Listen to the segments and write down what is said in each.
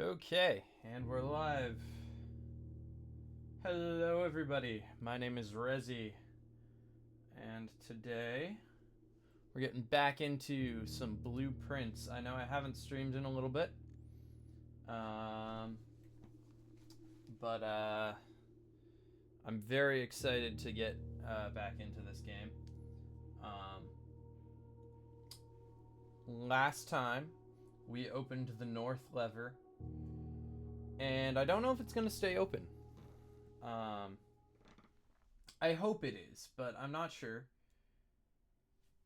Okay, and we're live. Hello, everybody. My name is Rezi, and today we're getting back into some blueprints. I know I haven't streamed in a little bit, um, but I'm very excited to get back into this game. Last time we opened the north lever, and I don't know if it's going to stay open. I hope it is, but I'm not sure.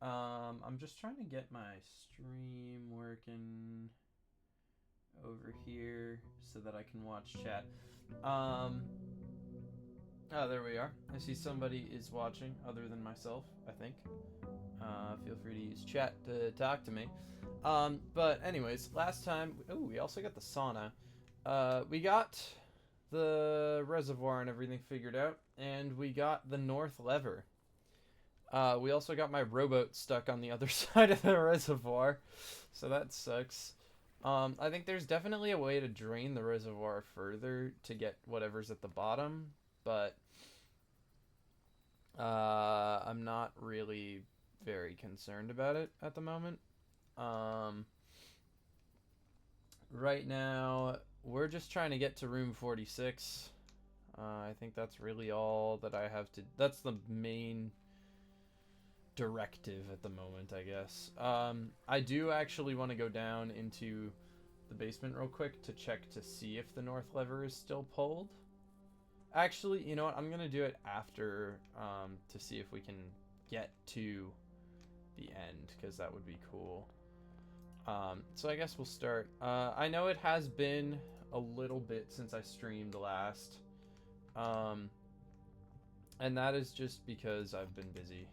I'm just trying to get my stream working over here so that I can watch chat. Oh, there we are. I see somebody is watching other than myself, I think. Feel free to use chat to talk to me. But anyways, last time, we also got the sauna. We got the reservoir and everything figured out, and we got the north lever. We also got my rowboat stuck on the other side of the reservoir, so that sucks. I think there's definitely a way to drain the reservoir further to get whatever's at the bottom, but I'm not really very concerned about it at the moment. Right now, we're just trying to get to room 46. I think that's really all that I have to... That's the main directive at the moment, I guess. I do actually want to go down into the basement real quick to check to see if the north lever is still pulled. Actually, you know what? I'm going to do it after to see if we can get to the end, because that would be cool. So I guess we'll start. I know it has been a little bit since I streamed last. And that is just because I've been busy.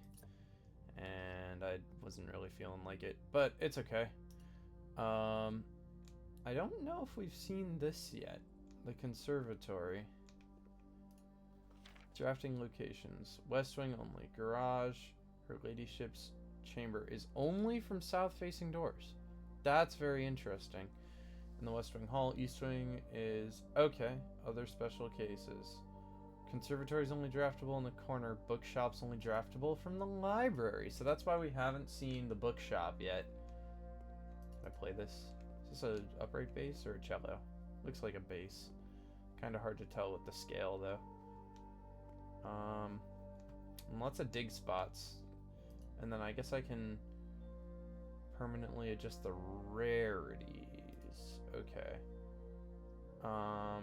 And I wasn't really feeling like it. But it's okay. I don't know if we've seen this yet. The conservatory. Drafting locations. West wing only. Garage. Her ladyship's chamber is only from south-facing doors. That's very interesting. In the west wing hall, east wing is okay. Other special cases. Conservatory is only draftable in the corner. Bookshop's only draftable from the library. So that's why we haven't seen the bookshop yet. Can I play this? Is this an upright bass or a cello? Looks like a bass. Kind of hard to tell with the scale though. Lots of dig spots. And then I guess I can permanently adjust the rarities. Okay. I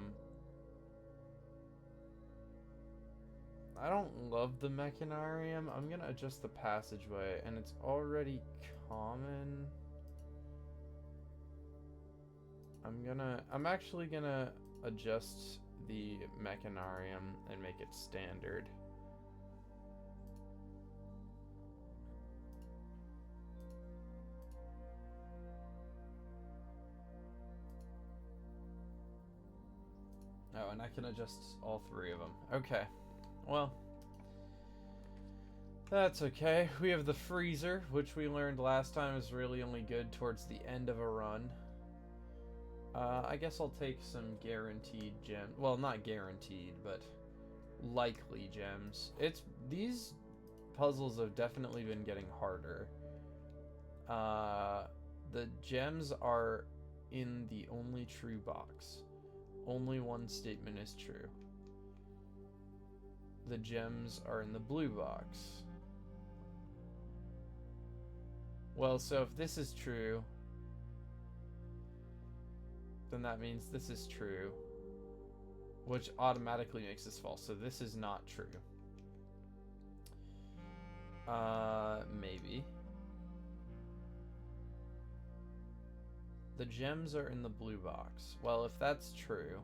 don't love the mechanarium. I'm gonna adjust the passageway, and it's already common. I'm actually gonna adjust the mechanarium and make it standard. Oh, and I can adjust all three of them. Okay. Well, that's okay. We have the freezer, which we learned last time is really only good towards the end of a run. I guess I'll take some guaranteed gems. Well, not guaranteed, but likely gems. These puzzles have definitely been getting harder. The gems are in the only true box. Only one statement is true. The gems are in the blue box. Well, so if this is true, then that means this is true, which automatically makes this false. So this is not true. Maybe. The gems are in the blue box. Well, if that's true,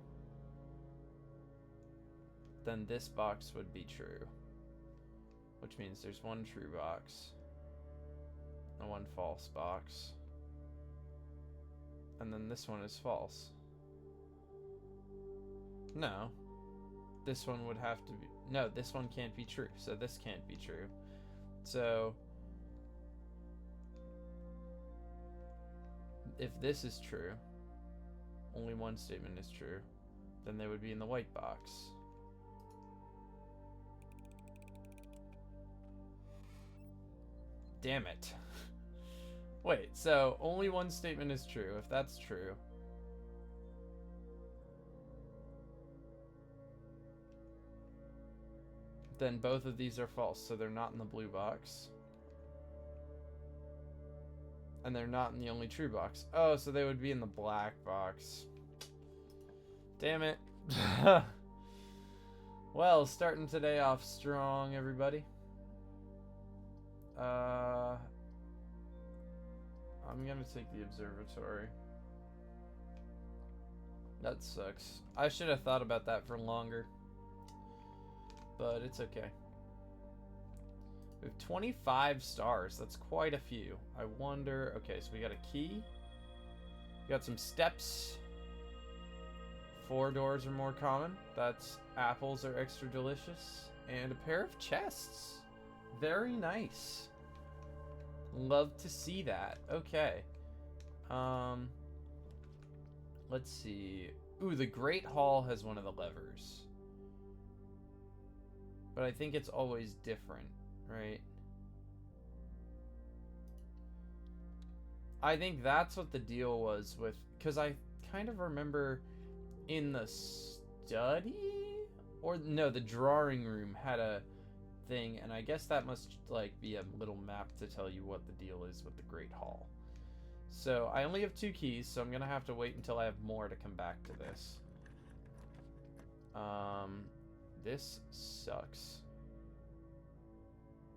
then this box would be true. Which means there's one true box and one false box. And then this one is false. No. This one would have to be... No, this one can't be true, so this can't be true. So... if this is true, only only one statement is true. Then they would be in the white box. Damn it. Wait, so only one statement is true. If that's true, then both of these are false, so they're not in the blue box. And they're not in the only true box. Oh, so they would be in the black box. Damn it. Well, starting today off strong, everybody. I'm gonna take the observatory. That sucks. I should have thought about that for longer. But it's okay. We have 25 stars. That's quite a few. I wonder... Okay, so we got a key. We got some steps. 4 doors are more common. That's apples are extra delicious. And a pair of chests. Very nice. Love to see that. Okay. Let's see. Ooh, the Great Hall has one of the levers. But I think it's always different, right? I think that's what the deal was with... Because I kind of remember in the study? Or, no, the drawing room had a thing. And I guess that must, like, be a little map to tell you what the deal is with the Great Hall. So, I only have 2 keys, so I'm going to have to wait until I have more to come back to this. This sucks.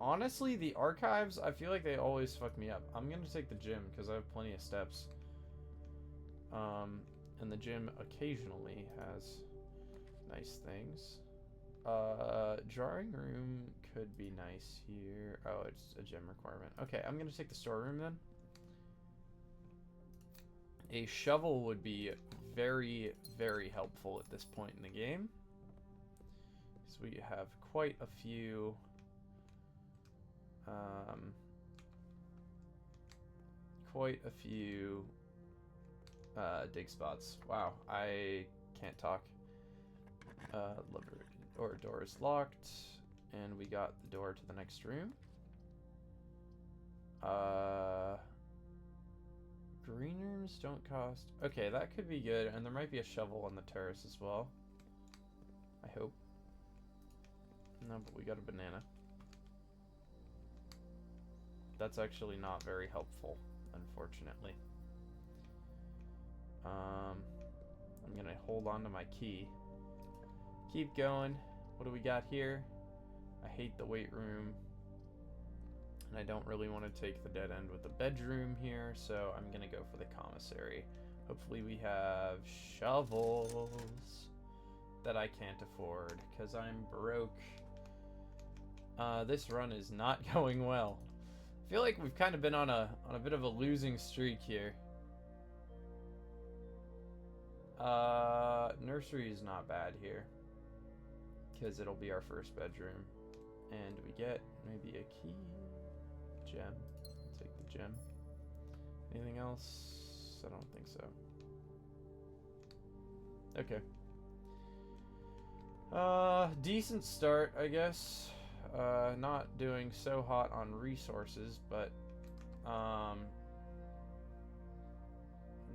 Honestly, the archives, I feel like they always fuck me up. I'm going to take the gym, because I have plenty of steps. And the gym occasionally has nice things. Drawing room could be nice here. Oh, it's a gym requirement. Okay, I'm going to take the storeroom then. A shovel would be very, very helpful at this point in the game. So we have quite a few dig spots. Wow, I can't talk. Lever or door is locked, and we got the door to the next room. Green rooms don't cost. Okay, that could be good, and there might be a shovel on the terrace as well. I hope. No, but we got a banana. That's actually not very helpful, unfortunately. I'm gonna hold on to my key. Keep going. What do we got here? I hate the weight room. And I don't really want to take the dead end with the bedroom here, so I'm gonna go for the commissary. Hopefully we have shovels that I can't afford, because I'm broke. This run is not going well. I feel like we've kind of been on a bit of a losing streak here. Nursery is not bad here, because it'll be our first bedroom. And we get maybe a key. Gem. Take the gem. Anything else? I don't think so. Okay. Decent start, I guess. Not doing so hot on resources, but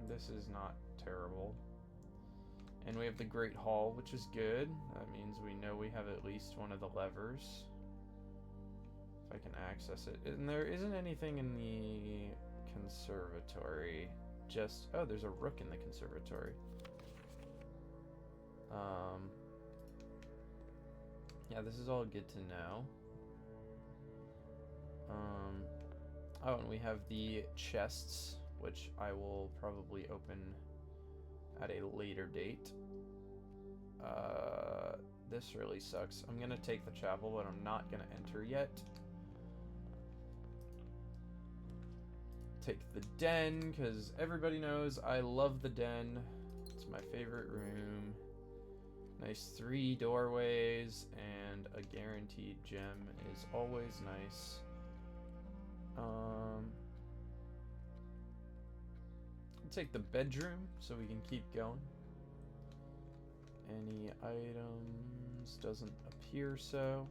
this is not terrible. And we have the Great Hall, which is good. That means we know we have at least one of the levers. If I can access it. And there isn't anything in the conservatory. Just, oh, there's a rook in the conservatory. Yeah, this is all good to know. Oh, and we have the chests, which I will probably open at a later date. This really sucks. I'm gonna take the chapel, but I'm not gonna enter yet. Take the den, because everybody knows I love the den. It's my favorite room. Nice 3 doorways, and a guaranteed gem is always nice. Take the bedroom so we can keep going. Any items? Doesn't appear so.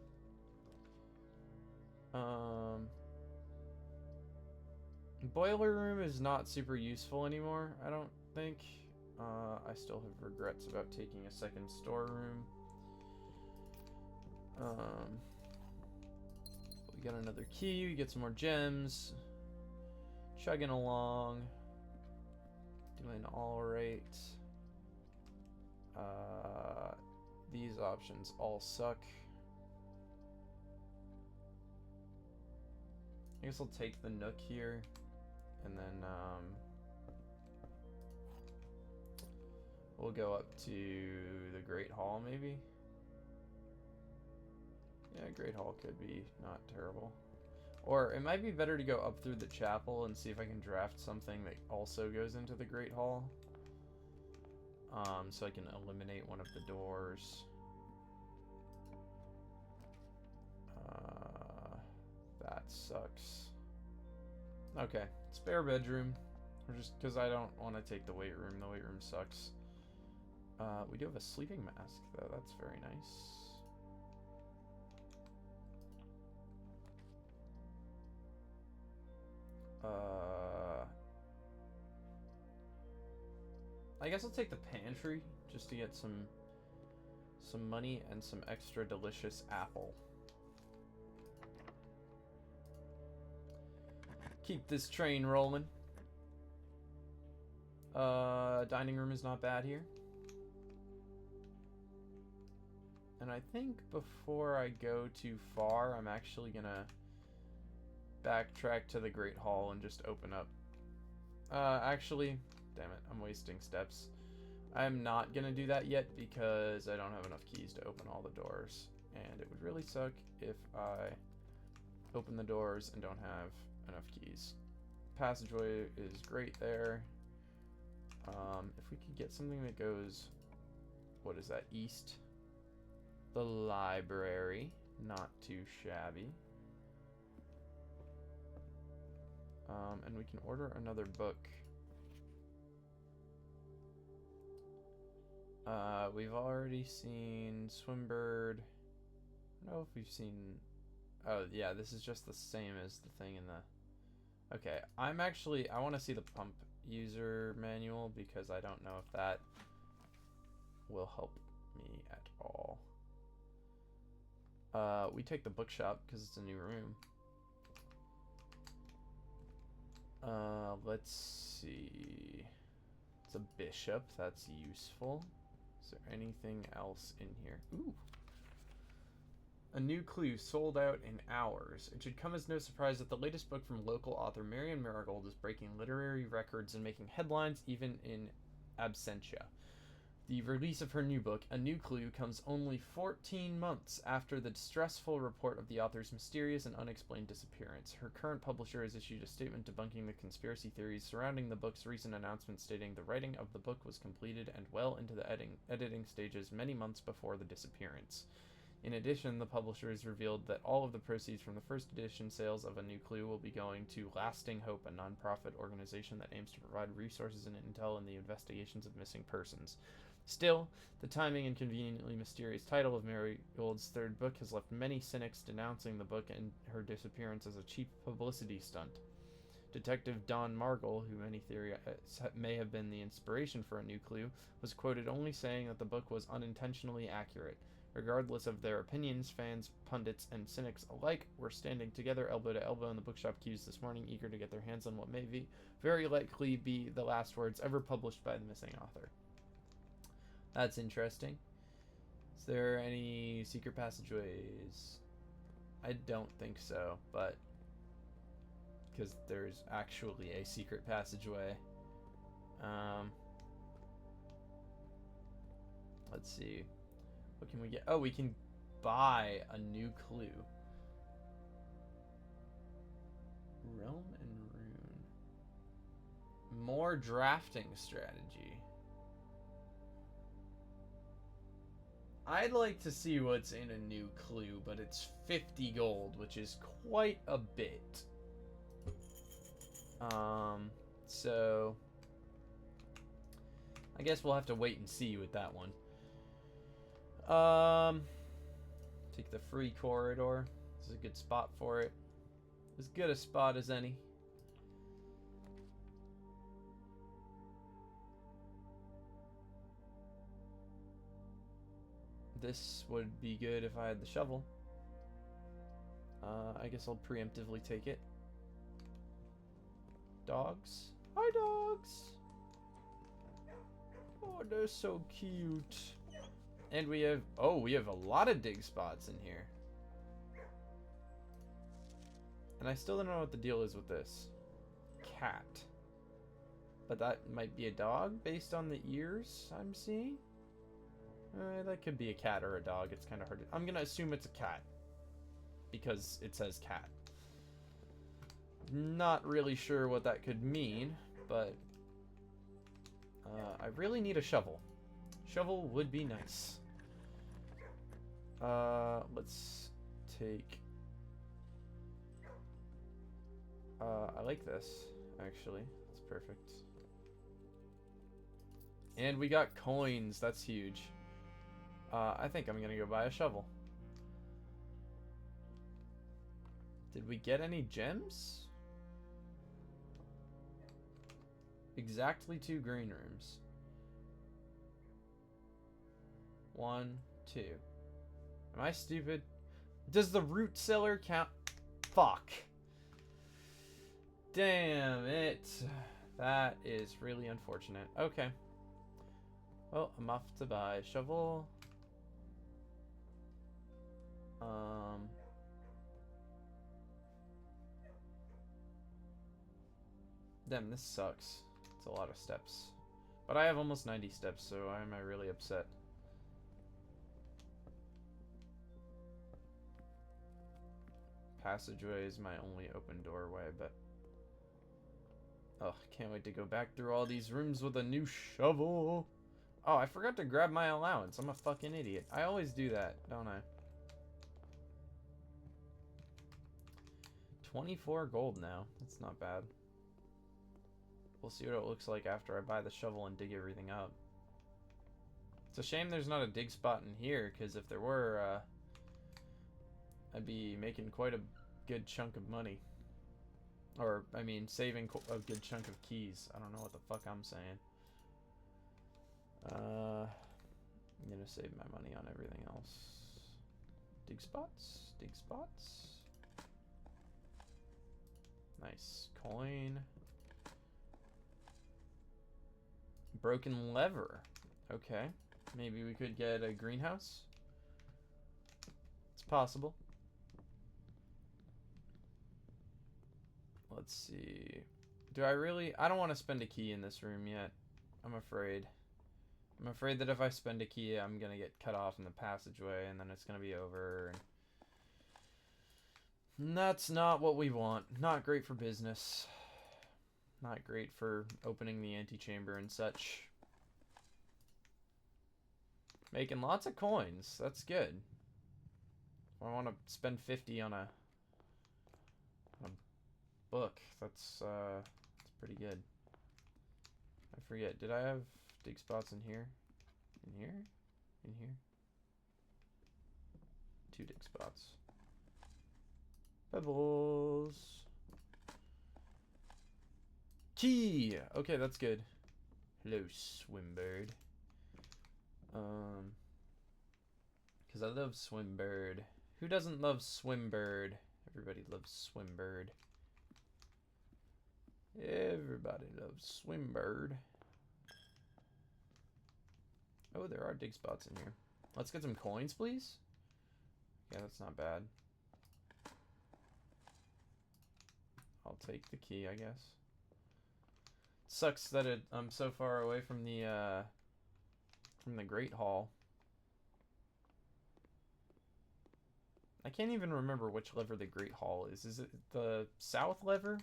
Boiler room is not super useful anymore, I don't think. I still have regrets about taking a second storeroom. We got another key, we get some more gems. Chugging along. Doing alright. These options all suck. I guess I'll take the nook here. And then, we'll go up to the Great Hall, maybe? Yeah, Great Hall could be not terrible. Or it might be better to go up through the chapel and see if I can draft something that also goes into the Great Hall. So I can eliminate one of the doors. That sucks. Okay, spare bedroom. Or just because I don't want to take the weight room. The weight room sucks. We do have a sleeping mask, though. That's very nice. I guess I'll take the pantry just to get some money and some extra delicious apple. Keep this train rolling. Dining room is not bad here. And I think before I go too far, I'm actually gonna backtrack to the Great Hall and just open up. Actually, damn it, I'm wasting steps. I'm not gonna do that yet because I don't have enough keys to open all the doors. And it would really suck if I open the doors and don't have enough keys. Passageway is great there. If we could get something that goes, what is that, east? The library, not too shabby. And we can order another book. We've already seen Swimbird. I don't know if we've seen... Oh, yeah, this is just the same as the thing in the... Okay, I want to see the pump user manual because I don't know if that will help me at all. We take the bookshop because it's a new room. Let's see. It's a bishop. That's useful. Is there anything else in here? Ooh. A new clue sold out in hours. It should come as no surprise that the latest book from local author Marion Marigold is breaking literary records and making headlines even in absentia. The release of her new book, A New Clue, comes only 14 months after the distressful report of the author's mysterious and unexplained disappearance. Her current publisher has issued a statement debunking the conspiracy theories surrounding the book's recent announcement stating the writing of the book was completed and well into the editing stages many months before the disappearance. In addition, the publisher has revealed that all of the proceeds from the first edition sales of A New Clue will be going to Lasting Hope, a nonprofit organization that aims to provide resources and intel in the investigations of missing persons. Still, the timing and conveniently mysterious title of Marigold's third book has left many cynics denouncing the book and her disappearance as a cheap publicity stunt. Detective Don Margol, who many theorize may have been the inspiration for A New Clue, was quoted only saying that the book was unintentionally accurate. Regardless of their opinions, fans, pundits, and cynics alike were standing together elbow to elbow in the bookshop queues this morning, eager to get their hands on what may be very likely be the last words ever published by the missing author. That's interesting. Is there any secret passageways? I don't think so, but because there's actually a secret passageway. Let's see. What can we get? Oh, we can buy a new clue. Realm and Rune. More drafting strategy. I'd like to see what's in a new clue, but it's 50 gold, which is quite a bit. So I guess we'll have to wait and see with that one. Take the free corridor. This is a good spot for it. As good a spot as any. This would be good if I had the shovel. I guess I'll preemptively take it. Dogs. Hi, dogs. Oh, they're so cute. And we have, oh, we have a lot of dig spots in here. And I still don't know what the deal is with this. Cat. But that might be a dog based on the ears I'm seeing. That could be a cat or a dog. It's kind of hard to... I'm going to assume it's a cat. Because it says cat. Not really sure what that could mean, but... I really need a shovel. Shovel would be nice. Let's take... I like this, actually. It's perfect. And we got coins. That's huge. I think I'm gonna go buy a shovel. Did we get any gems? Exactly 2 green rooms. 1, 2. Am I stupid? Does the root cellar count? Fuck. Damn it. That is really unfortunate. Okay. Well, I'm off to buy a shovel. Damn, this sucks. It's a lot of steps. But I have almost 90 steps, so why am I really upset? Passageway is my only open doorway, but... Oh, can't wait to go back through all these rooms with a new shovel. Oh, I forgot to grab my allowance. I'm a fucking idiot. I always do that, don't I? 24 gold now. That's not bad. We'll see what it looks like after I buy the shovel and dig everything up. It's a shame there's not a dig spot in here, because if there were, I'd be making quite a good chunk of money. Or, I mean, saving a good chunk of keys. I don't know what the fuck I'm saying. I'm gonna save my money on everything else. Dig spots? Dig spots? Nice. Coin. Broken lever. Okay. Maybe we could get a greenhouse? It's possible. Let's see. Do I really... I don't want to spend a key in this room yet. I'm afraid. I'm afraid that if I spend a key, I'm going to get cut off in the passageway, and then it's going to be over. And that's not what we want. Not great for business. Not great for opening the antechamber and such. Making lots of coins. That's good. I want to spend 50 on a book. That's pretty good. I forget. Did I have dig spots in here? In here? In here? 2 dig spots. Pebbles. Key! Okay, that's good. Hello, Swimbird. Because I love Swimbird. Who doesn't love Swimbird? Everybody loves Swimbird. Everybody loves Swimbird. Oh, there are dig spots in here. Let's get some coins, please. Yeah, that's not bad. I'll take the key, I guess. Sucks that I'm so far away from the Great Hall. I can't even remember which lever the Great Hall is. Is it the south lever?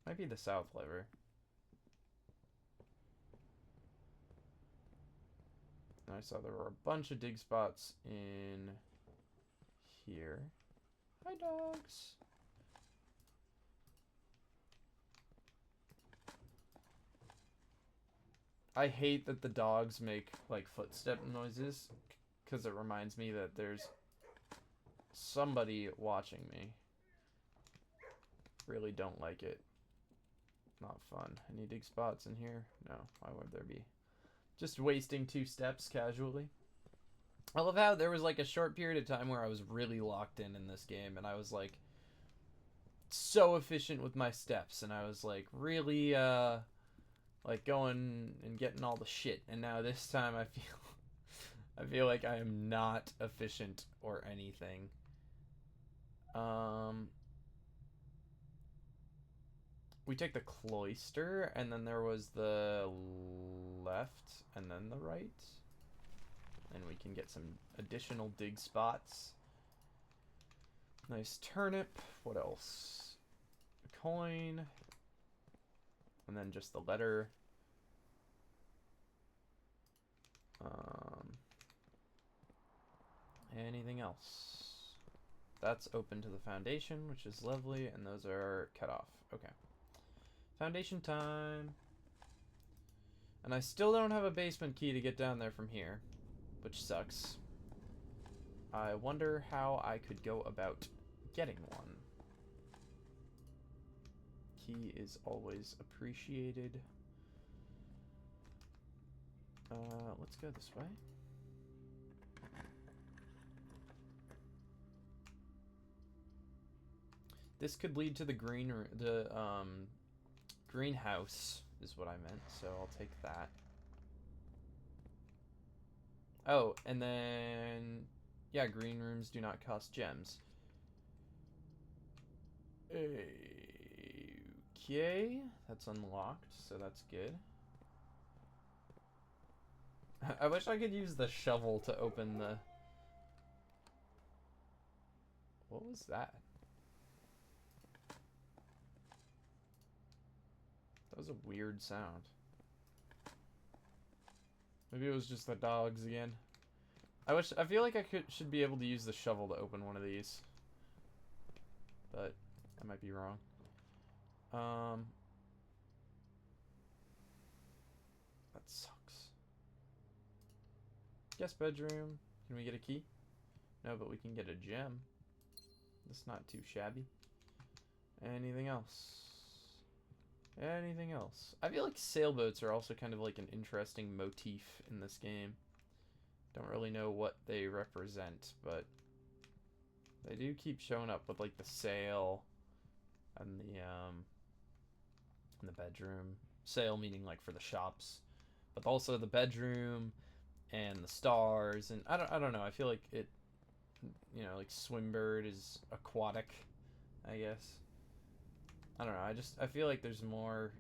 Might be the south lever. I saw there were a bunch of dig spots in here. Hi, dogs. I hate that the dogs make, like, footstep noises, because it reminds me that there's somebody watching me. Really don't like it. Not fun. Any dig spots in here? No. Why would there be? Just wasting 2 steps casually. I love how there was, like, a short period of time where I was really locked in this game, and I was, like, so efficient with my steps, and I was, like, really, like, going and getting all the shit, and now this time I feel like I am not efficient or anything. We take the cloister, and then there was the left, and then the right. And we can get some additional dig spots. Nice turnip. What else? A coin. And then just the letter. Anything else? That's open to the foundation, which is lovely, and those are cut off. Okay. Foundation time. And I still don't have a basement key to get down there from here, which sucks. I wonder how I could go about getting one. Key is always appreciated. Let's go this way. This could lead to the greenhouse is what I meant, so I'll take that. Oh, and then yeah, green rooms do not cost gems. Okay, that's unlocked, so that's good. I wish I could use the shovel to open the... What was that? That was a weird sound. Maybe it was just the dogs again. I feel like I should be able to use the shovel to open one of these. But I might be wrong. That sucks. Guest bedroom. Can we get a key? No, but we can get a gem. That's not too shabby. Anything else? Anything else? I feel like sailboats are also kind of like an interesting motif in this game. Don't really know what they represent, but they do keep showing up with like the sail and the bedroom. Sail meaning like for the shops, but also the bedroom and the stars, and I don't know. I feel like it, you know, like Swimbird is aquatic, I guess. I don't know. I feel like there's more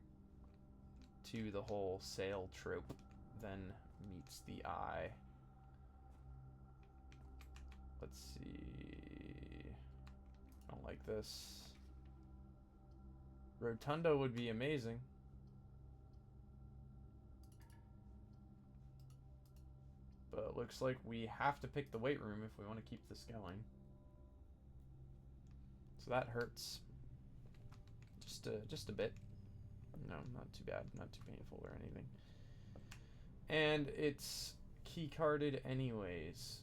to the whole sail trope than meets the eye. Let's see. I don't like this. Rotunda would be amazing. But it looks like we have to pick the weight room if we want to keep this going. So that hurts. Just a bit. No, not too bad. Not too painful or anything. And it's key carded anyways.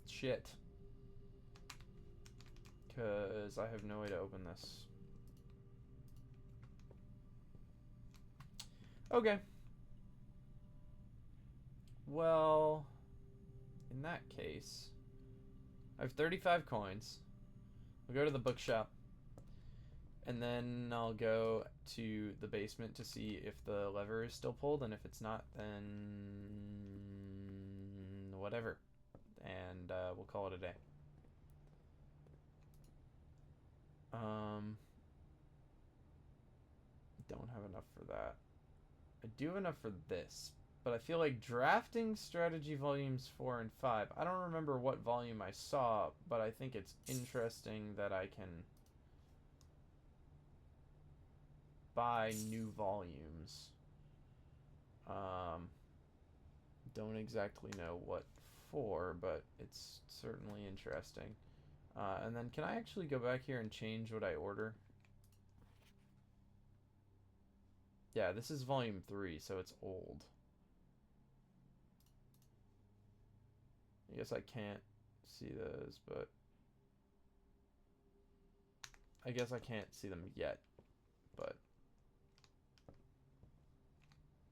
Shit. Because I have no way to open this. Okay. Well, in that case, I have 35 coins. I'll go to the bookshop. And then I'll go to the basement to see if the lever is still pulled. And if it's not, then whatever. And we'll call it a day. Don't have enough for that. I do have enough for this. But I feel like drafting strategy volumes 4 and 5. I don't remember what volume I saw, but I think it's interesting that I can buy new volumes. Don't exactly know what for, but it's certainly interesting. And then can I actually go back here and change what I order? Yeah, this is volume 3, so it's old. I guess I can't see those, but I guess I can't see them yet, but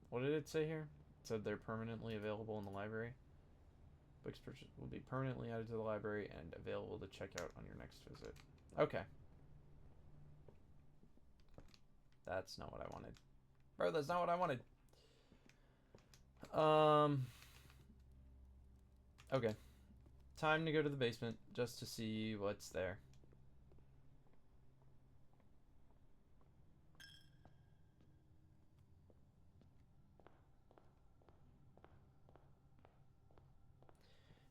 what did it say here? It said they're permanently available in the library. Books will be permanently added to the library and available to check out on your next visit. Okay. That's not what I wanted. Bro, that's not what I wanted. Okay. Time to go to the basement just to see what's there.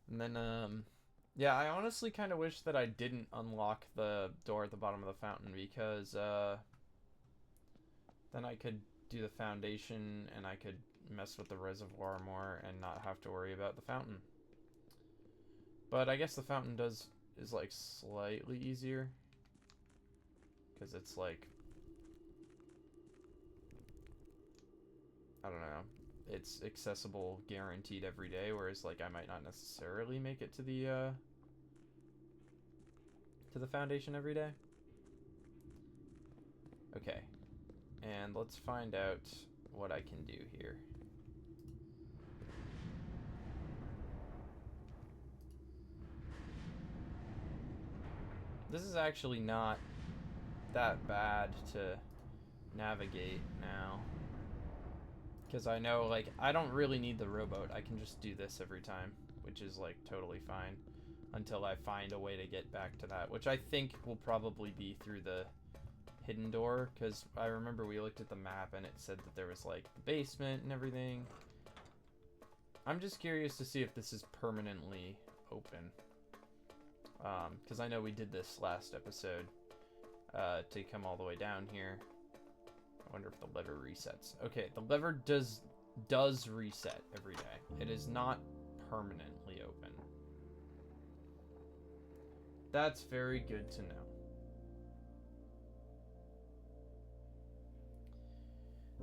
And then, yeah, I honestly kind of wish that I didn't unlock the door at the bottom of the fountain because, then I could do the foundation and I could mess with the reservoir more and not have to worry about the fountain. But I guess the fountain is like slightly easier because it's like, I don't know, it's accessible guaranteed every day, whereas like I might not necessarily make it to the foundation every day. Okay, and let's find out what I can do here. This is actually not that bad to navigate now, because I know, like, I don't really need the rowboat. I can just do this every time, which is like totally fine until I find a way to get back to that, which I think will probably be through the hidden door, because I remember we looked at the map and it said that there was like the basement and everything. I'm just curious to see if this is permanently open, because I know we did this last episode to come all the way down here. I wonder if the lever resets. Okay, the lever does reset every day. It is not permanently open. That's very good to know.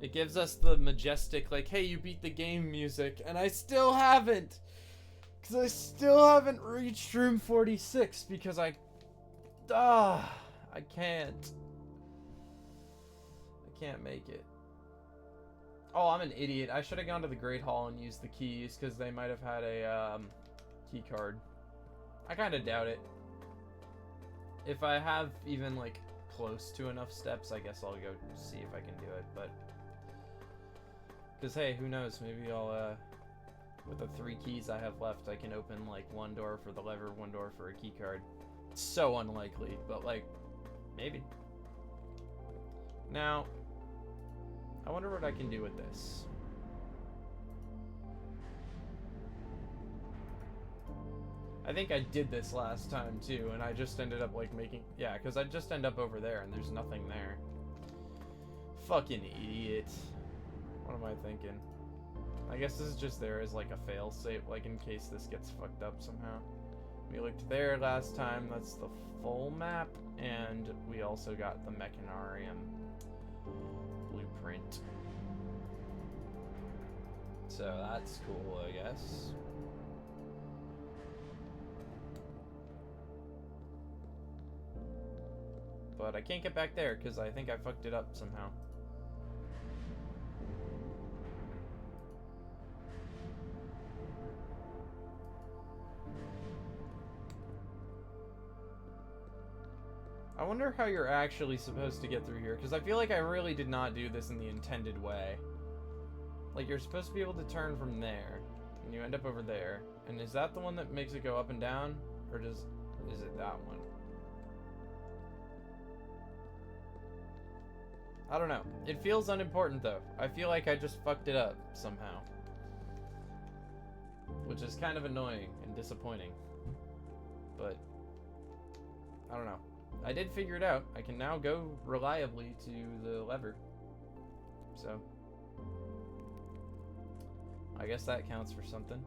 It gives us the majestic, like, hey, you beat the game music, and I still haven't! Because I still haven't reached room 46, because I can't. I can't make it. Oh, I'm an idiot. I should have gone to the Great Hall and used the keys, because they might have had a, key card. I kind of doubt it. If I have even, like, close to enough steps, I guess I'll go see if I can do it, but... Because, hey, who knows? Maybe I'll, with the 3 keys I have left, I can open, like, one door for the lever, one door for a key card. It's so unlikely, but, like, maybe. Now, I wonder what I can do with this. I think I did this last time, too, and I just ended up, like, making... Yeah, because I just end up over there, and there's nothing there. Fucking idiot. What am I thinking? I guess this is just there as, like, a fail-safe, like, in case this gets fucked up somehow. We looked there last time. That's the full map, and we also got the Mechanarium blueprint. So that's cool, I guess. But I can't get back there because I think I fucked it up somehow. I wonder how you're actually supposed to get through here, because I feel like I really did not do this in the intended way. Like, you're supposed to be able to turn from there, and you end up over there. And is that the one that makes it go up and down? Or is it that one? I don't know. It feels unimportant, though. I feel like I just fucked it up, somehow. Which is kind of annoying and disappointing. But, I don't know. I did figure it out. I can now go reliably to the lever. So, I guess that counts for something.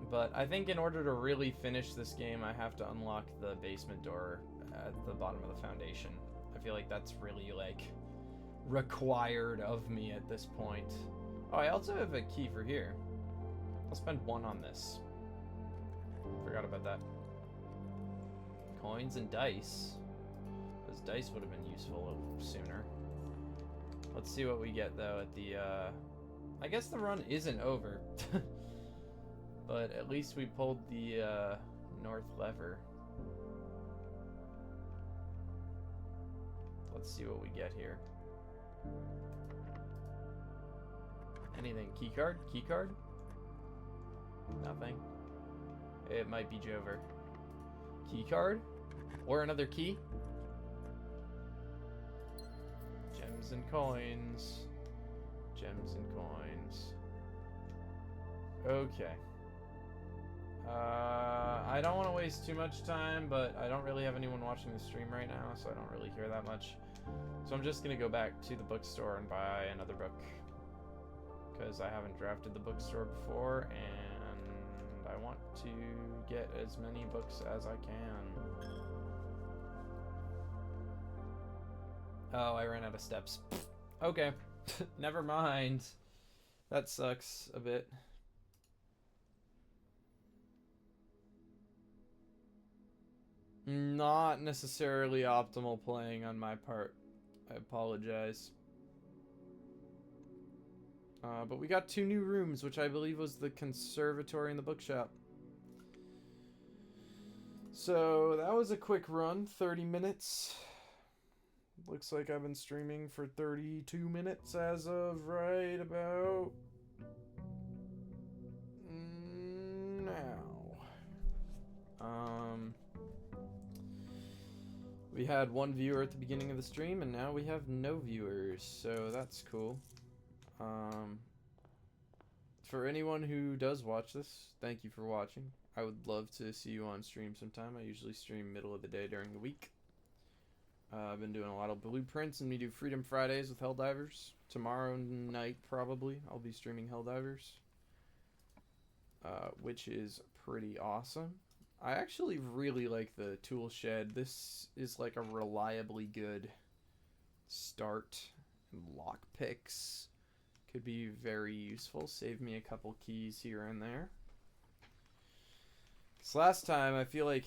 But I think in order to really finish this game, I have to unlock the basement door at the bottom of the foundation. I feel like that's really, like, required of me at this point. Oh, I also have a key for here. I'll spend 1 on this. Forgot about that. Coins and dice. Those dice would have been useful sooner. Let's see what we get, though, at the, I guess the run isn't over. But at least we pulled the, north lever. Let's see what we get here. Anything? Keycard? Keycard? Nothing. It might be Jover. Keycard? Or another key? Gems and coins. Gems and coins. Okay. I don't want to waste too much time, but I don't really have anyone watching the stream right now, so I don't really hear that much. So I'm just going to go back to the bookstore and buy another book. Because I haven't drafted the bookstore before, and I want to get as many books as I can. Oh, I ran out of steps. Okay. Never mind. That sucks a bit. Not necessarily optimal playing on my part. I apologize. But we got 2 new rooms, which I believe was the conservatory and the bookshop. So that was a quick run, 30 minutes. Looks like I've been streaming for 32 minutes as of right about now. We had 1 viewer at the beginning of the stream, and now we have no viewers, so that's cool. For anyone who does watch this, thank you for watching. I would love to see you on stream sometime. I usually stream middle of the day during the week. I've been doing a lot of blueprints, and we do Freedom Fridays with Helldivers. Tomorrow night, probably, I'll be streaming Helldivers, which is pretty awesome. I actually really like the tool shed. This is like a reliably good start. Lockpicks could be very useful. Save me a couple keys here and there. Because last time, I feel like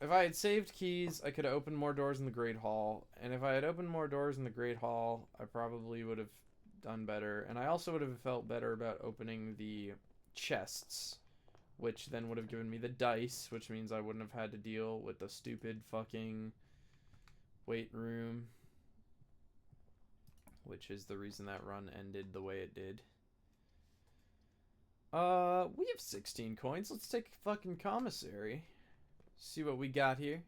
if I had saved keys, I could have opened more doors in the Great Hall. And if I had opened more doors in the Great Hall, I probably would have done better. And I also would have felt better about opening the chests, which then would have given me the dice, which means I wouldn't have had to deal with the stupid fucking weight room, which is the reason that run ended the way it did. We have 16 coins. Let's take fucking commissary. See what we got here.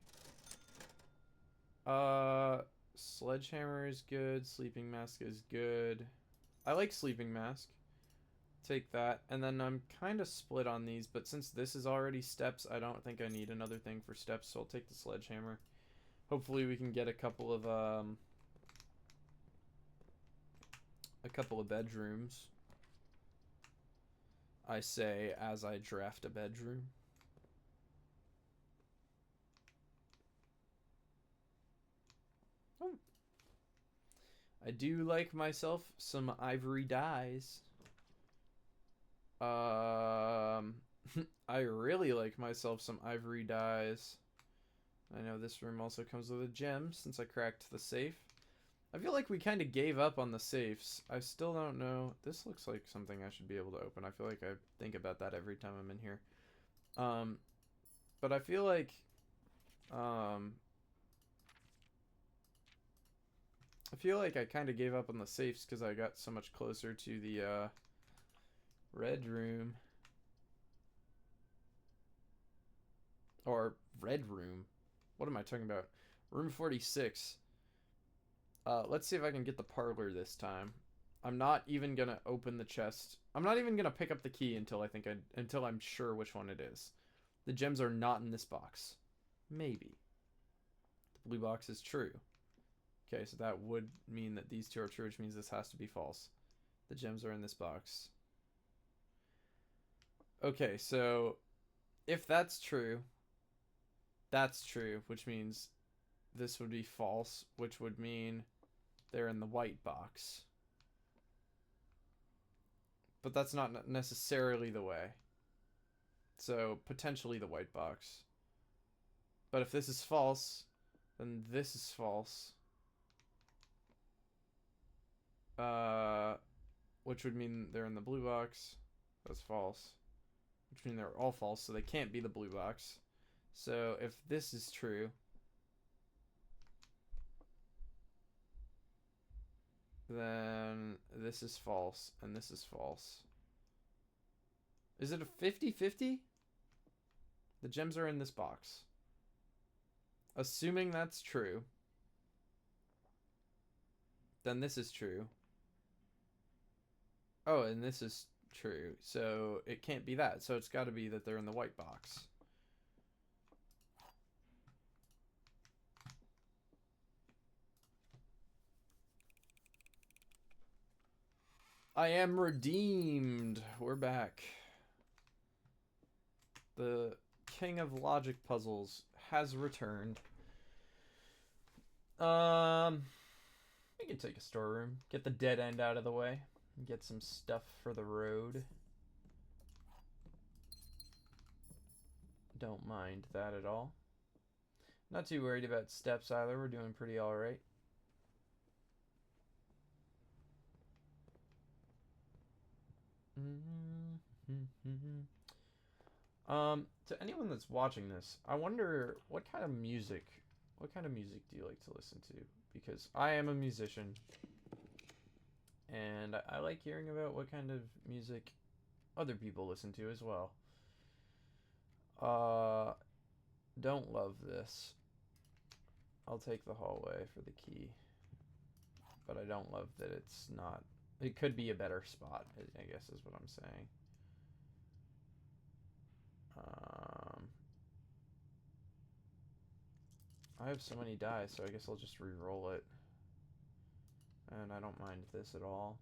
Sledgehammer is good. Sleeping mask is good. I like sleeping mask. Take that. And then I'm kind of split on these, but since this is already steps, I don't think I need another thing for steps, so I'll take the sledgehammer. Hopefully we can get a couple of bedrooms. I say as I draft a bedroom. Oh. I do like myself some ivory dyes. I really like myself some ivory dyes. I know this room also comes with a gem since I cracked the safe. I feel like we kind of gave up on the safes. I still don't know. This looks like something I should be able to open. I feel like I think about that every time I'm in here. But I feel like I kind of gave up on the safes because I got so much closer to the red room. Or red room. What am I talking about? Room 46. Let's see if I can get the parlor this time. I'm not even gonna open the chest. I'm not even gonna pick up the key until until I'm sure which one it is. The gems are not in this box. Maybe. The blue box is true. Okay, so that would mean that these 2 are true, which means this has to be false. The gems are in this box. Okay, so if that's true, which means this would be false, which would mean they're in the white box. But that's not necessarily the way. So potentially the white box. But if this is false, then this is false. Which would mean they're in the blue box. That's false. Which means they're all false, so they can't be the blue box. So if this is true, then this is false, and this is false. Is it a 50-50? The gems are in this box. Assuming that's true, then this is true. Oh, and this is true. So it can't be that. So it's got to be that they're in the white box. I am redeemed. We're back. The king of logic puzzles has returned. We can take a storeroom. Get the dead end out of the way. Get some stuff for the road. Don't mind that at all. Not too worried about steps either. We're doing pretty alright. To anyone that's watching this, I wonder what kind of music do you like to listen to? Because I am a musician, and I like hearing about what kind of music other people listen to as well. Don't love this. I'll take the hallway for the key, but I don't love that it's not. It could be a better spot, I guess is what I'm saying. I have so many die, so I guess I'll just re-roll it. And I don't mind this at all.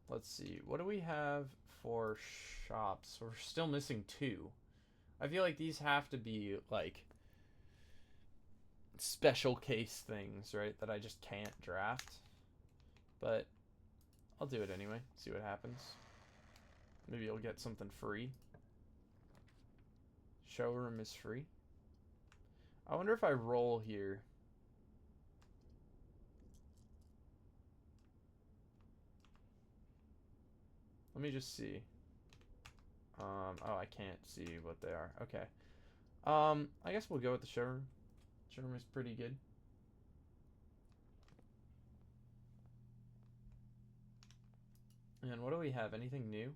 Let's see. What do we have for shops? We're still missing 2. I feel like these have to be, like, special case things, right? That I just can't draft. But I'll do it anyway. See what happens. Maybe you'll get something free. Showroom is free. I wonder if I roll here. Let me just see. Oh, I can't see what they are. Okay. I guess we'll go with the showroom. Showroom is pretty good. And what do we have? Anything new?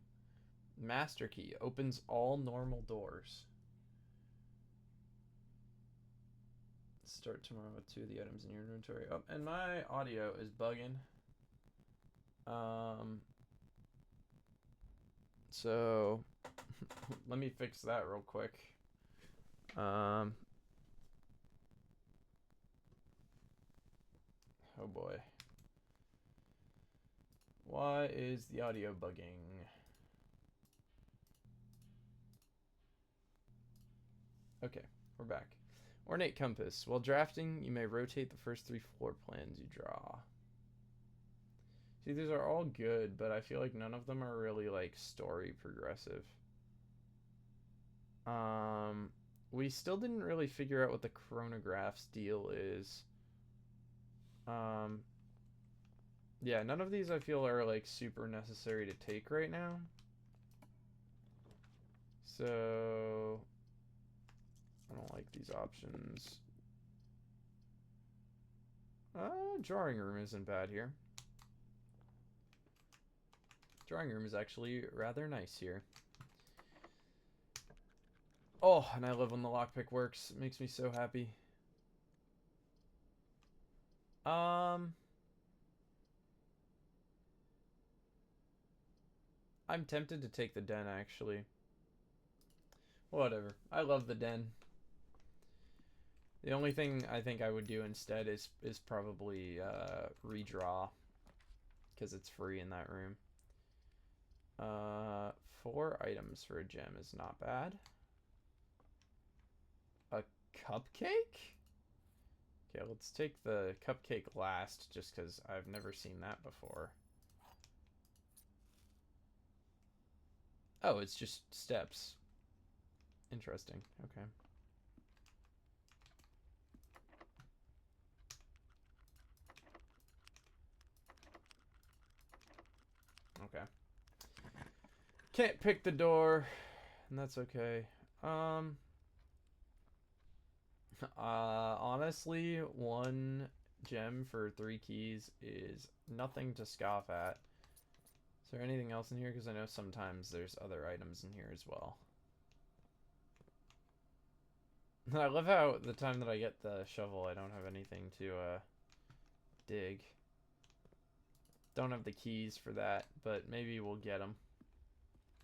Master key opens all normal doors. Start tomorrow with 2 of the items in your inventory. Oh, and my audio is bugging. So let me fix that real quick. Oh boy. Why is the audio bugging? Okay, we're back. Ornate compass. While drafting, you may rotate the first 3 floor plans you draw. See, these are all good, but I feel like none of them are really, like, story progressive. We still didn't really figure out what the chronograph's deal is. Yeah, none of these I feel are, like, super necessary to take right now. So I don't like these options. Drawing room isn't bad here. Drawing room is actually rather nice here. Oh, and I love when the lockpick works. It makes me so happy. I'm tempted to take the den, actually. Whatever. I love the den. The only thing I think I would do instead is probably redraw. because it's free in that room. 4 items for a gem is not bad. A cupcake? Okay, let's take the cupcake last, just because I've never seen that before. Oh, it's just steps. Interesting. Okay. Okay. Can't pick the door, and that's okay. Honestly, 1 gem for 3 keys is nothing to scoff at. Is there anything else in here? Because I know sometimes there's other items in here as well. I love how the time that I get the shovel, I don't have anything to dig. Don't have the keys for that, but maybe we'll get them.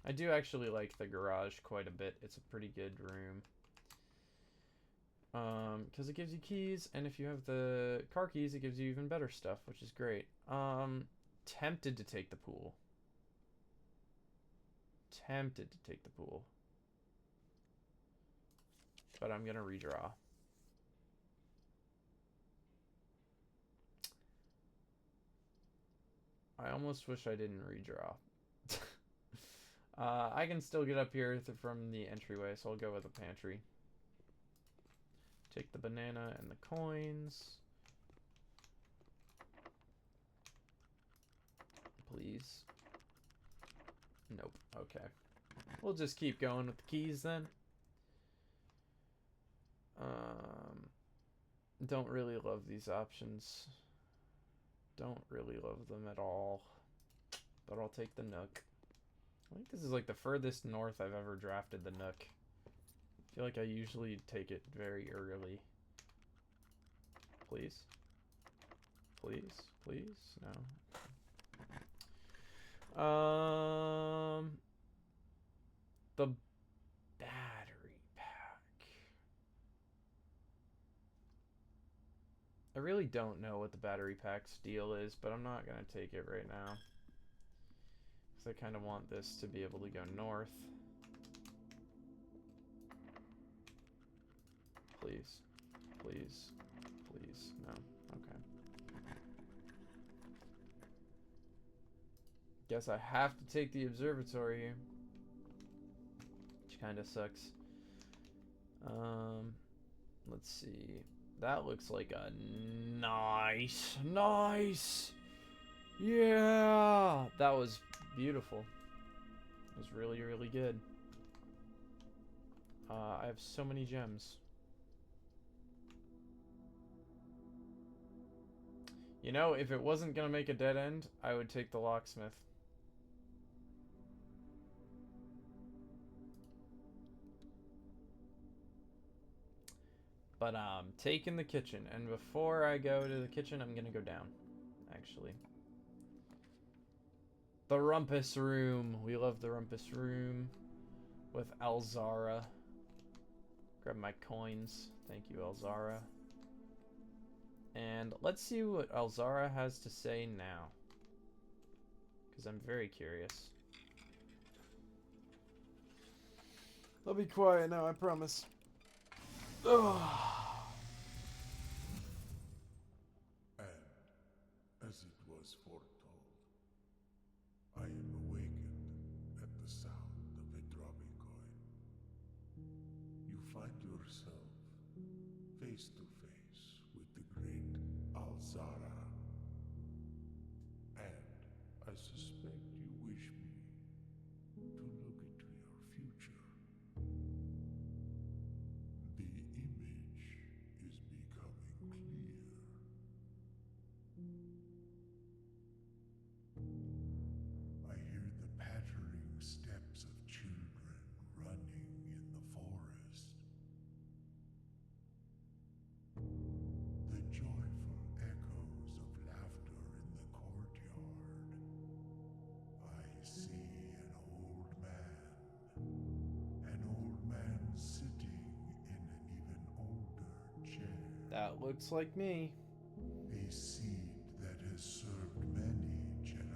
I do actually like the garage quite a bit. It's a pretty good room. Because it gives you keys, and if you have the car keys, it gives you even better stuff, which is great. Tempted to take the pool. Tempted to take the pool. But I'm gonna redraw. I almost wish I didn't redraw. I can still get up here from the entryway, so I'll go with the pantry. Take the banana and the coins. Please. Nope. Okay. We'll just keep going with the keys then. Don't really love these options. Don't really love them at all. But I'll take the Nook. I think this is like the furthest north I've ever drafted the Nook. I feel like I usually take it very early. Please? Please? Please? No. The battery pack. I really don't know what the battery pack's deal is, but I'm not gonna take it right now. Because I kind of want this to be able to go north. Please. Please. Please. No. Okay. Guess I have to take the observatory here. Which kind of sucks. Let's see. That looks like a nice. Yeah! That was beautiful. It was really, really good. I have so many gems. You know, if it wasn't gonna make a dead end, I would take the locksmith. But taking the kitchen, and before I go to the kitchen, I'm gonna go down, actually. The rumpus room. We love the rumpus room with Alzara. Grab my coins. Thank you, Alzara. And let's see what Alzara has to say now, because I'm very curious. I'll be quiet now, I promise. Ugh. And as it was foretold, I am awakened at the sound of a dropping coin. You find yourself face to face with the great Alzara. And I suspect you wish me to look into your future. The image is becoming clear. I hear the pattering steps of children running in the forest. The joyful echoes of laughter in the courtyard. I see an old man sitting in an even older chair. That looks like me. A seed that has served many generations.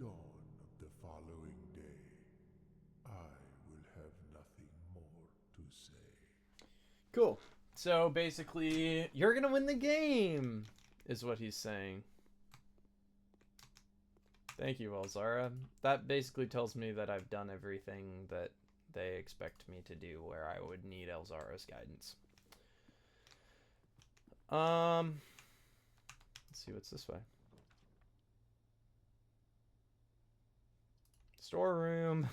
dawn of the following day, I will have nothing more to say. Cool. So basically, you're gonna win the game, is what he's saying. Thank you, Elzara. That basically tells me that I've done everything that they expect me to do where I would need Elzara's guidance. Let's see what's this way. Storeroom.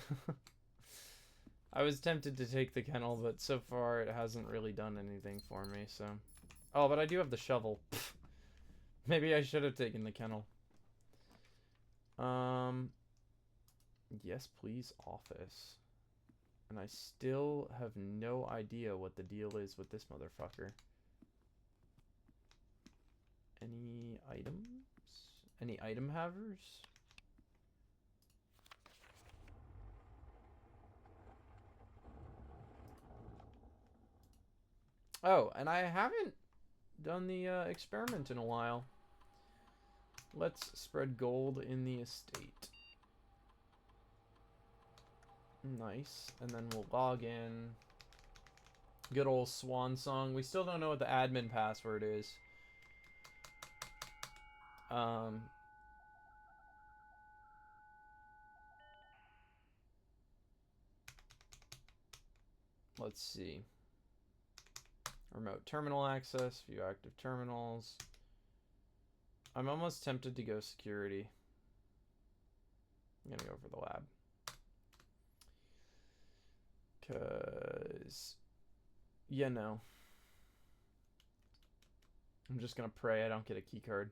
I was tempted to take the kennel, but so far it hasn't really done anything for me, so... Oh, but I do have the shovel. Maybe I should have taken the kennel. Yes, please, office. And I still have no idea what the deal is with this motherfucker. Any items? Any item havers? Oh, and I haven't done the experiment in a while. Let's spread gold in the estate. Nice. And then we'll log in. Good old swan song. We still don't know what the admin password is. Let's see. Remote terminal access, view active terminals. I'm almost tempted to go security. I'm gonna go for the lab. Cause, yeah, no. I'm just gonna pray I don't get a key card.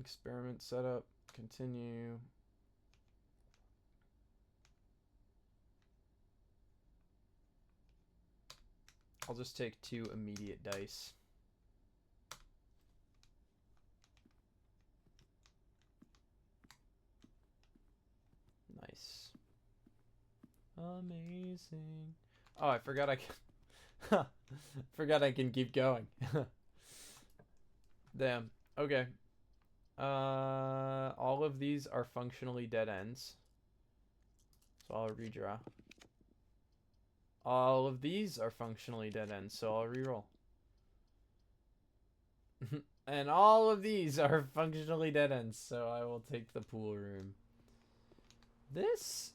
Experiment setup, continue. I'll just take 2 immediate dice. Nice. Amazing. Oh, I forgot I can... forgot I can keep going. Damn. Okay. All of these are functionally dead ends. So I'll redraw. All of these are functionally dead ends, so I'll reroll. And all of these are functionally dead ends, so I will take the pool room. This,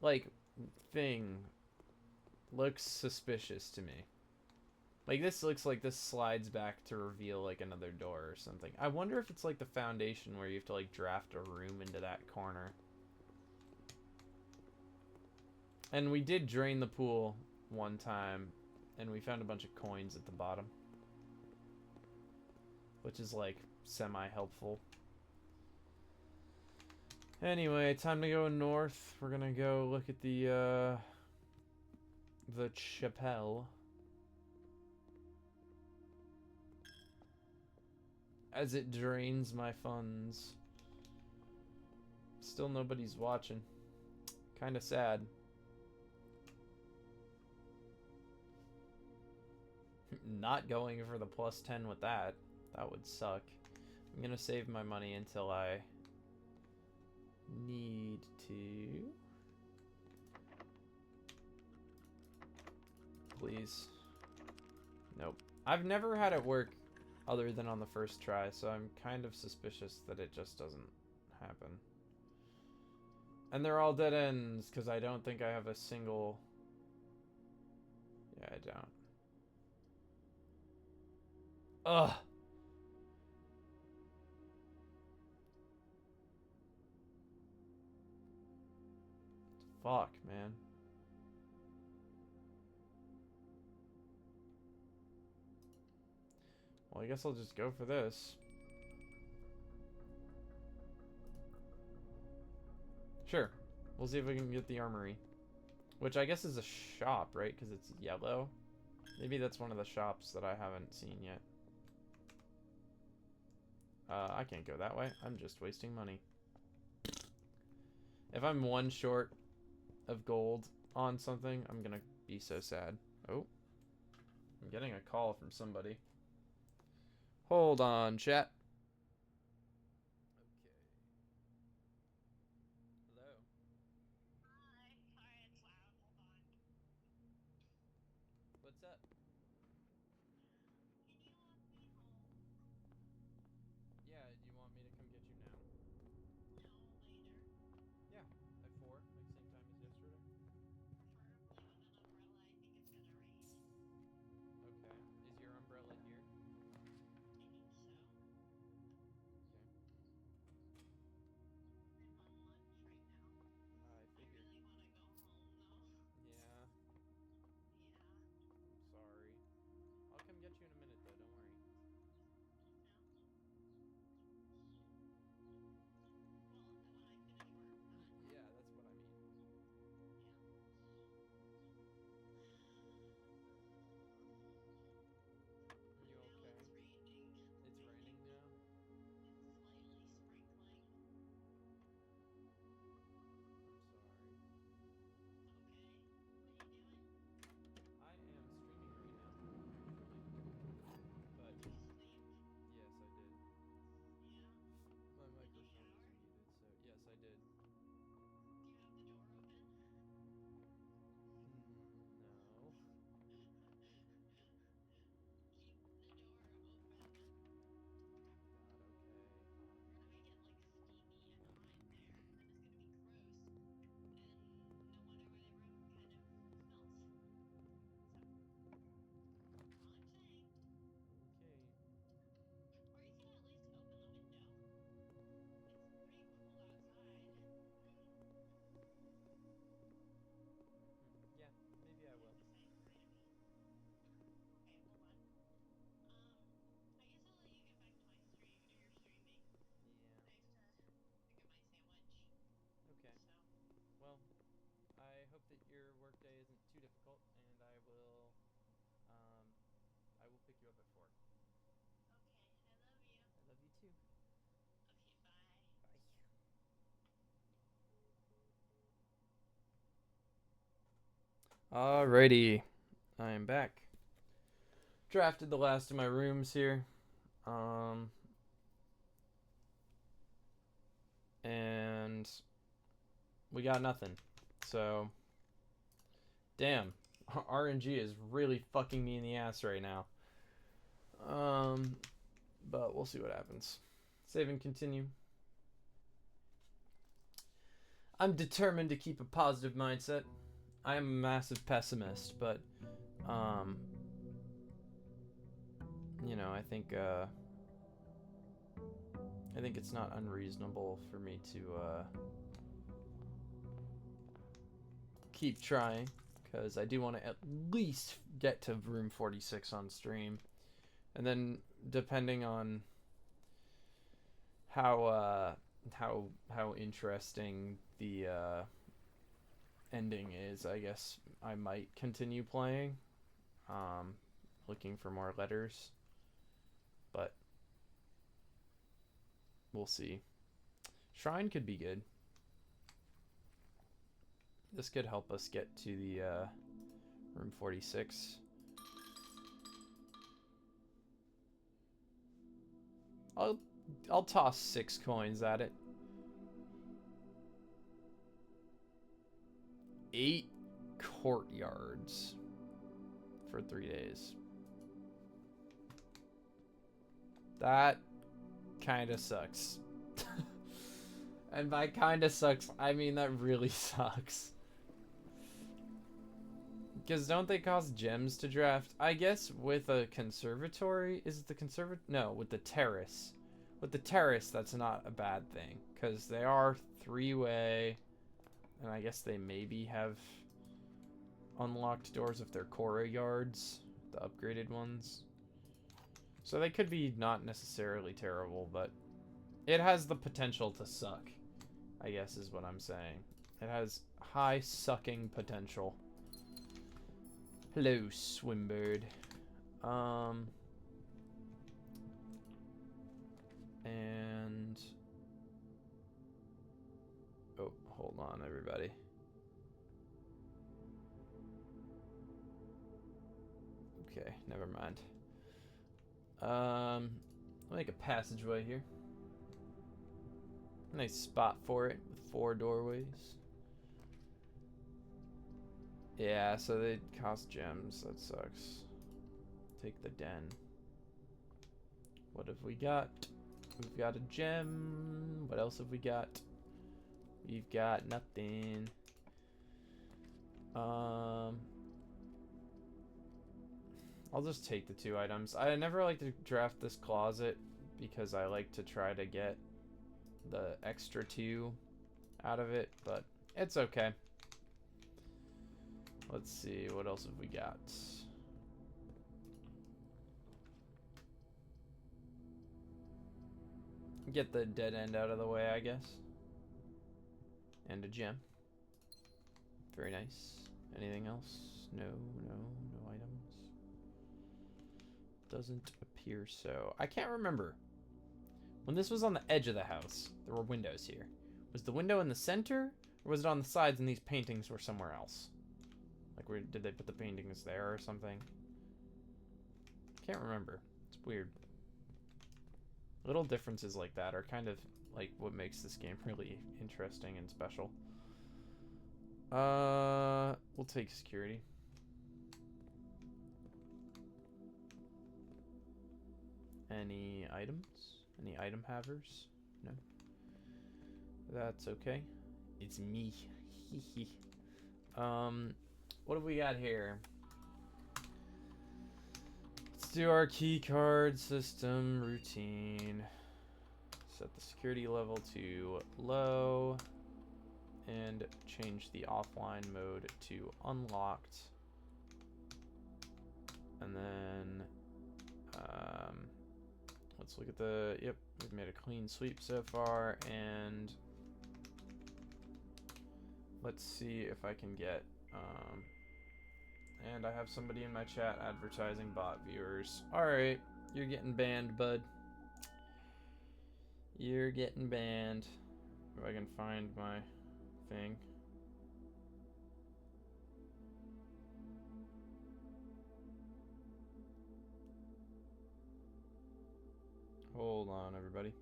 like, thing looks suspicious to me. Like, this looks like this slides back to reveal, like, another door or something. I wonder if it's like the foundation where you have to, like, draft a room into that corner. And we did drain the pool one time, and we found a bunch of coins at the bottom. Which is, like, semi-helpful. Anyway, time to go north. We're gonna go look at the chapel. As it drains my funds. Still nobody's watching. Kinda sad. Not going for the plus 10 with that. That would suck. I'm gonna save my money until I need to. Please. Nope. I've never had it work other than on the first try, so I'm kind of suspicious that it just doesn't happen. And they're all dead ends, because I don't think I have a single... Yeah, I don't. Ugh! Fuck, man. Well, I guess I'll just go for this. Sure. We'll see if we can get the armory. Which I guess is a shop, right? Because it's yellow. Maybe that's one of the shops that I haven't seen yet. I can't go that way. I'm just wasting money. If I'm one short of gold on something, I'm gonna be so sad. Oh. I'm getting a call from somebody. Hold on, chat. Alrighty, I am back. Drafted the last of my rooms here. And we got nothing. So, damn, RNG is really fucking me in the ass right now. But we'll see what happens. Save and continue. I'm determined to keep a positive mindset. I am a massive pessimist, but I think it's not unreasonable for me to keep trying, because I do want to at least get to room 46 on stream, and then depending on how interesting the ending is, I guess I might continue playing, looking for more letters, but we'll see. Shrine could be good. This could help us get to the room 46. I'll toss 6 coins at it. 8 courtyards for 3 days. That kind of sucks. And by kind of sucks, I mean that really sucks. Because don't they cost gems to draft? I guess with a conservatory, is it the No, with the terrace. With the terrace, that's not a bad thing, because they are 3-way, and I guess they maybe have unlocked doors if they're courtyards, the upgraded ones. So they could be not necessarily terrible, but it has the potential to suck, I guess is what I'm saying. It has high sucking potential. Hello, Swimbird. And oh, hold on, everybody. Okay, never mind. I'll make a passageway here. Nice spot for it with 4 doorways. Yeah, so they cost gems. That sucks. Take the den. What have we got? We've got a gem. What else have we got? We've got nothing. I'll just take the 2 items. I never like to draft this closet because I like to try to get the extra 2 out of it, but it's okay. Let's see, what else have we got? Get the dead end out of the way, I guess. And a gem. Very nice. Anything else? No items. Doesn't appear so. I can't remember. When this was on the edge of the house, there were windows here. Was the window in the center, or was it on the sides and these paintings were somewhere else? Like, where did they put the paintings there or something? Can't remember. It's weird. Little differences like that are kind of like what makes this game really interesting and special. We'll take security. Any items? Any item havers? No. That's okay. It's me. What have we got here? Let's do our key card system routine. Set the security level to low and change the offline mode to unlocked. And then let's look at the, yep, we've made a clean sweep so far, and let's see if I can get and I have somebody in my chat advertising bot viewers. Alright, you're getting banned, bud. You're getting banned. If I can find my thing. Hold on, everybody.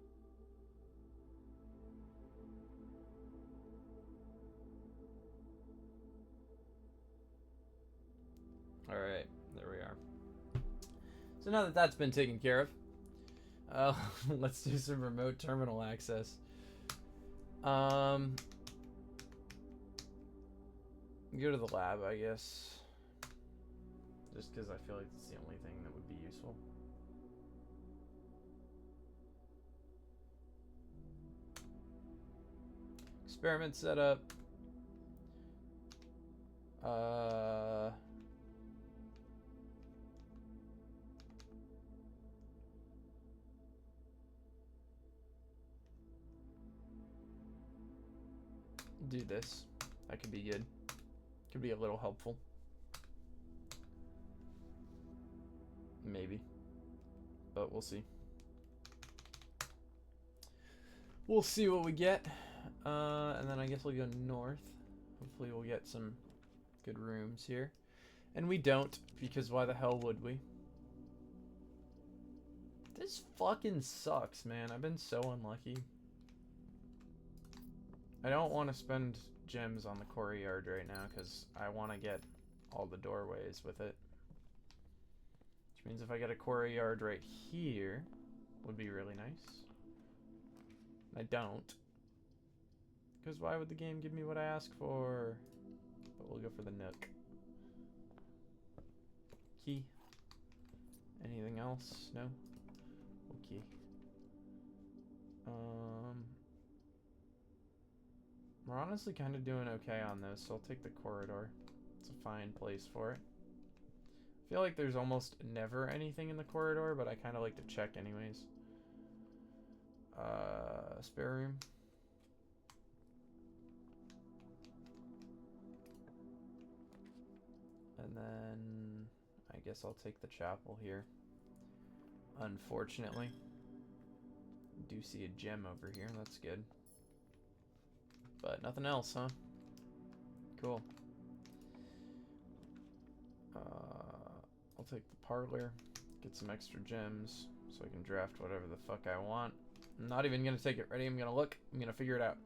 Alright, there we are. So now that that's been taken care of, let's do some remote terminal access. Go to the lab, I guess. Just because I feel like it's the only thing that would be useful. Experiment setup. Do this. That could be good. Could be a little helpful. Maybe. But we'll see. We'll see what we get. And then I guess we'll go north. Hopefully we'll get some good rooms here. And we don't, because why the hell would we? This fucking sucks, man. I've been so unlucky. I don't want to spend gems on the courtyard right now, because I want to get all the doorways with it. Which means if I get a courtyard right here, would be really nice. I don't. Because why would the game give me what I ask for? But we'll go for the nook. Key. Anything else? No? Okay. We're honestly kind of doing okay on this, so I'll take the corridor. It's a fine place for it. I feel like there's almost never anything in the corridor, but I kind of like to check anyways. Spare room. And then I guess I'll take the chapel here. Unfortunately. I do see a gem over here, that's good. But nothing else, huh? Cool. I'll take the parlor, get some extra gems, so I can draft whatever the fuck I want. I'm not even gonna take it. Ready? I'm gonna look. I'm gonna figure it out.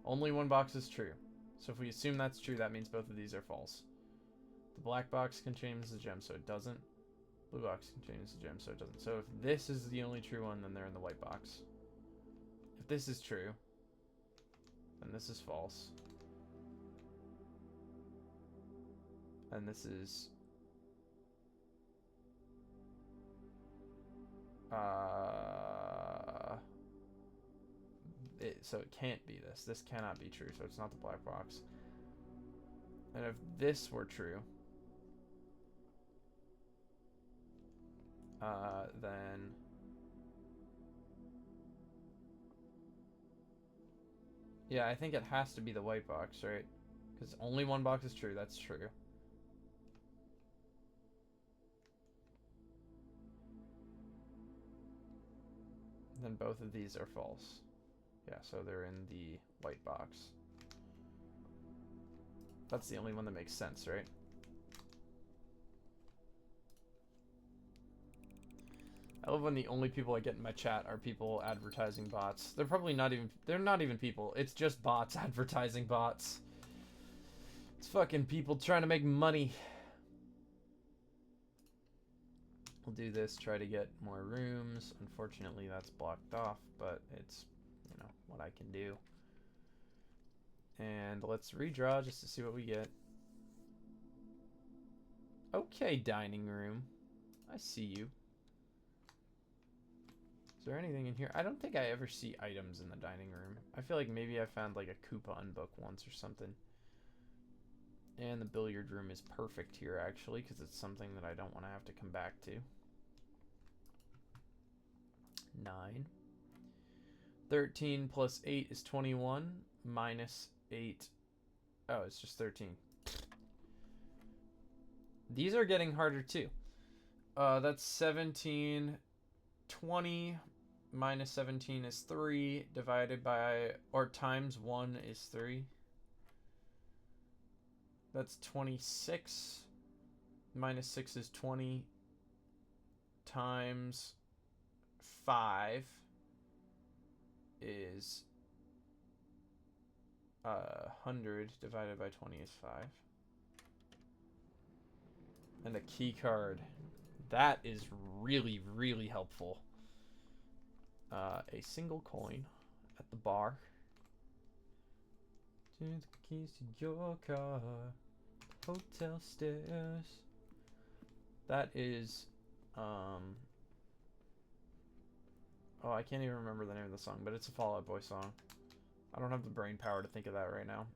Only one box is true. So if we assume that's true, that means both of these are false. The black box contains the gem, so it doesn't. Blue box contains the gem, so it doesn't. So if this is the only true one, then they're in the white box. If this is true, then this is false. And this is... so it can't be this. This cannot be true, so it's not the black box. And if this were true, then... yeah, I think it has to be the white box, right? Because only one box is true, that's true. Then both of these are false. Yeah, so they're in the white box. That's the only one that makes sense, right? I love when the only people I get in my chat are people advertising bots. They're probably not even, they're not even people. It's just bots advertising bots. It's fucking people trying to make money. We'll do this, try to get more rooms. Unfortunately, that's blocked off, but it's, you know, what I can do. And let's redraw just to see what we get. Okay, dining room. I see you. Is there anything in here? I don't think I ever see items in the dining room. I feel like maybe I found like a coupon book once or something. And the billiard room is perfect here, actually, because it's something that I don't want to have to come back to. 9. 13 plus 8 is 21. Minus 8. Oh, it's just 13. These are getting harder, too. That's 17. 20 minus 17 is 3. Divided by, or times 1 is 3. That's 26. Minus 6 is 20. Times 5 is 100 divided by 20 is 5. And a key card. That is really, really helpful. A single coin at the bar. Turn the keys to your car. Hotel stairs. That is, oh, I can't even remember the name of the song, but it's a Fall Out Boy song. I don't have the brain power to think of that right now.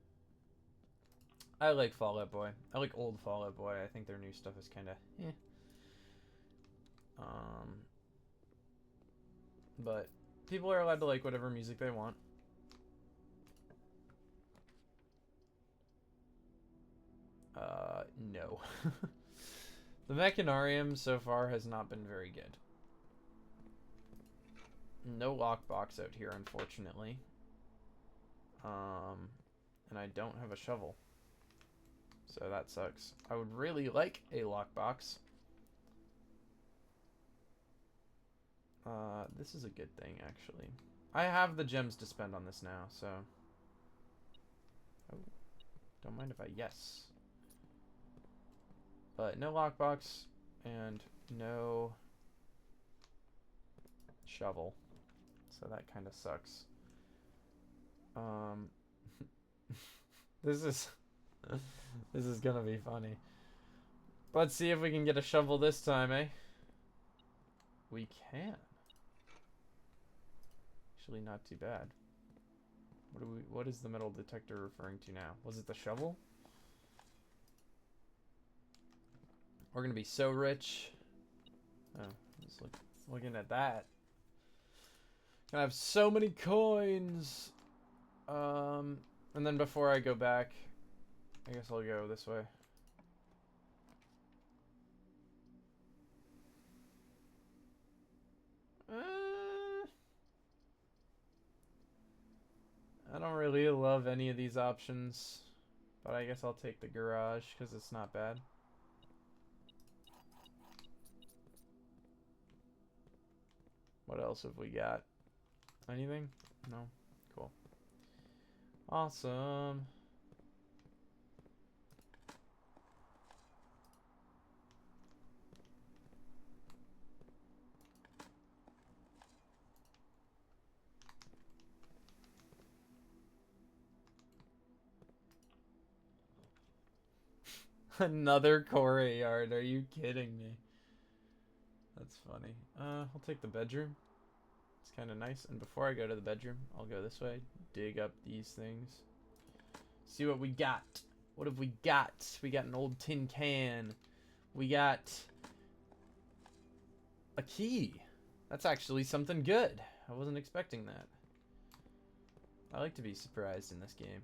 I like Fall Out Boy. I like old Fall Out Boy. I think their new stuff is kind of, eh. But people are allowed to like whatever music they want. No. The Mechanarium so far has not been very good. No lockbox out here, unfortunately. And I don't have a shovel. So that sucks. I would really like a lockbox. This is a good thing, actually. I have the gems to spend on this now, so... Oh, don't mind if I yes. But no lockbox, and no shovel. So that kind of sucks. This is... this is gonna be funny. Let's see if we can get a shovel this time, eh? We can. Actually, not too bad. What is the metal detector referring to now? Was it the shovel? We're gonna be so rich. Oh, just looking at that. Gonna have so many coins. And then before I go back, I guess I'll go this way. I don't really love any of these options, but I guess I'll take the garage because it's not bad. What else have we got? Anything? No? Cool. Awesome. Another courtyard. Are you kidding me? That's funny. I'll take the bedroom. It's kind of nice. And before I go to the bedroom, I'll go this way. Dig up these things. See what we got. What have we got? We got an old tin can. We got a key. That's actually something good. I wasn't expecting that. I like to be surprised in this game.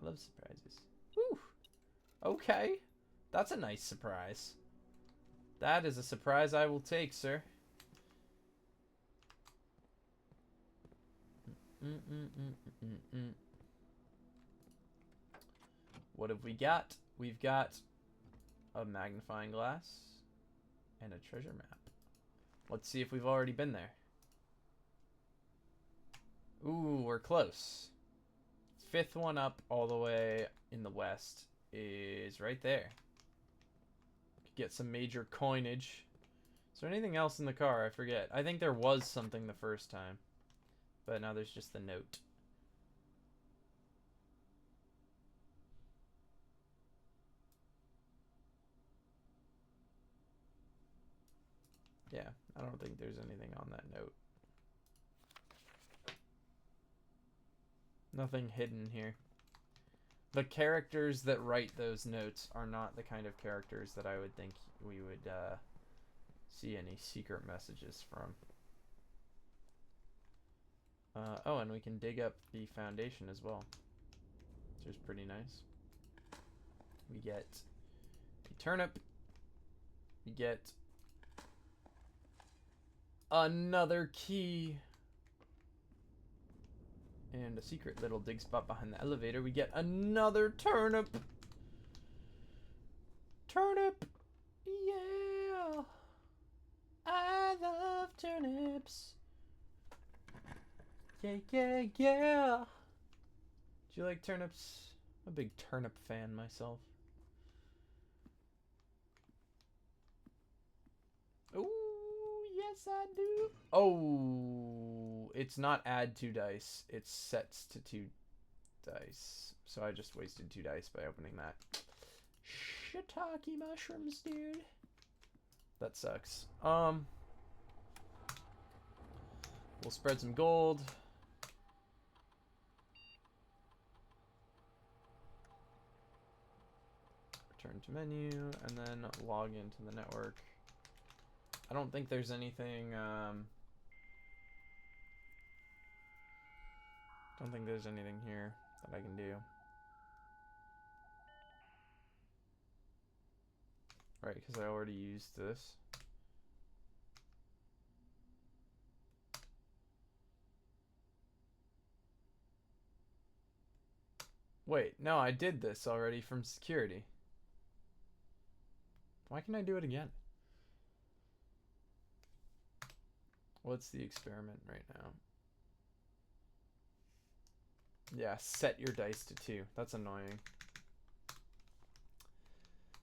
I love surprises. Woo! Okay. That's a nice surprise. That is a surprise I will take, sir. What have we got? We've got a magnifying glass and a treasure map. Let's see if we've already been there. Ooh, we're close. Fifth one up all the way in the west is right there. Could get some major coinage. Is there anything else in the car? I forget. I think there was something the first time. But now there's just the note. Yeah, I don't think there's anything on that note. Nothing hidden here. The characters that write those notes are not the kind of characters that I would think we would see any secret messages from. Oh, and we can dig up the foundation as well, which is pretty nice. We get a turnip. We get another key. And a secret little dig spot behind the elevator. We get another turnip. Turnip. Yeah. love turnips. Yeah, yeah, yeah. Do you like turnips? I'm a big turnip fan myself. Ooh, yes I do. Oh, it's not add 2 dice. It sets to 2 dice. So I just wasted 2 dice by opening that. Shiitake mushrooms, dude. That sucks. We'll spread some gold. Return to menu, and then log into the network. I don't think there's anything, don't think there's anything here that I can do. Right, because I already used this. Wait, no, I did this already from security. Why can I do it again? What's the experiment right now? Yeah, set your dice to 2. That's annoying.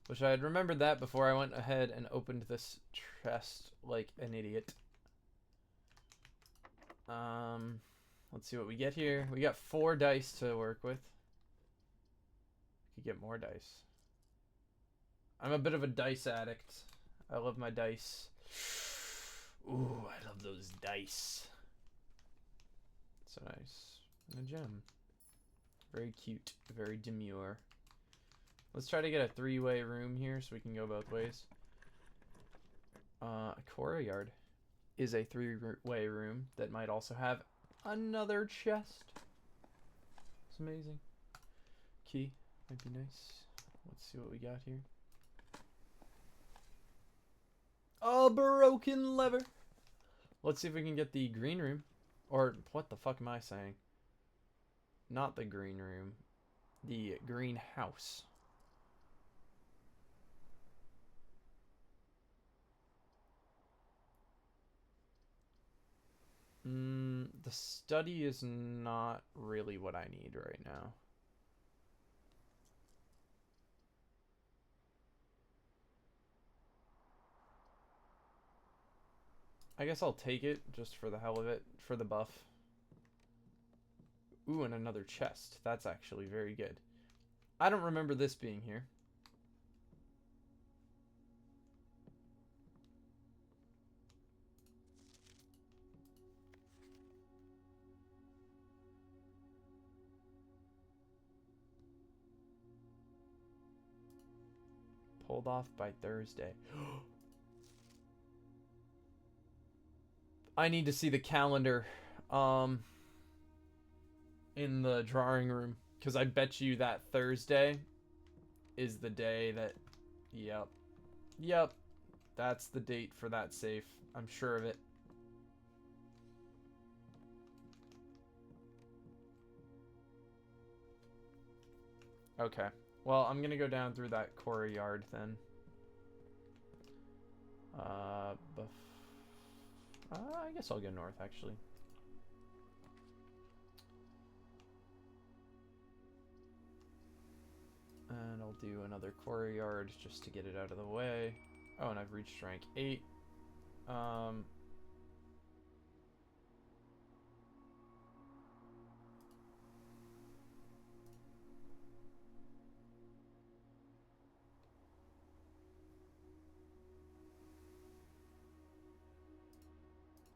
Wish I had remembered that before I went ahead and opened this chest like an idiot. Let's see what we get here. We got 4 dice to work with. We could get more dice. I'm a bit of a dice addict. I love my dice. Ooh, I love those dice. So nice. And a gem. Very cute. Very demure. Let's try to get a 3-way room here so we can go both ways. A courtyard is a 3-way room that might also have another chest. It's amazing. Key might be nice. Let's see what we got here. A broken lever. Let's see if we can get the green room. Or what the fuck am I saying? Not the green room. The greenhouse. The study is not really what I need right now. I guess I'll take it just for the hell of it, for the buff. Ooh, and another chest. That's actually very good. I don't remember this being here. Pulled off by Thursday. I need to see the calendar in the drawing room, because I bet you that Thursday is the day that... Yep. That's the date for that safe. I'm sure of it. Okay. Well, I'm gonna go down through that courtyard then. I guess I'll go north, actually. And I'll do another courtyard just to get it out of the way. Oh, and I've reached rank 8.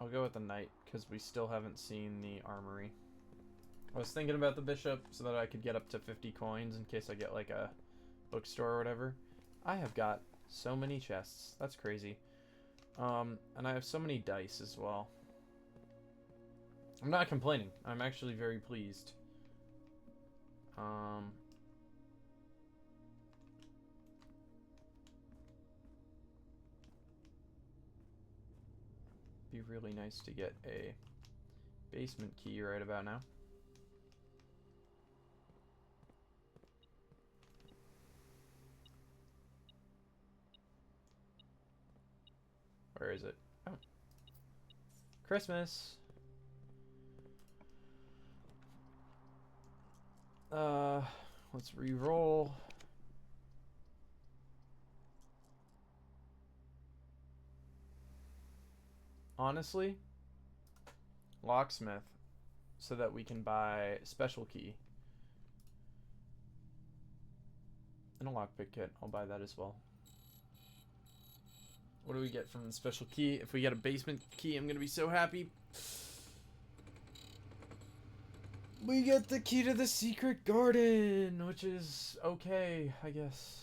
I'll go with the knight, because we still haven't seen the armory. I was thinking about the bishop so that I could get up to 50 coins in case I get like a bookstore or whatever. I have got so many chests. That's crazy. And I have so many dice as well. I'm not complaining. I'm actually very pleased. Be really nice to get a basement key right about now. Where is it? Oh, Christmas. Let's re-roll. Honestly, locksmith, so that we can buy special key. And a lockpick kit. I'll buy that as well. What do we get from the special key? If we get a basement key, I'm gonna be so happy. We get the key to the secret garden, which is okay, I guess.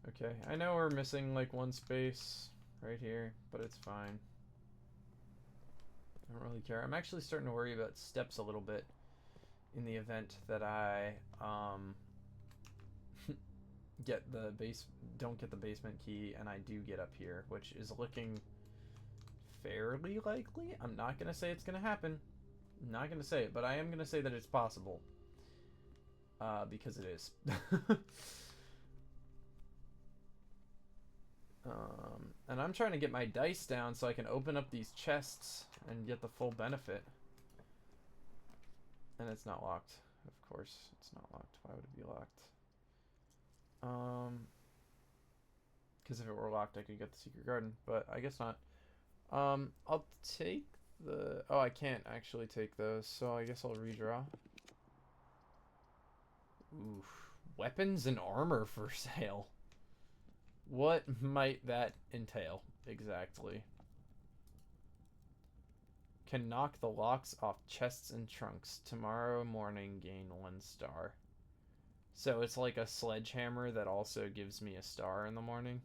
Okay, I know we're missing like one space right here, but it's fine. I don't really care. I'm actually starting to worry about steps a little bit in the event that I don't get the basement key and I do get up here, which is looking fairly likely. I'm not gonna say it's gonna happen. I'm not gonna say it, but I am gonna say that it's possible. Because it is. And I'm trying to get my dice down so I can open up these chests and get the full benefit. And it's not locked. Of course, it's not locked. Why would it be locked? Because if it were locked, I could get the secret garden, but I guess not. I'll take the... Oh, I can't actually take those, so I guess I'll redraw. Oof. Weapons and armor for sale. What might that entail, exactly? Can knock the locks off chests and trunks. Tomorrow morning, gain 1 star. So it's like a sledgehammer that also gives me a star in the morning.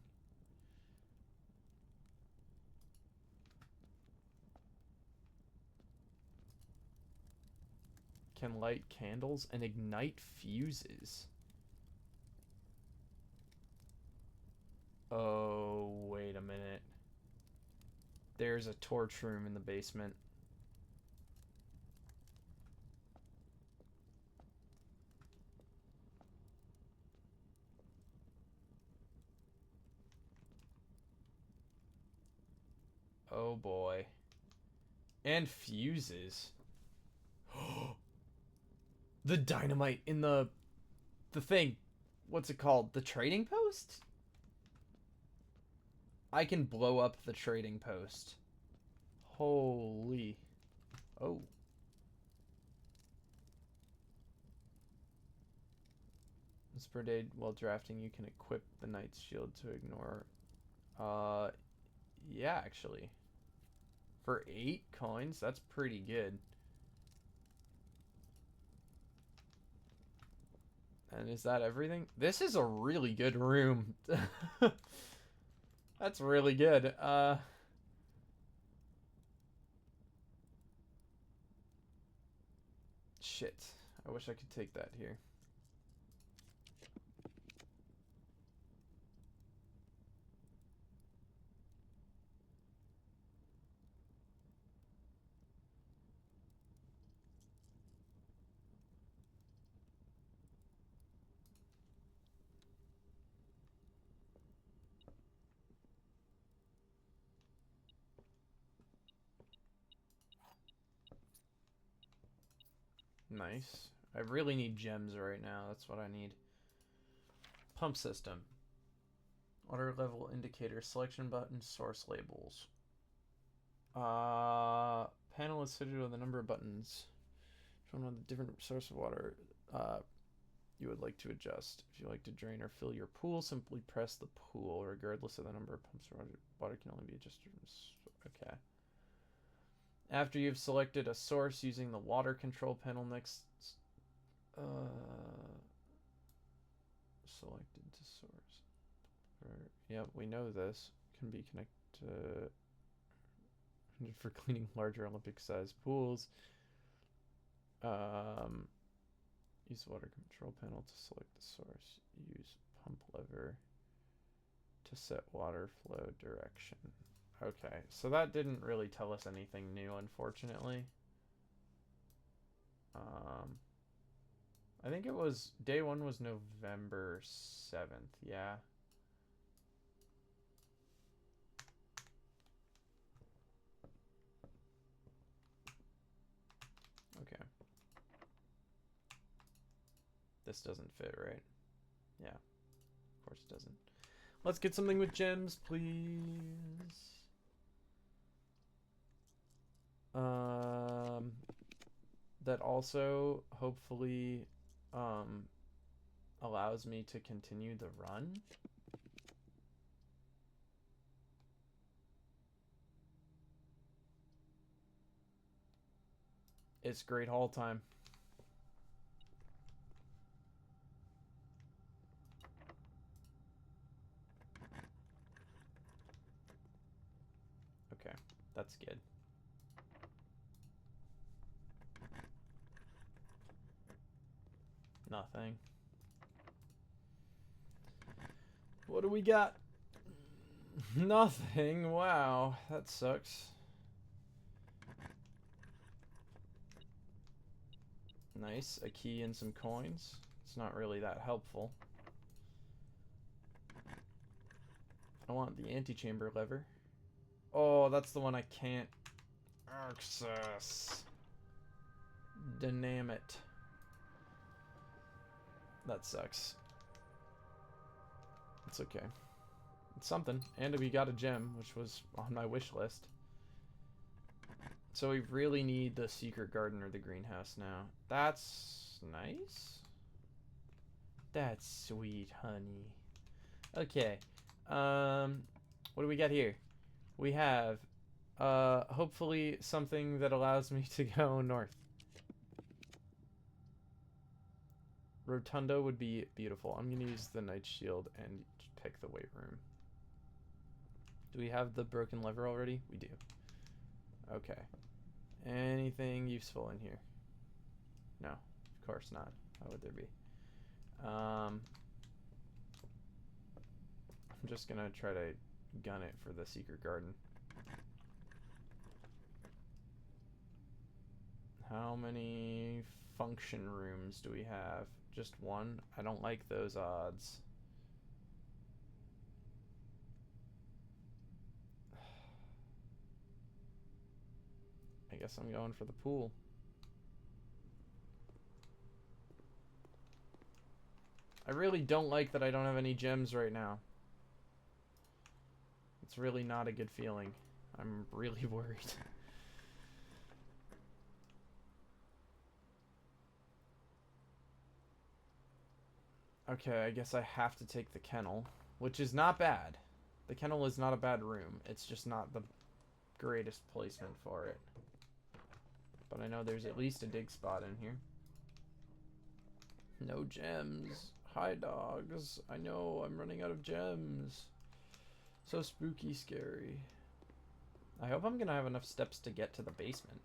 Can light candles and ignite fuses. Oh, wait a minute. There's a torch room in the basement. Oh boy. And fuses. The dynamite in the thing. What's it called? The trading post? I can blow up the trading post. Holy. Oh. Per day while drafting, you can equip the knight's shield to ignore. Yeah, actually. For 8 coins, that's pretty good. And is that everything? This is a really good room. That's really good. Shit. I wish I could take that here. Nice. I really need gems right now. That's what I need. Pump system. Water level indicator. Selection button. Source labels. Panel is suited with a number of buttons. Shown with a different source of water you would like to adjust. If you like to drain or fill your pool, simply press the pool. Regardless of the number of pumps, water can only be adjusted from... Okay. After you've selected a source using the water control panel next... selected to source. Yep, we know this. Can be connected for cleaning larger Olympic-sized pools. Use water control panel to select the source. Use pump lever to set water flow direction. Okay, so that didn't really tell us anything new, unfortunately. I think it was... Day 1 was November 7th, yeah. this doesn't fit, right? Yeah, of course it doesn't. Let's get something with gems, please. That also hopefully allows me to continue the run. It's great haul time. Okay, that's good. Nothing. What do we got? Nothing. Wow, that sucks. Nice, a key and some coins. It's not really that helpful. I want the antechamber lever. Oh, that's the one I can't access. Damn it. That sucks. It's okay. It's something. And we got a gem, which was on my wish list. So we really need the secret garden or the greenhouse now. That's nice. That's sweet, honey. Okay. What do we got here? We have hopefully something that allows me to go north. Rotunda would be beautiful. I'm gonna use the night shield and pick the weight room. Do we have the broken lever already? We do. Okay. Anything useful in here? No, of course not. How would there be? I'm just gonna try to gun it for the secret garden. How many function rooms do we have? Just one? I don't like those odds. I guess I'm going for the pool. I really don't like that I don't have any gems right now. It's really not a good feeling. I'm really worried. Okay, I guess I have to take the kennel, which is not bad. The kennel is not a bad room. It's just not the greatest placement for it. But I know there's at least a dig spot in here. No gems. Hi, dogs. I know, I'm running out of gems. So spooky, scary. I hope I'm gonna have enough steps to get to the basement.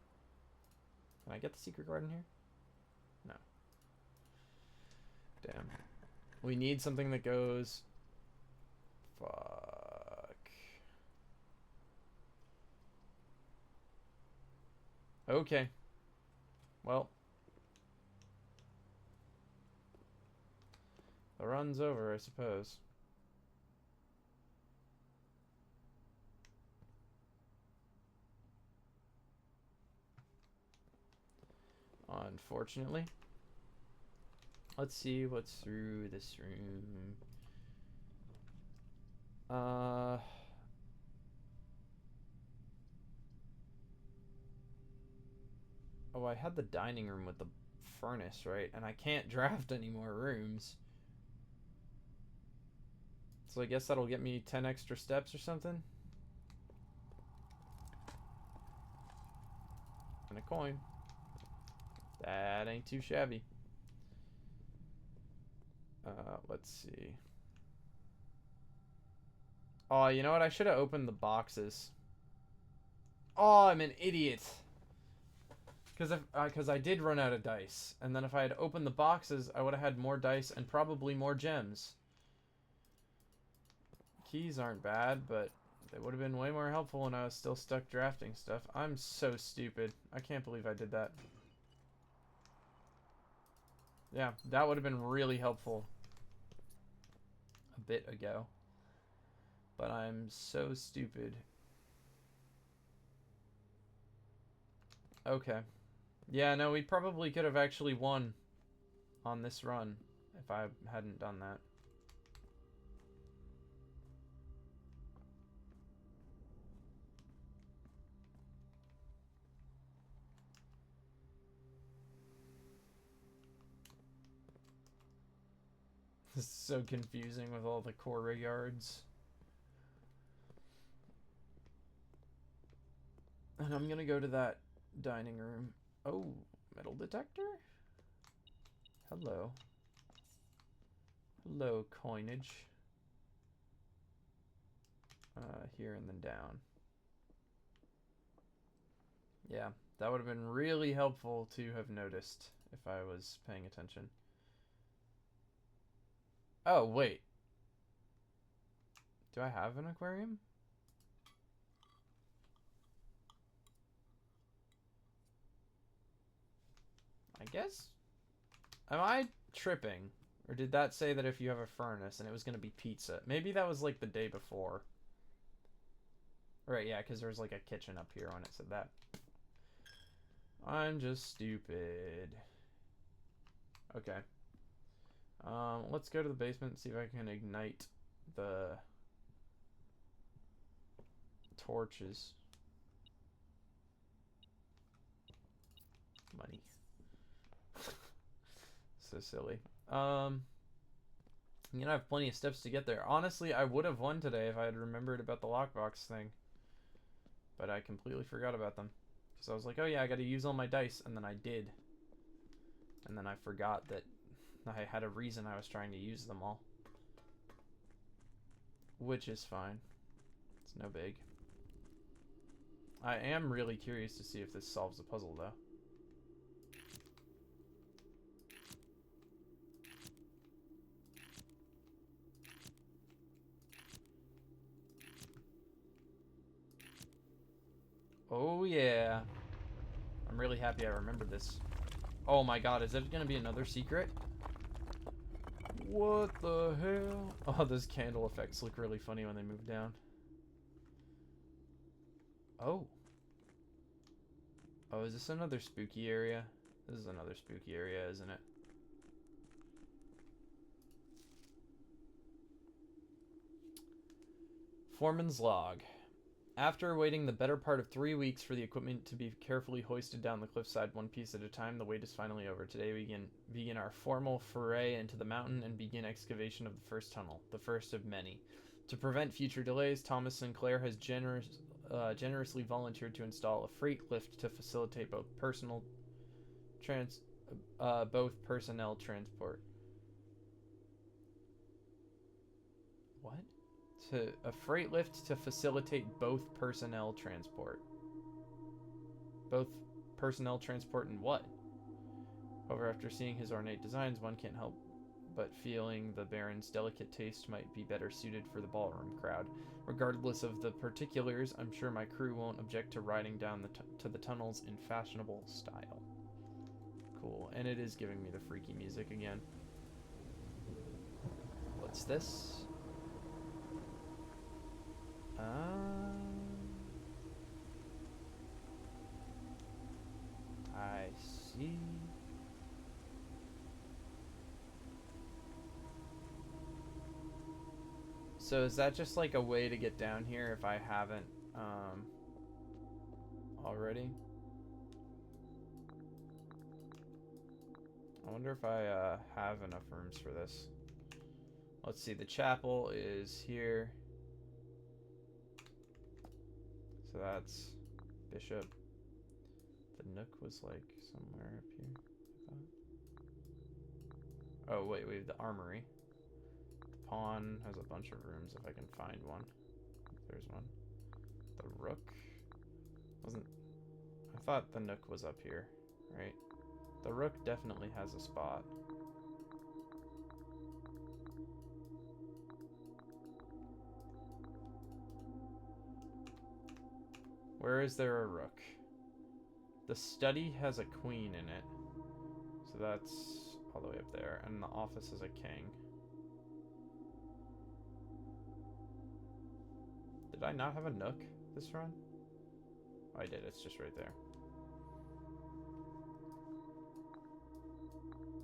Can I get the secret garden here? No. Damn. We need something that goes... Fuck. Okay. Well. The run's over, I suppose. Unfortunately. Let's see what's through this room. Oh, I had the dining room with the furnace, right? And I can't draft any more rooms. So I guess that'll get me 10 extra steps or something. And a coin. That ain't too shabby. Let's see. Oh, you know what? I should have opened the boxes. Oh, I'm an idiot. Because I did run out of dice. And then if I had opened the boxes, I would have had more dice and probably more gems. Keys aren't bad, but they would have been way more helpful when I was still stuck drafting stuff. I'm so stupid. I can't believe I did that. Yeah, that would have been really helpful a bit ago. But I'm so stupid. Okay. Yeah, no, we probably could have actually won on this run. if I hadn't done that. This is so confusing with all the courtyards. And I'm gonna go to that dining room. Oh, metal detector? Hello. Hello, coinage. Here and then down. Yeah, that would have been really helpful to have noticed if I was paying attention. Oh, wait. Do I have an aquarium? I guess. Am I tripping? Or did that say that if you have a furnace and it was going to be pizza? Maybe that was like the day before. Right, yeah, because there was like a kitchen up here when it said that. I'm just stupid. Okay. Let's go to the basement and see if I can ignite the torches. Money. So silly. You know, I have plenty of steps to get there. Honestly, I would have won today if I had remembered about the lockbox thing. But I completely forgot about them. Because I was like, oh yeah, I gotta use all my dice. And then I did. And then I forgot that I had a reason I was trying to use them all. Which is fine. It's no big. I am really curious to see if this solves the puzzle, though. Oh yeah. I'm really happy I remembered this. Oh my god, is it gonna be another secret? What the hell? Oh, those candle effects look really funny when they move down. Oh. Oh, is this another spooky area? This is another spooky area, isn't it? Foreman's log. After waiting the better part of 3 weeks for the equipment to be carefully hoisted down the cliffside one piece at a time, the wait is finally over. Today we begin our formal foray into the mountain and begin excavation of the first tunnel, the first of many. To prevent future delays, Thomas Sinclair has generously volunteered to install a freight lift to facilitate both personnel transport. What? A freight lift to facilitate both personnel transport. Both personnel transport and what? However, after seeing his ornate designs, one can't help but feeling the Baron's delicate taste might be better suited for the ballroom crowd. Regardless of the particulars, I'm sure my crew won't object to riding down to the tunnels in fashionable style. Cool, and it is giving me the freaky music again. What's this? I see. So is that just like a way to get down here if I haven't already? I wonder if I have enough rooms for this. Let's see, the chapel is here. So that's Bishop. The nook was like somewhere up here, I thought. Oh wait, we have the armory. The pawn has a bunch of rooms if I can find one. There's one. The rook wasn't. I thought the nook was up here, right? The rook definitely has a spot. Where is there a rook? The study has a queen in it. So that's all the way up there. And the office is a king. Did I not have a nook this run? Oh, I did. It's just right there.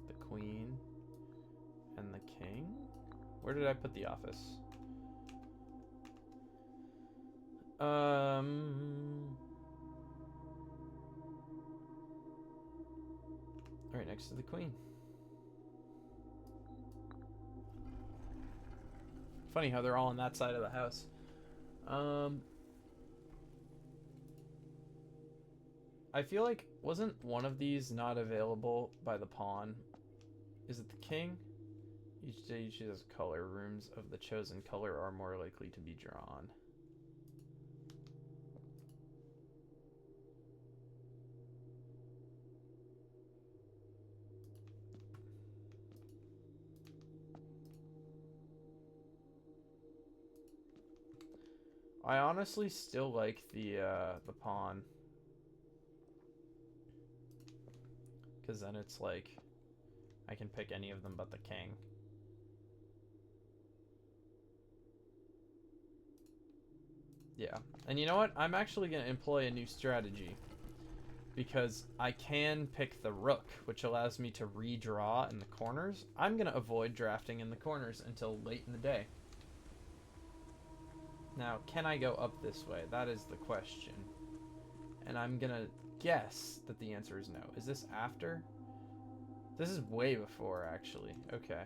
The queen. Where did I put the office? Right next to the queen. Funny how they're all on that side of the house. I feel like, wasn't one of these not available by the pawn? Is it the king? Each day you choose a color. Rooms of the chosen color are more likely to be drawn. I honestly still like the pawn. Because then it's like, I can pick any of them but the king. Yeah. And you know what? I'm actually going to employ a new strategy. Because I can pick the rook, which allows me to redraw in the corners. I'm going to avoid drafting in the corners until late in the day. Now, can I go up this way? That is the question. And I'm going to guess that the answer is no. Is this after? This is way before, actually. Okay.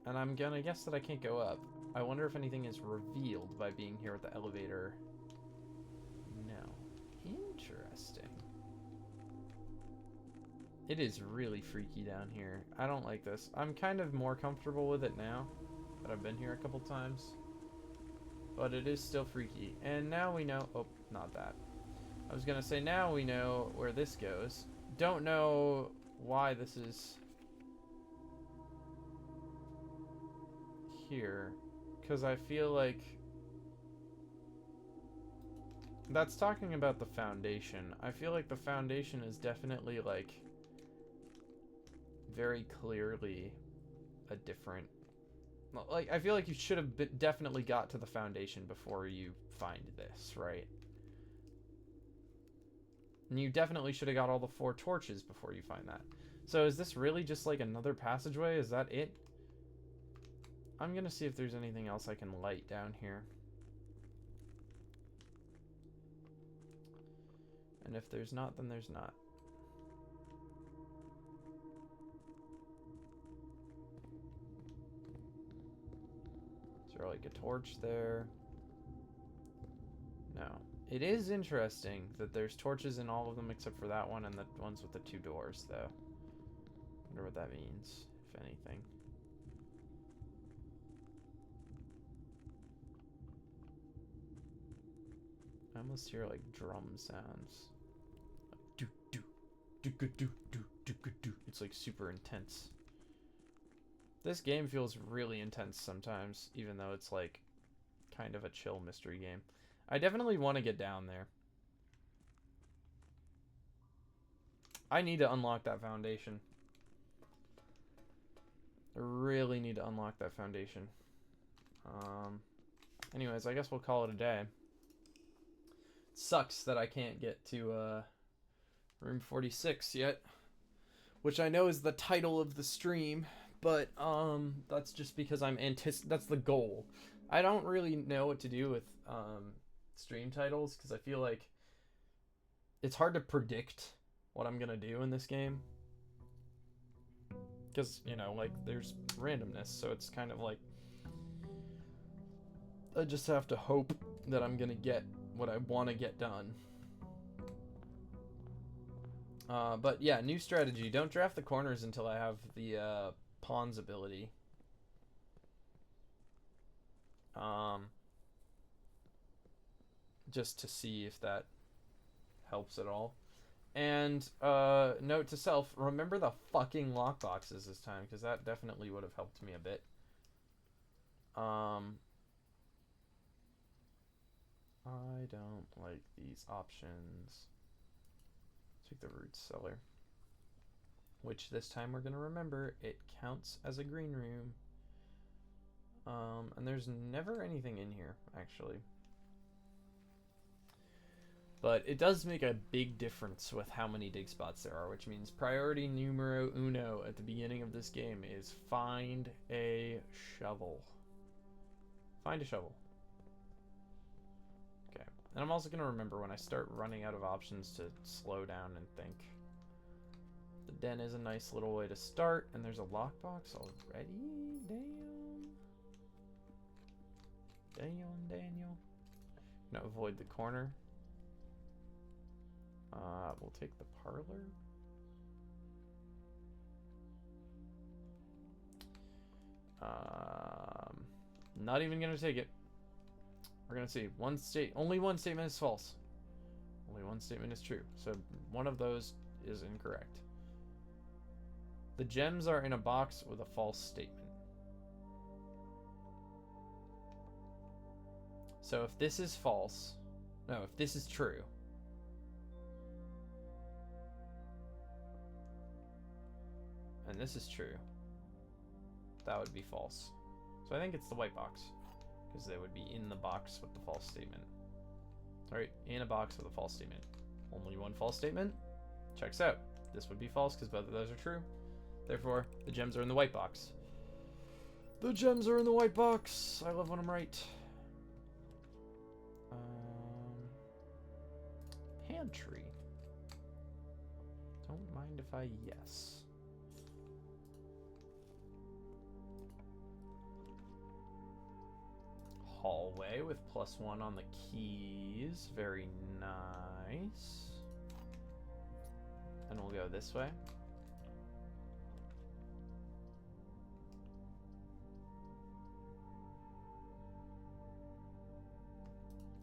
And I'm going to guess that I can't go up. I wonder if anything is revealed by being here with the elevator. No. Interesting. It is really freaky down here. I don't like this. I'm kind of more comfortable with it now that I've been here a couple times. But it is still freaky. And now we know... Oh, not that. I was going to say now we know where this goes. Don't know why this is here. Because I feel like... That's talking about the foundation. I feel like the foundation is definitely, like, very clearly a different... Like, I feel like you should have definitely got to the foundation before you find this, right? And you definitely should have got all the 4 torches before you find that. So is this really just like another passageway? Is that it? I'm gonna see if there's anything else I can light down here. And if there's not, then there's not. Is there like a torch there? No. It is interesting that there's torches in all of them except for that one and the ones with the 2 doors, though. Wonder what that means, if anything. I almost hear like drum sounds. Like, do do do do do do do do. It's like super intense. This game feels really intense sometimes, even though it's like kind of a chill mystery game. I definitely want to get down there. I need to unlock that foundation. I really need to unlock that foundation. Anyways, I guess we'll call it a day. It sucks that I can't get to room 46 yet, which I know is the title of the stream, but that's just because that's the goal. I don't really know what to do with stream titles because I feel like it's hard to predict what I'm gonna do in this game. Because, you know, like, there's randomness, so it's kind of like... I just have to hope that I'm gonna get what I want to get done. But yeah, new strategy. Don't draft the corners until I have the pawns ability. Just to see if that helps at all. And note to self, remember the fucking lockboxes this time, because that definitely would have helped me a bit. I don't like these options. Take the root cellar. Which this time we're going to remember, it counts as a green room. And there's never anything in here, actually. But it does make a big difference with how many dig spots there are, which means priority numero uno at the beginning of this game is find a shovel. Find a shovel. Okay. And I'm also going to remember when I start running out of options to slow down and think. The den is a nice little way to start, and there's a lockbox already? Damn, Daniel. Gonna avoid the corner. We'll take the parlor. Not even gonna take it. We're gonna see only one statement is false. Only one statement is true. So one of those is incorrect. The gems are in a box with a false statement. So if this is false, no, if this is true, and this is true, that would be false. So I think it's the white box, because they would be in the box with the false statement. Alright, in a box with a false statement. Only one false statement? Checks out. This would be false because both of those are true. Therefore, the gems are in the white box. The gems are in the white box! I love when I'm right. Pantry. Don't mind if I yes. Hallway with +1 on the keys. Very nice. And we'll go this way.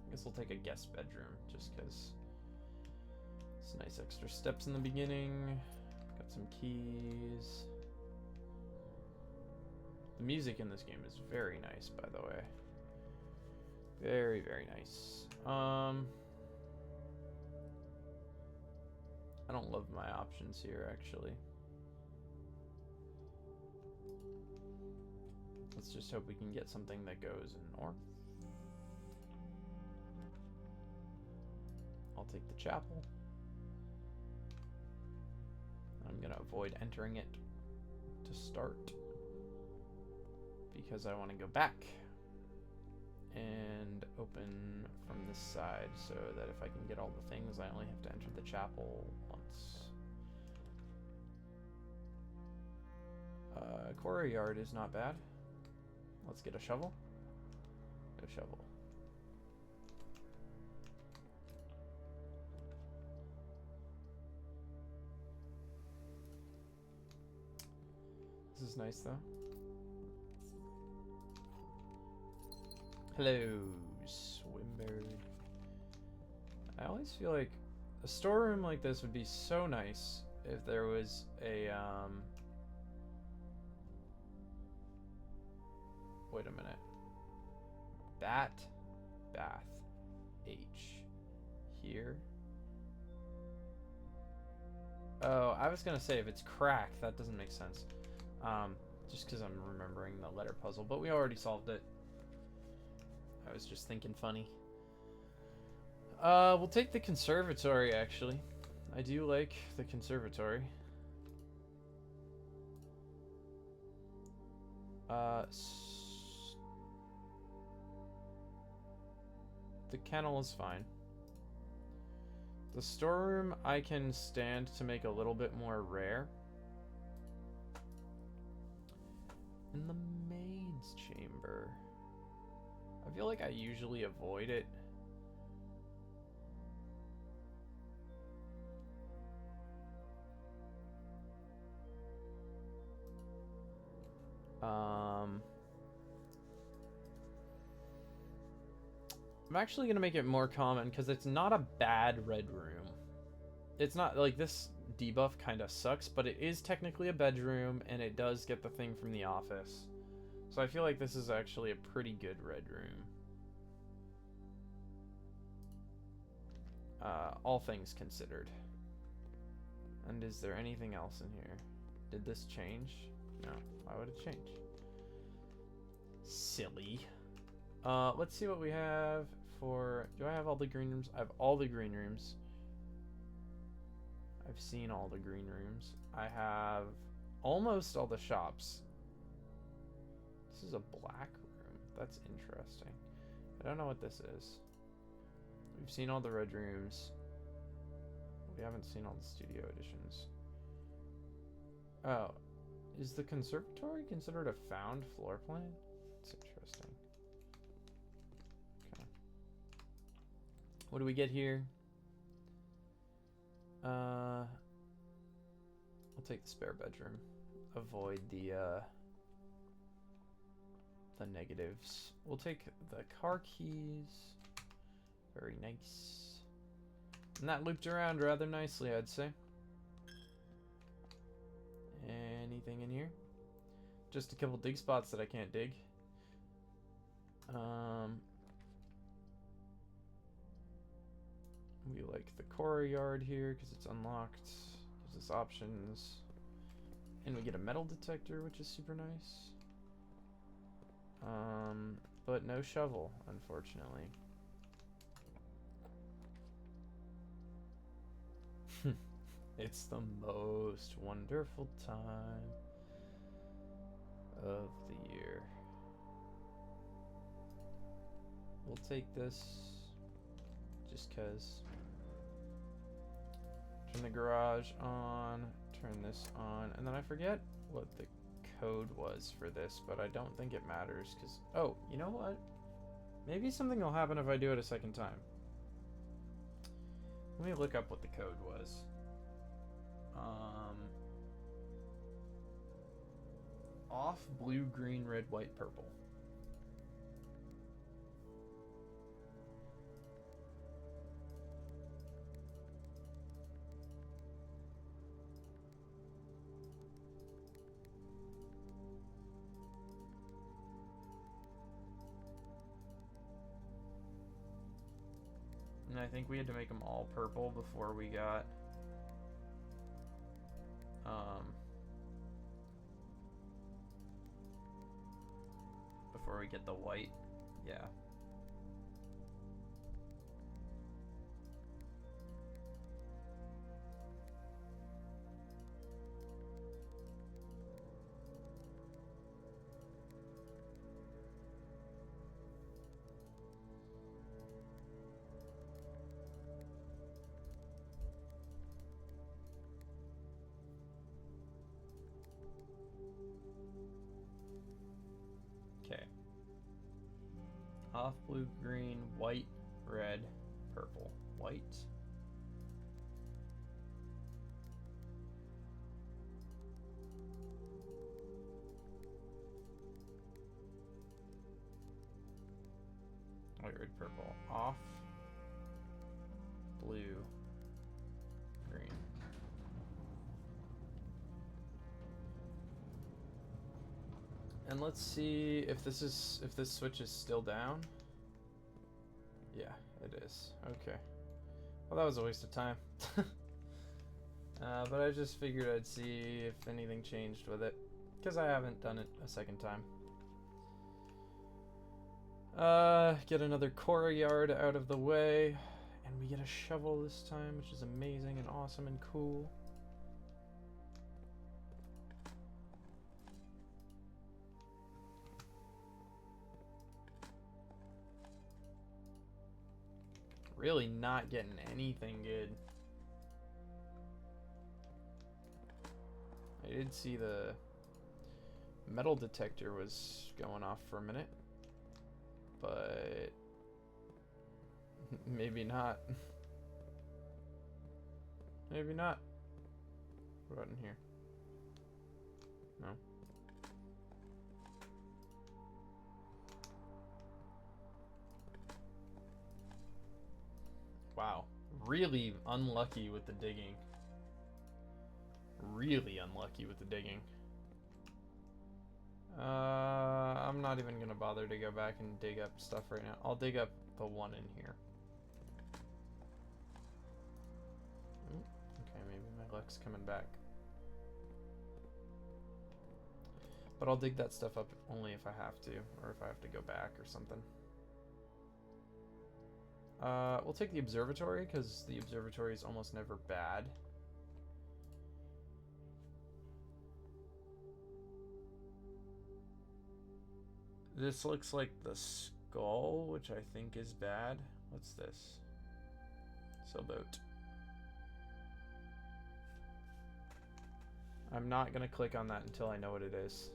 I guess we'll take a guest bedroom just because it's nice extra steps in the beginning. Got some keys. The music in this game is very nice, by the way. Very, very nice. I don't love my options here, actually. Let's just hope we can get something that goes north. I'll take the chapel. I'm gonna avoid entering it to start because I want to go back and open from this side so that if I can get all the things, I only have to enter the chapel once. Quarry yard is not bad. Let's get a shovel. No shovel. This is nice though. Hello, Swimbird. I always feel like a storeroom like this would be so nice if there was a, wait a minute. Bath H here. Oh, I was gonna say if it's cracked, that doesn't make sense. Just because I'm remembering the letter puzzle, but we already solved it. I was just thinking funny. We'll take the conservatory, actually. I do like the conservatory. The kennel is fine. The storeroom I can stand to make a little bit more rare. In the maid's chamber. I feel like I usually avoid it. I'm actually going to make it more common because it's not a bad red room. It's not like this debuff kind of sucks, but it is technically a bedroom and it does get the thing from the office. So I feel like this is actually a pretty good red room. All things considered. And is there anything else in here? Did this change? No. Why would it change? Silly. Let's see what we have for... Do I have all the green rooms? I have all the green rooms. I've seen all the green rooms. I have almost all the shops. This is a black room. That's interesting. I don't know what this is. We've seen all the red rooms. We haven't seen all the studio editions. Oh. Is the conservatory considered a found floor plan? That's interesting. Okay. What do we get here? We'll take the spare bedroom. Avoid the negatives. We'll take the car keys. Very nice. And that looped around rather nicely, I'd say. Anything in here? Just a couple dig spots that I can't dig. We like the courtyard here because it's unlocked. Gives us options. And we get a metal detector, which is super nice. But no shovel, unfortunately. It's the most wonderful time of the year. We'll take this just 'cause. Turn the garage on, turn this on, and then I forget what the code was for this, but I don't think it matters because, oh, you know what? Maybe something will happen if I do it a second time. Let me look up what the code was. Off, blue, green, red, white, purple. And I think we had to make them all purple before we got before we get the white. Yeah. Okay. Off, blue, green, white, red, purple. White. White, red, purple. Off, blue, green. And let's see if this switch is still down. Yeah, it is. Okay. Well, that was a waste of time. But I just figured I'd see if anything changed with it, because I haven't done it a second time. Get another courtyard out of the way, and we get a shovel this time, which is amazing and awesome and cool. Really not getting anything good. I did see the metal detector was going off for a minute, but maybe not. Maybe not. What about in here? No. Wow. Really unlucky with the digging. Really unlucky with the digging. I'm not even gonna bother to go back and dig up stuff right now. I'll dig up the one in here. Ooh, okay, maybe my luck's coming back. But I'll dig that stuff up only if I have to, or if I have to go back or something. We'll take the observatory, because the observatory is almost never bad. This looks like the skull, which I think is bad. What's this? Sailboat. I'm not gonna click on that until I know what it is.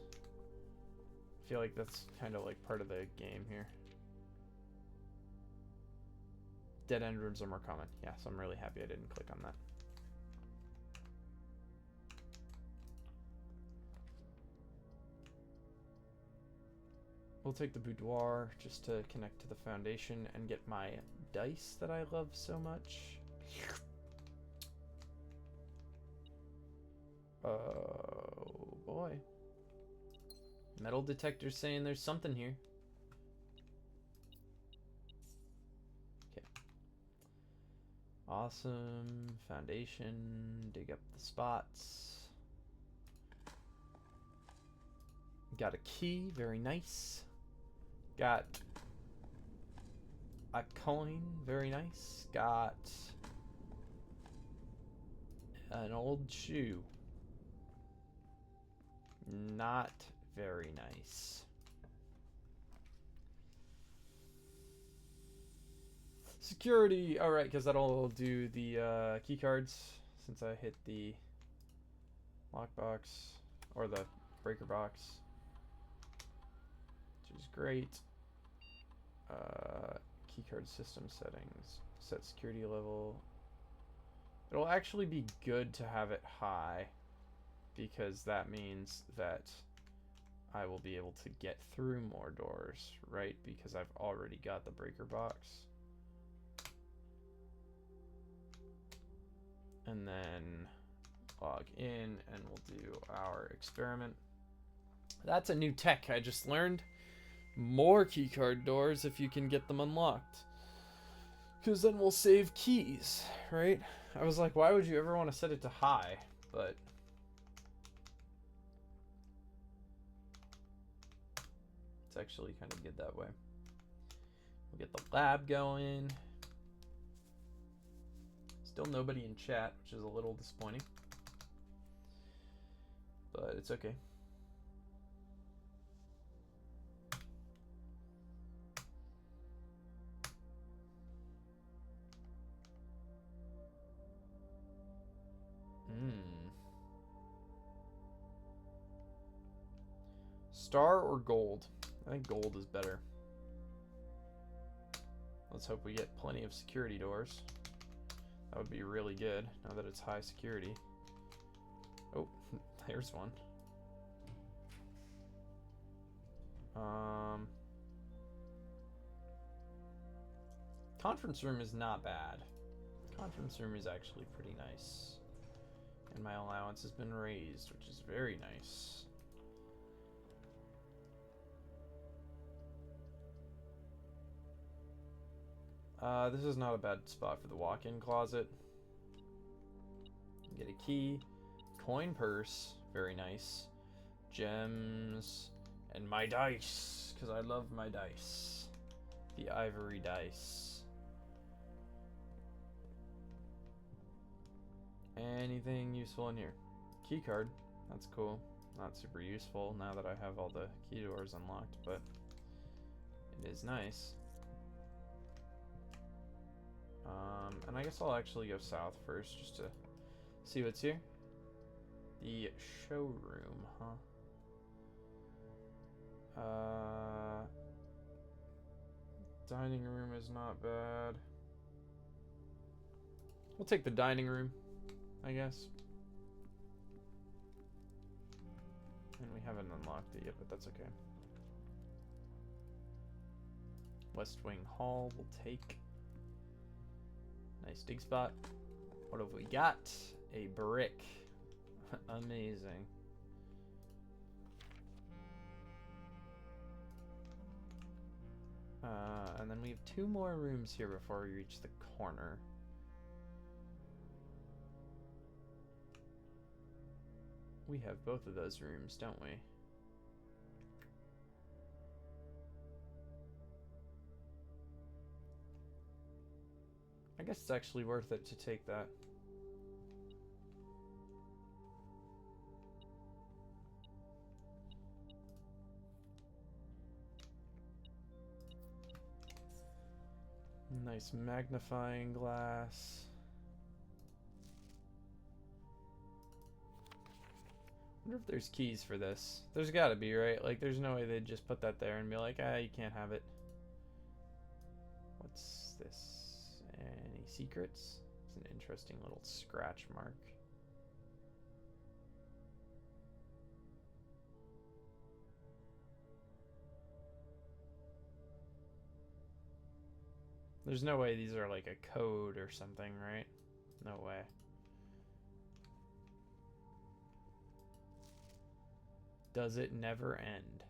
I feel like that's kind of like part of the game here. Dead end rooms are more common. Yeah, so I'm really happy I didn't click on that. We'll take the boudoir just to connect to the foundation and get my dice that I love so much. Oh boy. Metal detector saying there's something here. Okay. Awesome. Foundation. Dig up the spots. Got a key. Very nice. Got a coin. Very nice. Got an old shoe. Not very nice. Security. All right, because that'll do the key cards since I hit the lockbox or the breaker box, which is great. Keycard system settings. Set security level. It'll actually be good to have it high, because that means that I will be able to get through more doors, right? Because I've already got the breaker box. And then log in and we'll do our experiment. That's a new tech I just learned. More keycard doors if you can get them unlocked. Because then we'll save keys, right? I was like, why would you ever want to set it to high? But it's actually kind of good that way. We'll get the lab going. Still nobody in chat, which is a little disappointing. But it's okay. Star or gold? I think gold is better. Let's hope we get plenty of security doors. That would be really good, now that it's high security. Oh, there's one. Conference room is not bad. Conference room is actually pretty nice. And my allowance has been raised, which is very nice. This is not a bad spot for the walk-in closet. Get a key. Coin purse. Very nice. Gems. And my dice. Because I love my dice. The ivory dice. Anything useful in here? Key card. That's cool. Not super useful now that I have all the key doors unlocked, but it is nice. And I guess I'll actually go south first just to see what's here. The showroom, huh? Dining room is not bad. We'll take the dining room, I guess. And we haven't unlocked it yet, but that's okay. West Wing Hall we'll take. Nice dig spot. What have we got? A brick. Amazing. And then we have 2 more rooms here before we reach the corner. We have both of those rooms, don't we? I guess it's actually worth it to take that. Nice magnifying glass. Wonder if there's keys for this. There's gotta be, right? Like, there's no way they'd just put that there and be like, ah, you can't have it. What's this? Any secrets? It's an interesting little scratch mark. There's no way these are like a code or something, right? No way. Does it never end?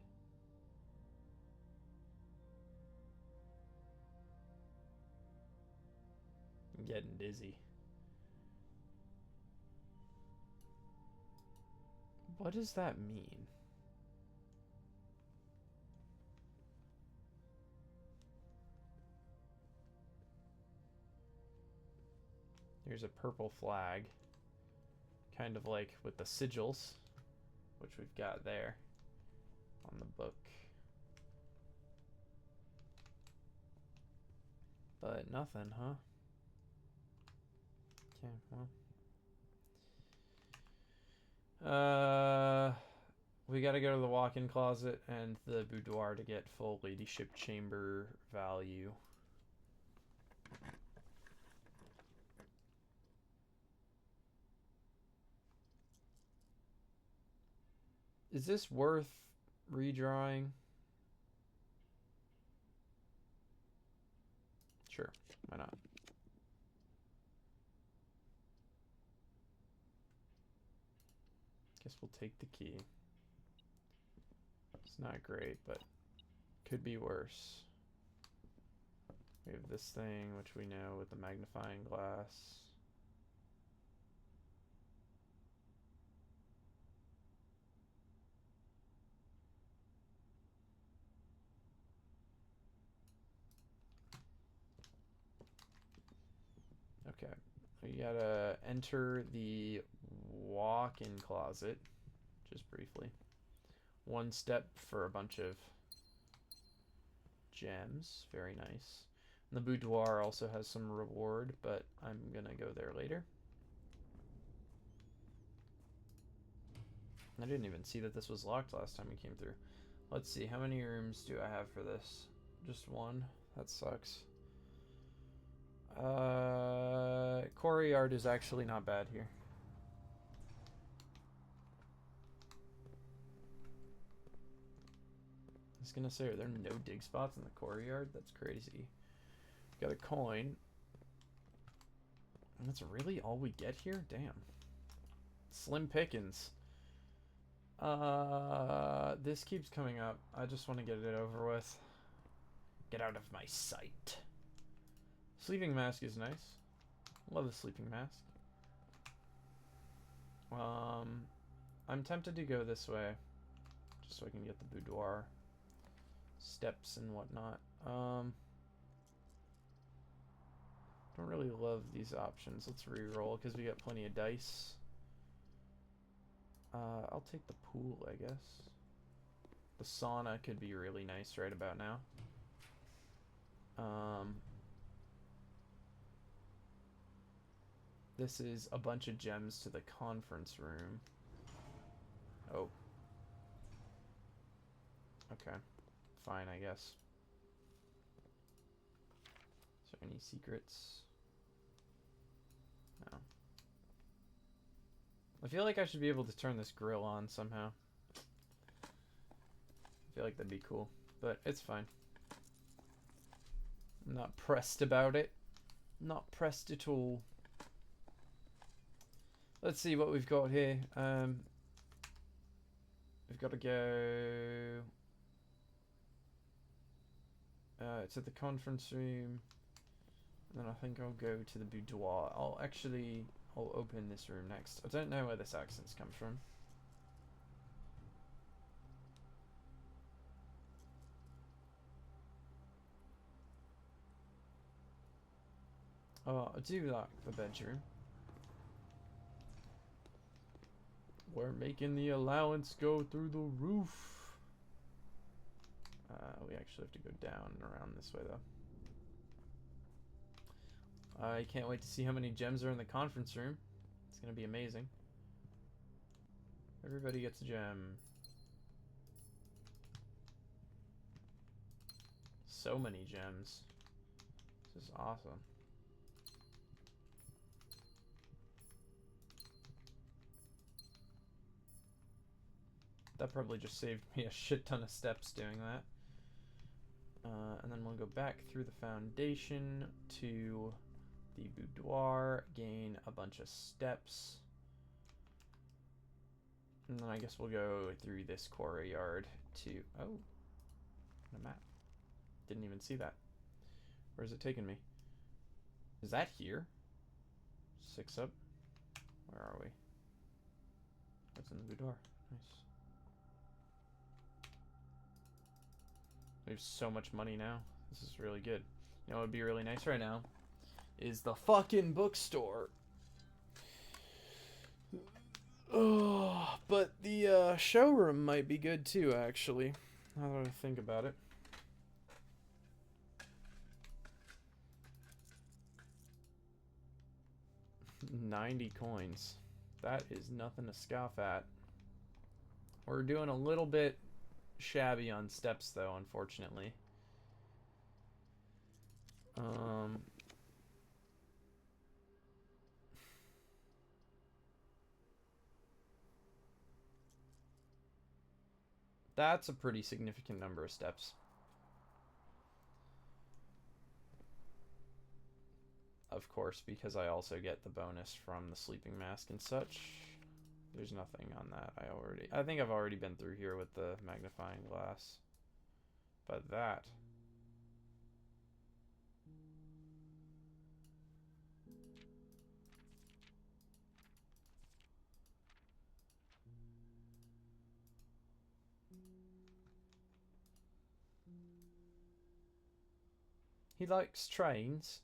I'm getting dizzy. What does that mean? Here's a purple flag. Kind of like with the sigils, which we've got there on the book. But nothing, huh? Okay, well. We gotta go to the walk-in closet and the boudoir to get full ladyship chamber value. Is this worth redrawing? Sure, why not? Guess we'll take the key. It's not great, but could be worse. We have this thing, which we know with the magnifying glass. Okay, we gotta enter the walk-in closet, just briefly. One step for a bunch of gems, very nice. And the boudoir also has some reward, but I'm gonna go there later. I didn't even see that this was locked last time we came through. Let's see, how many rooms do I have for this? Just one? That sucks. Courtyard is actually not bad here. I was gonna say, are there no dig spots in the courtyard? That's crazy. Got a coin. And that's really all we get here? Damn. Slim pickings. This keeps coming up. I just want to get it over with. Get out of my sight. Sleeping mask is nice. Love the sleeping mask. I'm tempted to go this way, just so I can get the boudoir steps and whatnot. Don't really love these options. Let's re-roll because we got plenty of dice. I'll take the pool, I guess. The sauna could be really nice right about now. This is a bunch of gems to the conference room. Oh. Okay. Fine, I guess. Is there any secrets? No. I feel like I should be able to turn this grill on somehow. I feel like that'd be cool, but it's fine. I'm not pressed about it. Not pressed at all. Let's see what we've got here. We've got to go to the conference room. And then I think I'll go to the boudoir. I'll open this room next. I don't know where this accent's come from. Do like the bedroom. We're making the allowance go through the roof. We actually have to go down and around this way, though. I can't wait to see how many gems are in the conference room. It's gonna be amazing. Everybody gets a gem. So many gems. This is awesome. That probably just saved me a shit ton of steps doing that. And then we'll go back through the foundation to the boudoir, gain a bunch of steps. And then I guess we'll go through this quarry yard to... Oh, a map. Didn't even see that. Where's it taking me? Is that here? 6 up. Where are we? What's in the boudoir? Nice. We have so much money now. This is really good. You know what would be really nice right now? Is the fucking bookstore. Oh, but the showroom might be good too, actually. Now that I think about it. $90 coins. That is nothing to scoff at. We're doing a little bit shabby on steps, though, unfortunately. That's a pretty significant number of steps. Of course, because I also get the bonus from the sleeping mask and such. There's nothing on that. I think I've already been through here with the magnifying glass. But that... He likes trains.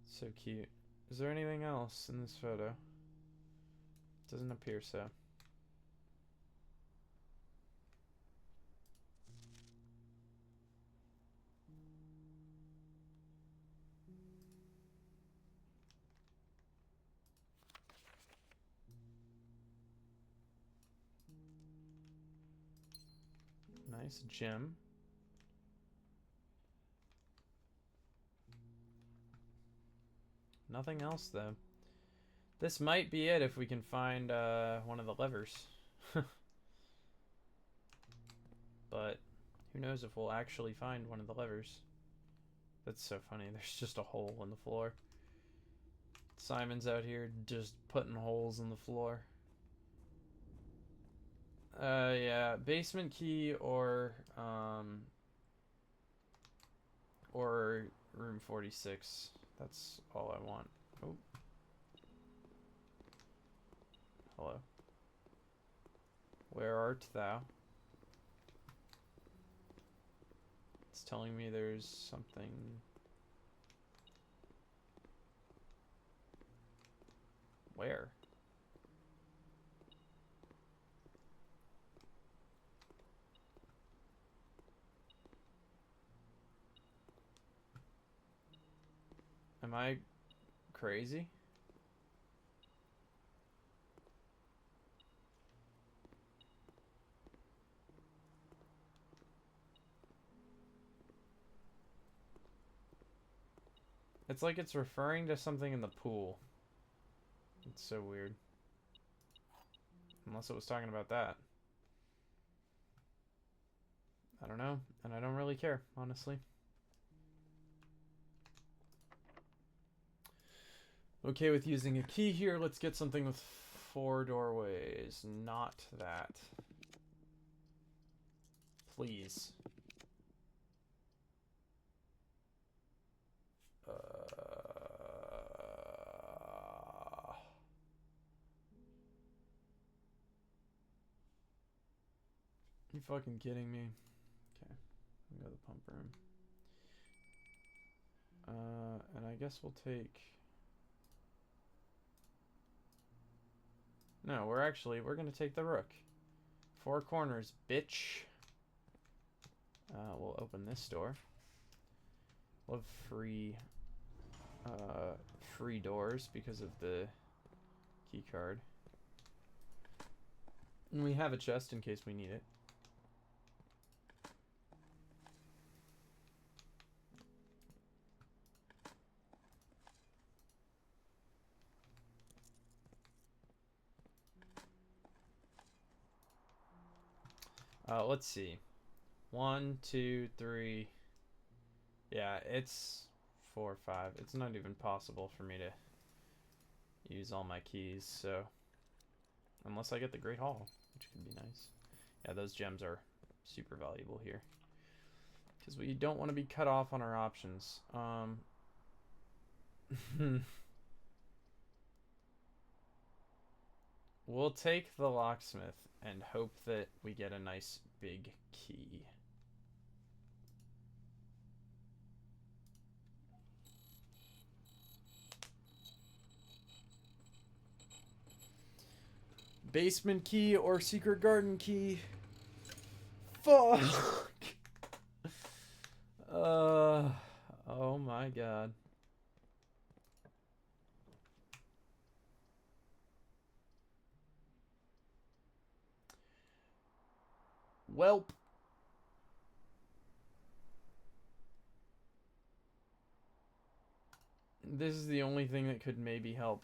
So cute. Is there anything else in this photo? Doesn't appear so. Nice gem. Nothing else, though. This might be it if we can find one of the levers. But who knows if we'll actually find one of the levers. That's so funny. There's just a hole in the floor. Simon's out here just putting holes in the floor. Yeah, basement key or room 46. That's all I want. Oh. Hello. Where art thou? It's telling me there's something. Where? Am I crazy? It's like it's referring to something in the pool. It's so weird. Unless it was talking about that. I don't know, and I don't really care, honestly. Okay with using a key here. Let's get something with 4 doorways. Not that. Please. You fucking kidding me? Okay, we go to the pump room. And I guess we'll take... No, we're gonna take the rook. 4 corners, bitch. We'll open this door. Love free doors because of the key card. And we have a chest in case we need it. Let's see. 1, 2, 3. Yeah, it's 4, 5. It's not even possible for me to use all my keys, so... Unless I get the Great Hall, which could be nice. Yeah, those gems are super valuable here. Because we don't want to be cut off on our options. We'll take the locksmith and hope that we get a nice big key. Basement key or secret garden key. Fuck. Oh my god. Welp. This is the only thing that could maybe help.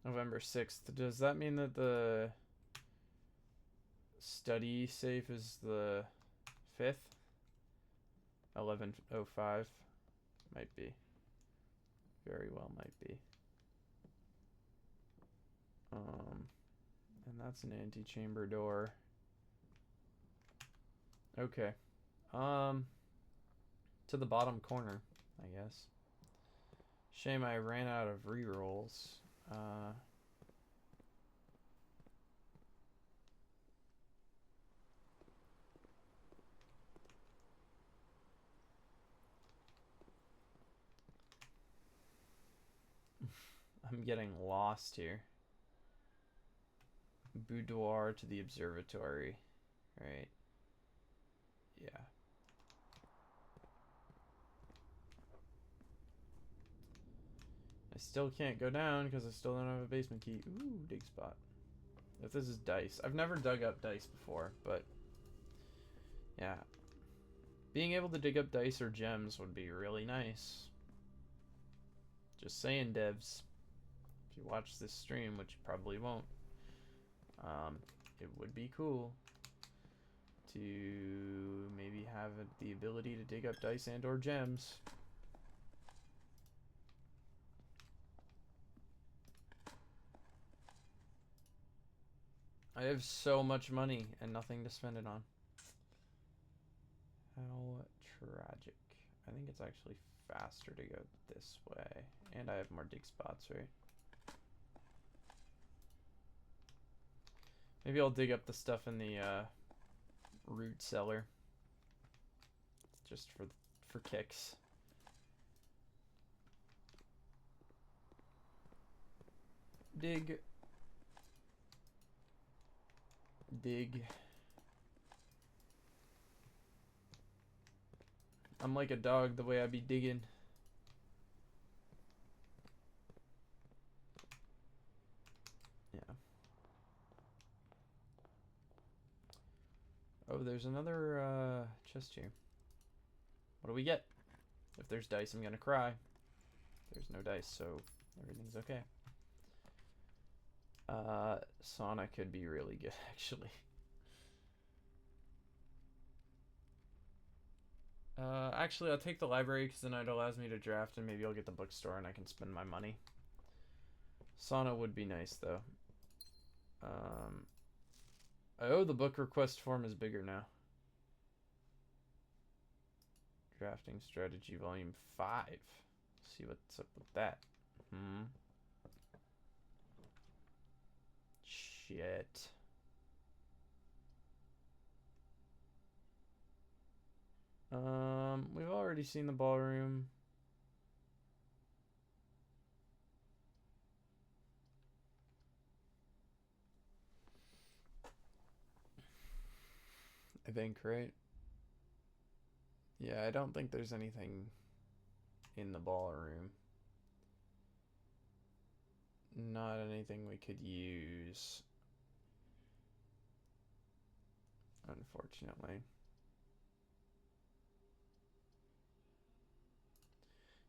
November 6th. Does that mean that the study safe is the 5th? 11:05? Might be. Very well might be. And that's an antechamber door. Okay. To the bottom corner, I guess. Shame I ran out of rerolls. I'm getting lost here. Boudoir to the observatory. Right. Yeah. I still can't go down because I still don't have a basement key. Ooh, dig spot. If this is dice. I've never dug up dice before, but... Yeah. Being able to dig up dice or gems would be really nice. Just saying, devs. If you watch this stream, which you probably won't, it would be cool to maybe have the ability to dig up dice and or gems. I have so much money and nothing to spend it on. How tragic. I think it's actually faster to go this way. And I have more dig spots, right? Maybe I'll dig up the stuff in the root cellar. Just for kicks. Dig. Dig. I'm like a dog the way I be digging. Yeah. Oh, there's another chest here. What do we get? If there's dice, I'm gonna cry. There's no dice, so everything's okay. Sauna could be really good, actually. Actually, I'll take the library because then it allows me to draft and maybe I'll get the bookstore and I can spend my money. Sauna would be nice, though. Oh, the book request form is bigger now. Drafting Strategy Volume 5. See what's up with that. Shit. We've already seen the ballroom. I think, right? Yeah, I don't think there's anything in the ballroom. Not anything we could use, unfortunately.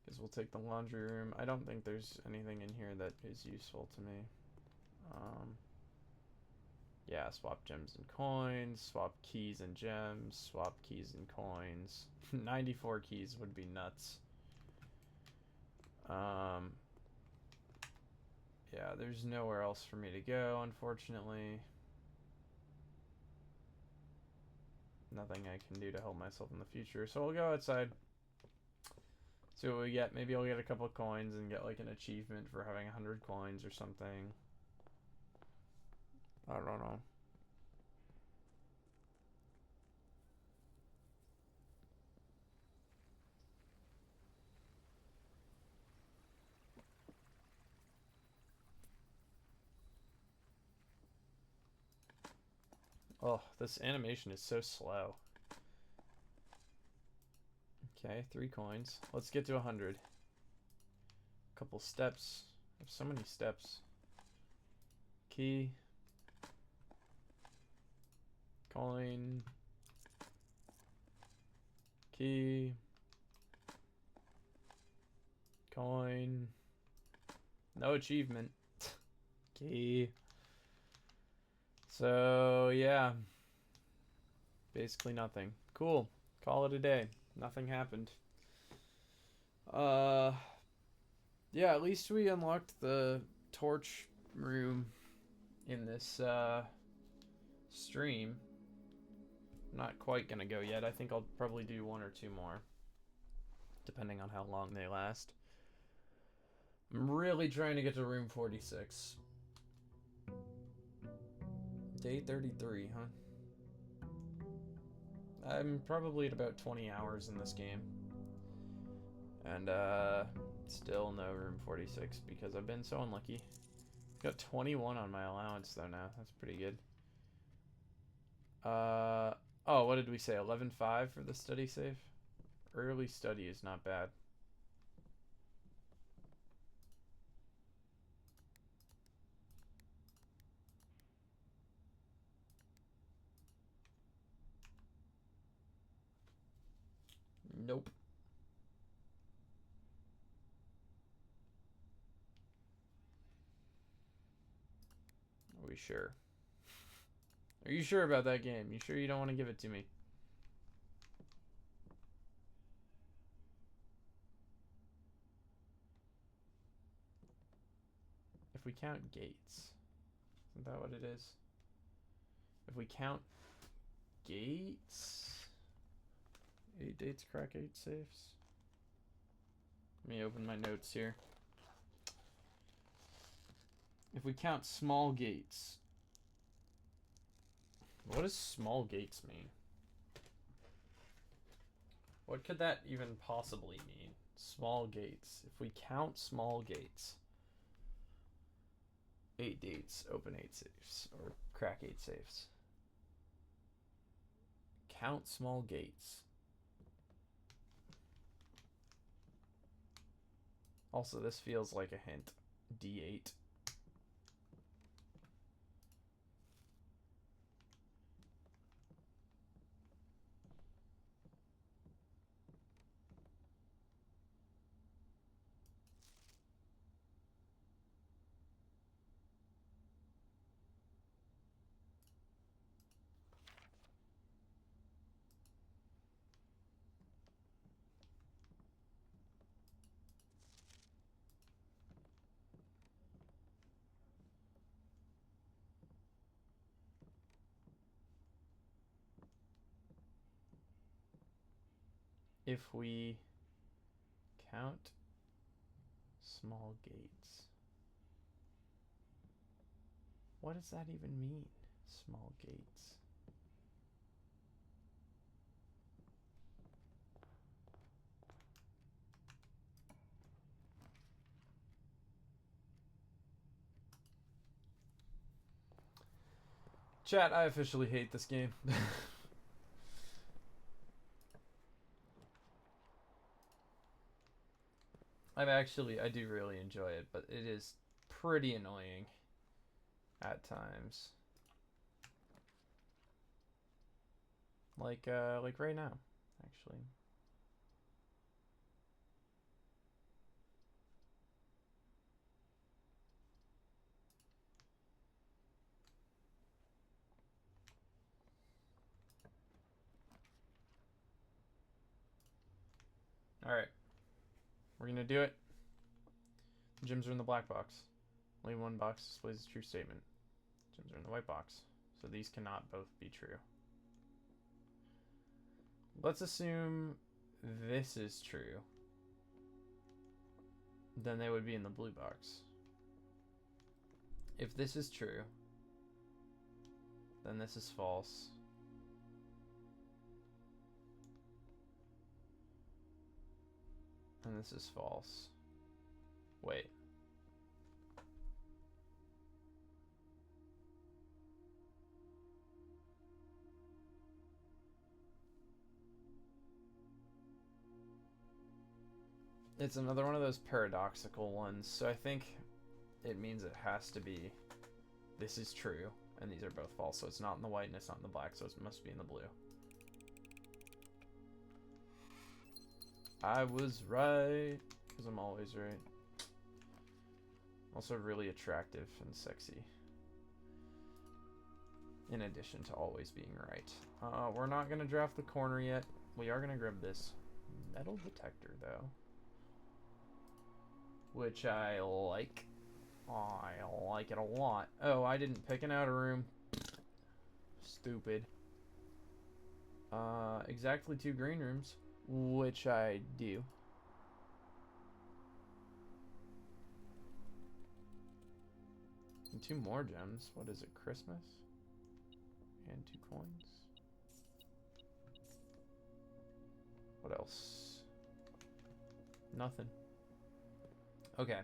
Because we'll take the laundry room. I don't think there's anything in here that is useful to me. Yeah, swap gems and coins, swap keys and gems, swap keys and coins. 94 keys would be nuts. Yeah, there's nowhere else for me to go, unfortunately. Nothing I can do to help myself in the future, so we'll go outside. See what we get. Maybe I'll get a couple coins and get like an achievement for having 100 coins or something. I don't know. Oh, this animation is so slow. Okay, 3 coins. Let's get to 100. Couple steps. I have so many steps. Key. Coin. Key. Coin. No achievement. Key. So, yeah. Basically nothing. Cool. Call it a day. Nothing happened. Yeah, at least we unlocked the torch room in this, stream. I'm not quite gonna go yet. I think I'll probably do 1 or 2 more, depending on how long they last. I'm really trying to get to room 46. Day 33, huh? I'm probably at about 20 hours in this game. And, still no room 46 because I've been so unlucky. Got 21 on my allowance, though, now. That's pretty good. Oh, what did we say? 11.5 for the study save? Early study is not bad. Nope. Are we sure? Are you sure about that game? You sure you don't want to give it to me? If we count gates. Isn't that what it is? If we count gates... 8 dates, crack 8 safes. Let me open my notes here. If we count small gates... What does small gates mean? What could that even possibly mean? Small gates. If we count small gates... 8 dates, open 8 safes, or crack 8 safes. Count small gates. Also, this feels like a hint. D8. If we count small gates. What does that even mean? Small gates. Chat, I officially hate this game. I do really enjoy it, but it is pretty annoying at times. Like right now, actually. Alright. We're gonna do it. Gems are in the black box. Only one box displays a true statement. Gems are in the white box. So these cannot both be true. Let's assume this is true. Then they would be in the blue box. If this is true, then this is false. And this is false. Wait. It's another one of those paradoxical ones, so I think it means it has to be this is true, and these are both false, so it's not in the white and it's not in the black, so it must be in the blue. I was right, because I'm always right. Also really attractive and sexy. In addition to always being right. We're not going to draft the corner yet. We are going to grab this metal detector, though. Which I like. I like it a lot. Oh, I didn't pick an outer room. Stupid. Exactly 2 green rooms. Which I do. And 2 more gems. What is it, Christmas? And 2 coins. What else? Nothing. Okay.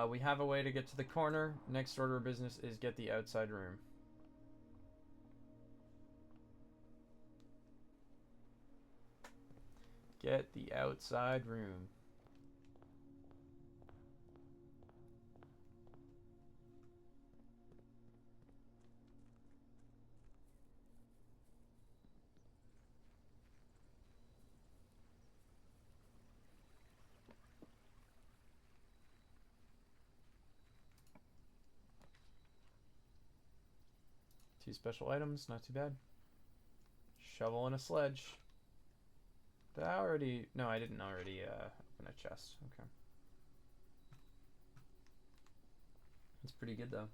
We have a way to get to the corner. Next order of business is get the outside room. Get the outside room. Two special items, not too bad. Shovel and a sledge. Did I already... No, I didn't already open a chest. Okay. That's pretty good, though.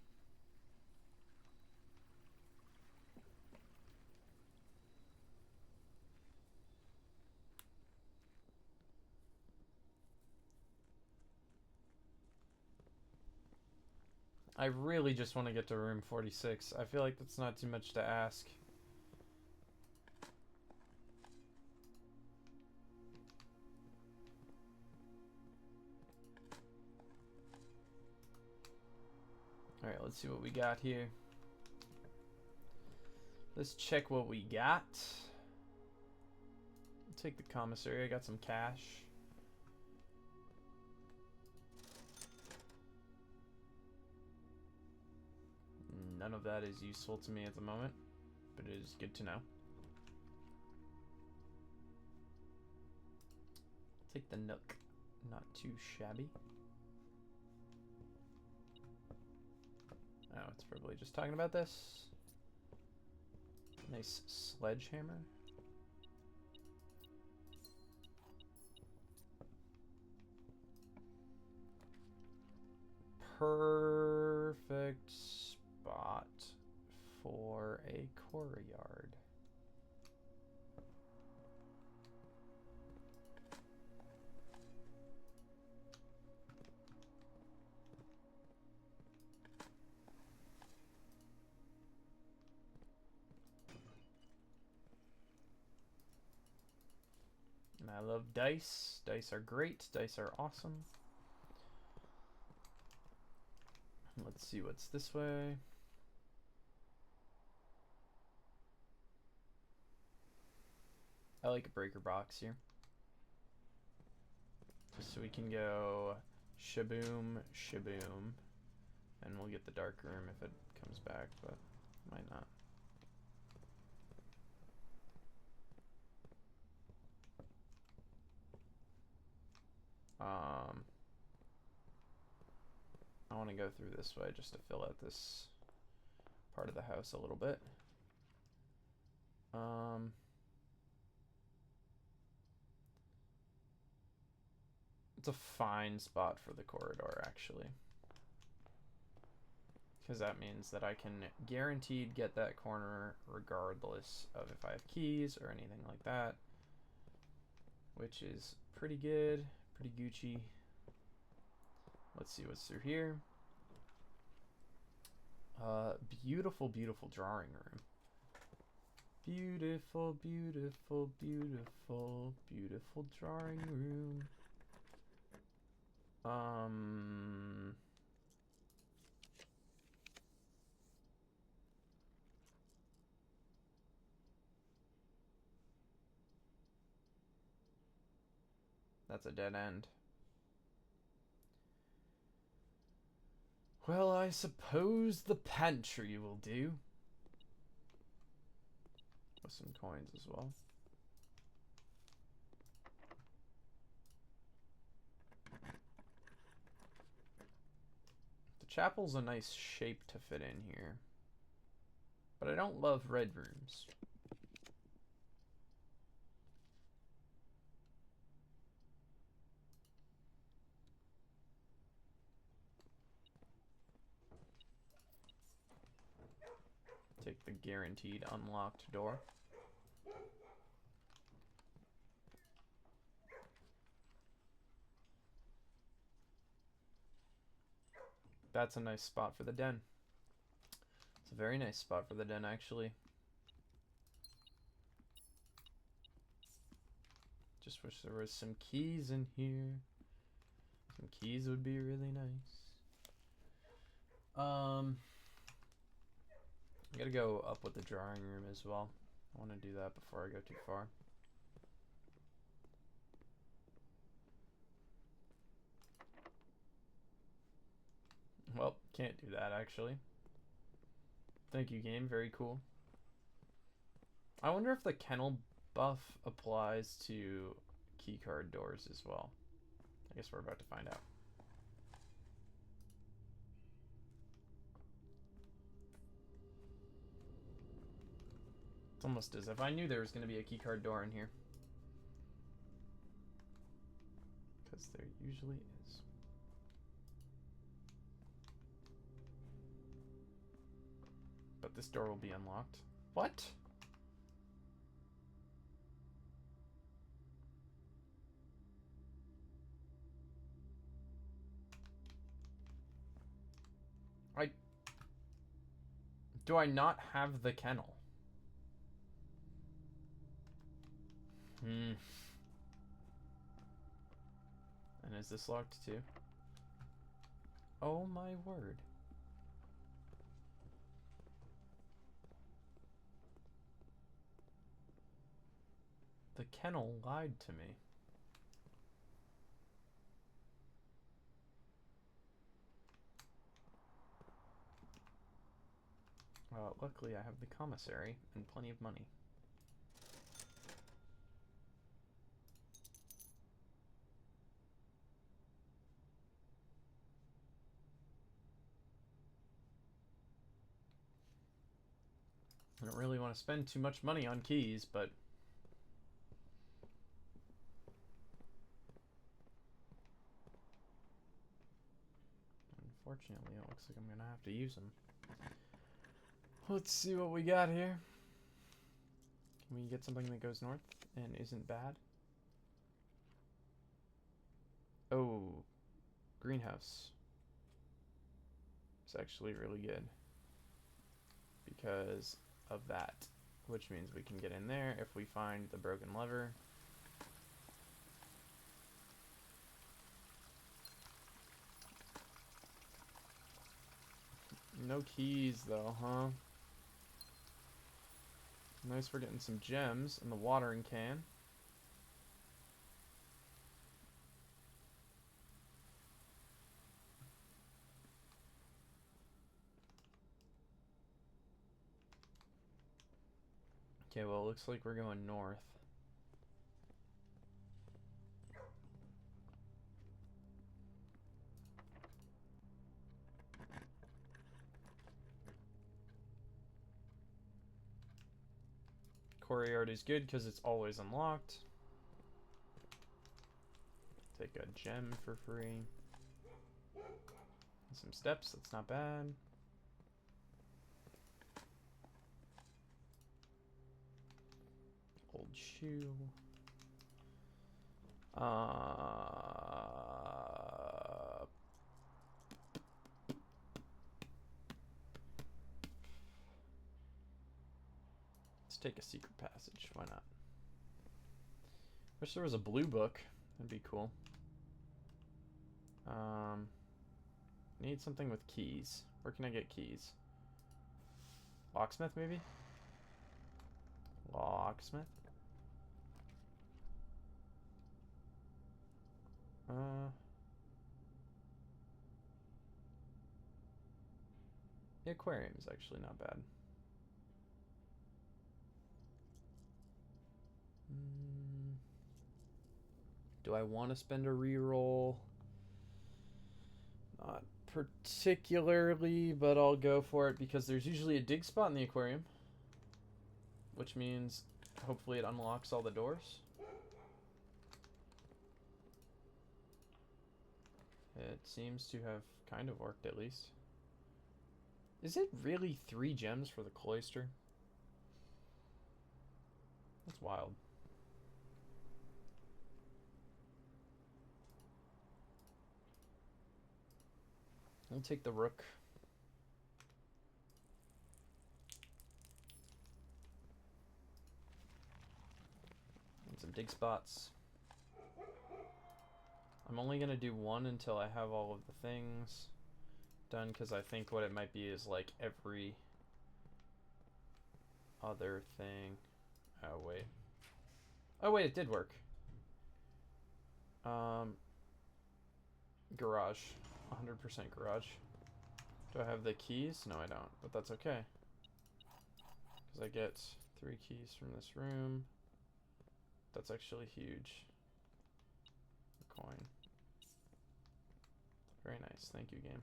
I really just want to get to room 46. I feel like that's not too much to ask. Alright, let's see what we got here. Let's check what we got. I'll take the commissary. I got some cash. None of that is useful to me at the moment, but it is good to know. Take the nook. Not too shabby. Oh, it's probably just talking about this. Nice sledgehammer. Perfect spot for a courtyard. I love dice. Dice are great. Dice are awesome. Let's see what's this way. I like a breaker box here. So we can go shaboom, shaboom. And we'll get the dark room if it comes back, but might not. I want to go through this way just to fill out this part of the house a little bit. It's a fine spot for the corridor, actually. Because that means that I can guaranteed get that corner regardless of if I have keys or anything like that. Which is pretty good, pretty Gucci. Let's see what's through here. Beautiful, beautiful drawing room. Beautiful, beautiful, beautiful, beautiful drawing room. That's a dead end. Well, I suppose the pantry will do. With some coins as well. The chapel's a nice shape to fit in here. But I don't love red rooms. Take the guaranteed unlocked door. That's a nice spot for the den. It's a very nice spot for the den, actually. Just wish there was some keys in here. Some keys would be really nice. I gotta go up with the drawing room as well. I want to do that before I go too far. Well, can't do that actually. Thank you, game. Very cool. I wonder if the kennel buff applies to keycard doors as well. I guess we're about to find out. It's almost as if I knew there was going to be a keycard door in here. Because there usually is. But this door will be unlocked. What? Do I not have the kennel? And is this locked too? Oh my word. The kennel lied to me. Luckily I have the commissary and plenty of money. I don't really want to spend too much money on keys, but unfortunately it looks like I'm gonna have to use them. Let's see what we got here. Can we get something that goes north and isn't bad? Oh, greenhouse. It's actually really good because of that, which means we can get in there if we find the broken lever. No keys, though, huh? Nice, we're getting some gems in the watering can. Okay, well, it looks like we're going north. Courtyard is good because it's always unlocked. Take a gem for free. Some steps, that's not bad. Old shoe. Let's take a secret passage. Why not? Wish there was a blue book. That'd be cool. Need something with keys. Where can I get keys? Locksmith, maybe? Locksmith? The aquarium is actually not bad. Do I want to spend a reroll? Not particularly, but I'll go for it because there's usually a dig spot in the aquarium, which means hopefully it unlocks all the doors. It seems to have kind of worked, at least. Is it really 3 gems for the cloister? That's wild. I'll take the rook. And some dig spots. I'm only going to do one until I have all of the things done, because I think what it might be is like every other thing. Oh, wait. Oh, wait, it did work. Garage. 100% garage. Do I have the keys? No, I don't, but that's okay. Because I get 3 keys from this room. That's actually huge. A coin. Very nice. Thank you, game.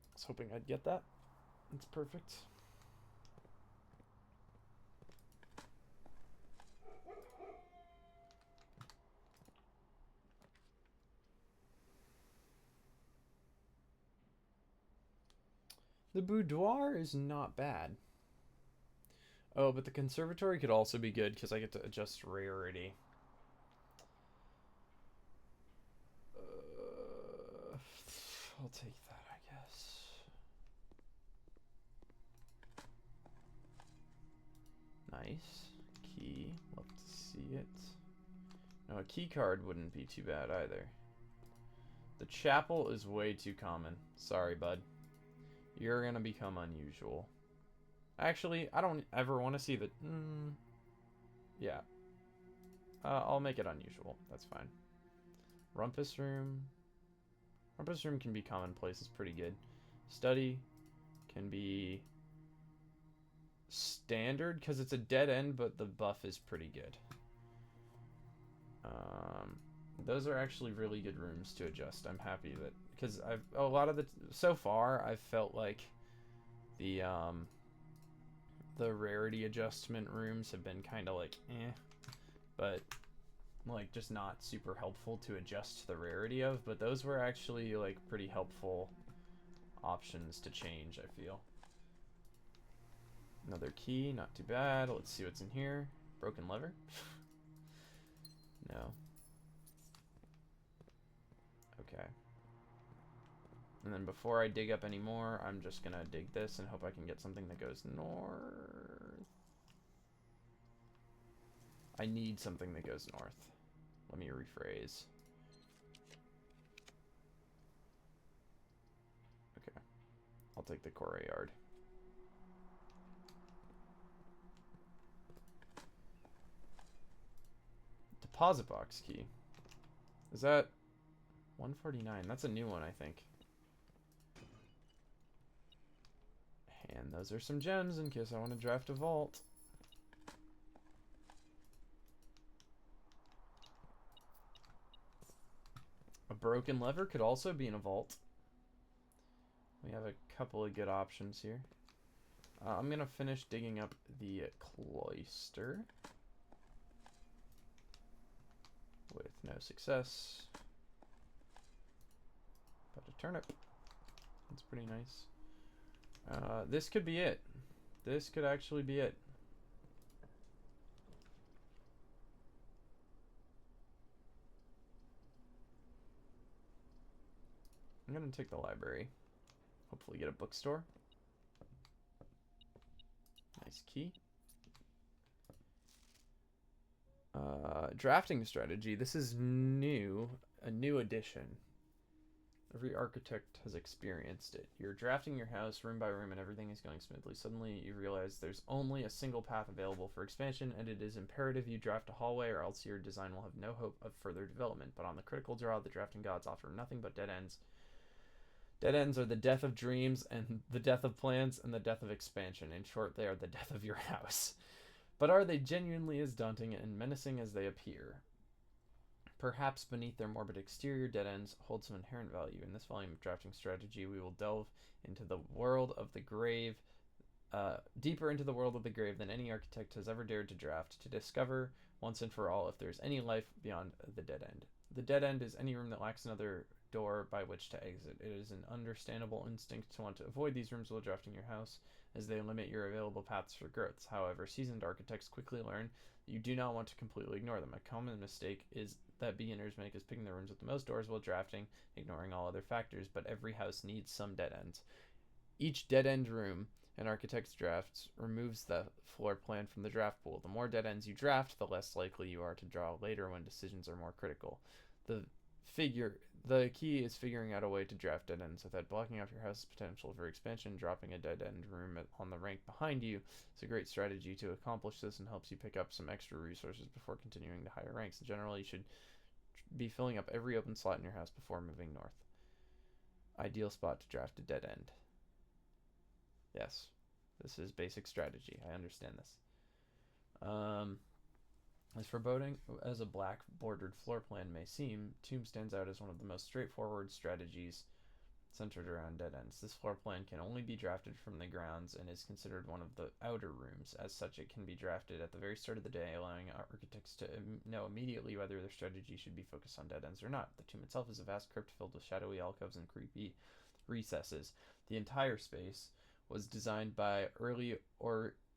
I was hoping I'd get that. It's perfect. The boudoir is not bad. Oh, but the conservatory could also be good because I get to adjust rarity. I'll take that, I guess. Nice. Key. Love to see it. No, a key card wouldn't be too bad either. The chapel is way too common. Sorry, bud. You're gonna become unusual. Actually, I don't ever want to see the... yeah. I'll make it unusual. That's fine. Rumpus room. Rumpus room can be commonplace. It's pretty good. Study can be standard because it's a dead end, but the buff is pretty good. Those are actually really good rooms to adjust. I'm happy that... because a lot of the... so far, I've felt like the rarity adjustment rooms have been kind of like, but like just not super helpful to adjust the rarity of, but those were actually like pretty helpful options to change, I feel. Another key, not too bad. Let's see what's in here. Broken lever? No. Okay. And then before I dig up any more, I'm just gonna dig this and hope I can get something that goes north. I need something that goes north. Let me rephrase. I'll take the courtyard. Deposit box key. Is that 149? That's a new one, I think. And those are some gems in case I want to draft a vault. A broken lever could also be in a vault. We have a couple of good options here. I'm going to finish digging up the cloister. With no success. But a turnip. That's pretty nice. This could be it. This could actually be it. I'm going to take the library. Hopefully get a bookstore. Nice key. Drafting strategy. This is new. A new addition. Every architect has experienced it. You're drafting your house room by room and everything is going smoothly. Suddenly you realize there's only a single path available for expansion and it is imperative you draft a hallway or else your design will have no hope of further development. But on the critical draw, the drafting gods offer nothing but dead ends. Dead ends are the death of dreams and the death of plans and the death of expansion. In short, they are the death of your house. But are they genuinely as daunting and menacing as they appear? Perhaps beneath their morbid exterior, dead ends hold some inherent value. In this volume of drafting strategy, we will delve into the world of the grave, deeper into the world of the grave than any architect has ever dared to draft, to discover once and for all if there's any life beyond the dead end. The dead end is any room that lacks another door by which to exit. It is an understandable instinct to want to avoid these rooms while drafting your house, as they limit your available paths for growth. However, seasoned architects quickly learn that you do not want to completely ignore them. A common mistake is that beginners make is picking the rooms with the most doors while drafting, ignoring all other factors, but every house needs some dead ends. Each dead end room an architect's drafts removes the floor plan from the draft pool. The more dead ends you draft, the less likely you are to draw later when decisions are more critical. The key is figuring out a way to draft dead ends without blocking off your house's potential for expansion. Dropping a dead end room on the rank behind you is a great strategy to accomplish this and helps you pick up some extra resources before continuing to higher ranks. In general, you should be filling up every open slot in your house before moving north. Ideal spot to draft a dead end. Yes, this is basic strategy. I understand this. As foreboding as a black bordered floor plan may seem, Tomb stands out as one of the most straightforward strategies centered around dead ends. This floor plan can only be drafted from the grounds and is considered one of the outer rooms. As such, it can be drafted at the very start of the day, allowing architects to know immediately whether their strategy should be focused on dead ends or not. The tomb itself is a vast crypt filled with shadowy alcoves and creepy recesses. The entire space was designed by early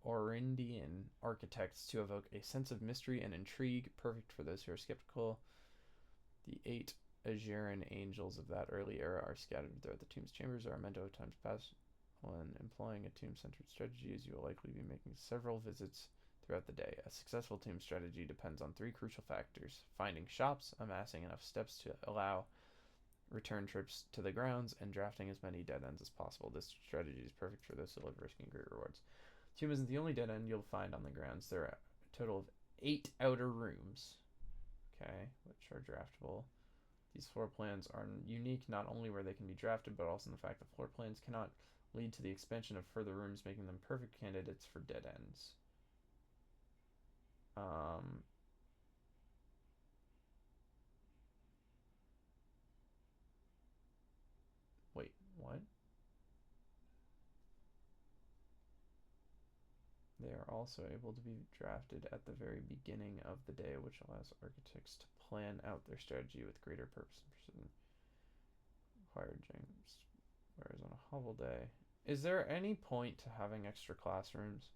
Orindian architects to evoke a sense of mystery and intrigue, perfect for those who are skeptical. The 8 Azuran angels of that early era are scattered throughout the tomb's chambers. Are a memento of times past. When employing a tomb-centered strategy, as you will likely be making several visits throughout the day. A successful tomb strategy depends on 3 crucial factors: finding shops, amassing enough steps to allow return trips to the grounds, and drafting as many dead ends as possible. This strategy is perfect for those who love risking great rewards. Tomb isn't the only dead end you'll find on the grounds. There are a total of 8 outer rooms, okay, which are draftable. These floor plans are unique not only where they can be drafted, but also in the fact that floor plans cannot lead to the expansion of further rooms, making them perfect candidates for dead ends. Wait, what? They are also able to be drafted at the very beginning of the day, which allows architects to plan out their strategy with greater purpose and precision. Required James. Whereas on a hovel day, is there any point to having extra classrooms?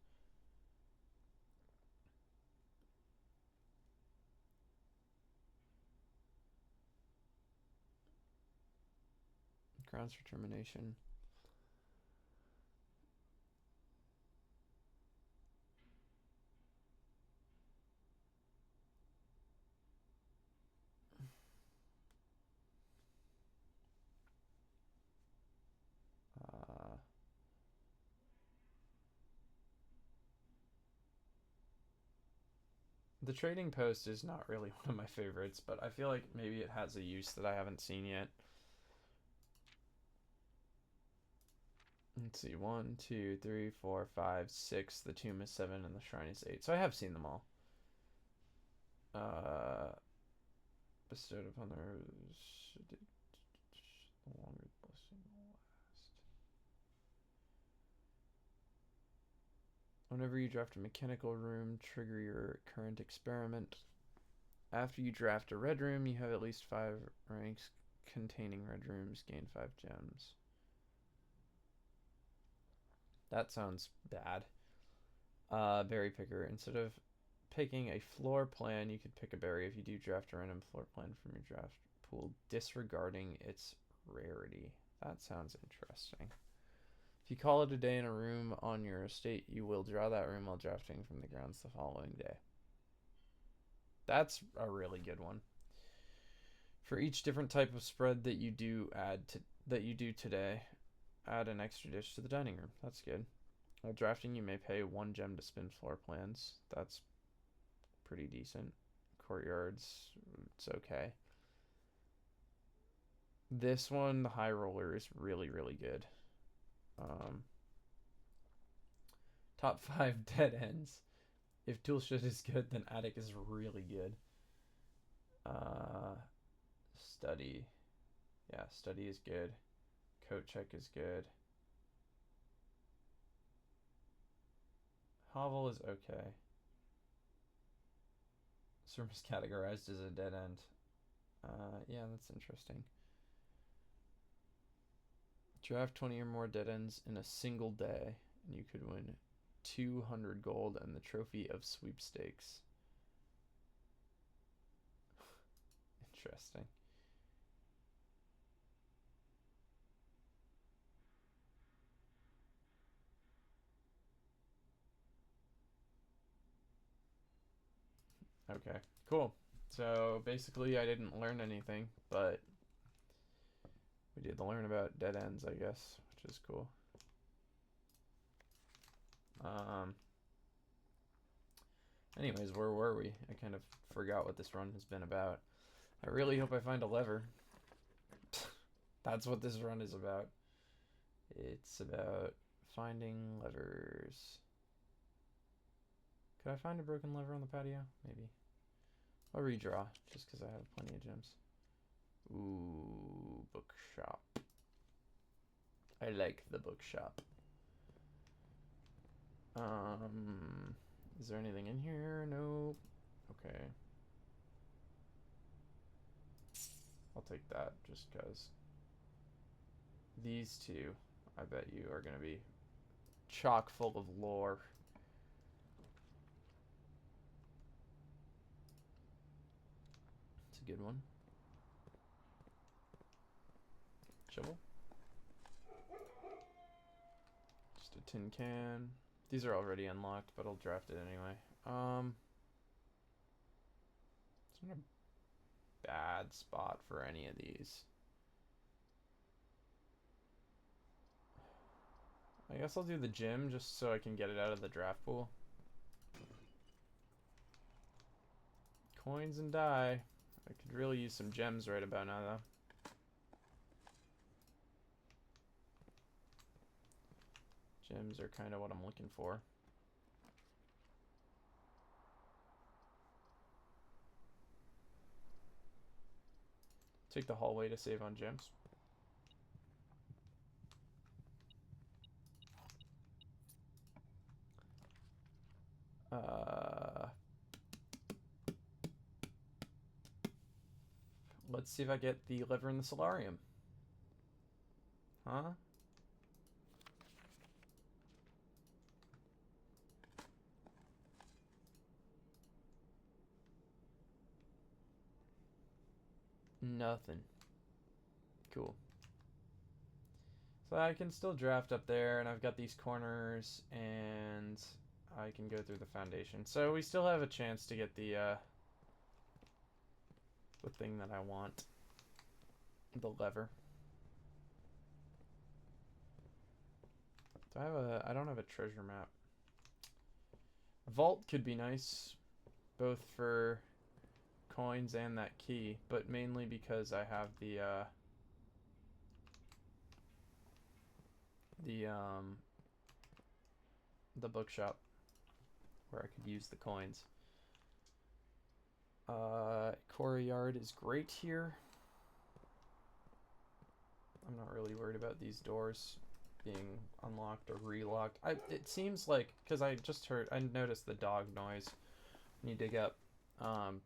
Grounds for termination. The trading post is not really one of my favorites, but I feel like maybe it has a use that I haven't seen yet. Let's see, 1, 2, 3, 4, 5, 6. The tomb is 7 and the shrine is 8. So I have seen them all. Bestowed upon the longer blessing will last. Whenever you draft a mechanical room, trigger your current experiment. After you draft a red room, you have at least 5 ranks containing red rooms. Gain 5 gems. That sounds bad. Berry picker. Instead of picking a floor plan, you could pick a berry if you do draft a random floor plan from your draft pool, disregarding its rarity. That sounds interesting. If you call it a day in a room on your estate, you will draw that room while drafting from the grounds the following day. That's a really good one. For each different type of spread that you do today, add an extra dish to the dining room. That's good. While drafting, you may pay 1 gem to spin floor plans. That's pretty decent. Courtyards, it's okay. This one, the high roller, is really, really good. Top 5 dead ends. If toolshed is good, then attic is really good. Study. Yeah, study is good. Coat check is good. Hovel is okay. This room is categorized as a dead end. Yeah, that's interesting. Draft 20 or more dead ends in a single day, and you could win 200 gold and the trophy of sweepstakes. Interesting. Okay, cool. So basically I didn't learn anything, but we did learn about dead ends, I guess, which is cool. Anyways, where were we? I kind of forgot what this run has been about. I really hope I find a lever. That's what this run is about. It's about finding levers. Could I find a broken lever on the patio? Maybe. I'll redraw, just because I have plenty of gems. Ooh, bookshop. I like the bookshop. Is there anything in here? Nope. Okay. I'll take that, just because. These two, I bet you, are going to be chock full of lore. It's a good one. Shovel. Just a tin can. These are already unlocked, but I'll draft it anyway. It's not a bad spot for any of these. I guess I'll do the gym just so I can get it out of the draft pool. Coins and die. I could really use some gems right about now, though. Gems are kind of what I'm looking for. Take the hallway to save on gems. Let's see if I get the lever in the solarium. Huh? Nothing. Cool. So I can still draft up there, and I've got these corners, and I can go through the foundation. So we still have a chance to get the thing that I want. The lever. I don't have a treasure map. A vault could be nice, both for coins and that key, but mainly because I have the bookshop where I could use the coins. Courtyard is great here. I'm not really worried about these doors being unlocked or relocked. It seems like, because I noticed the dog noise when you dig up,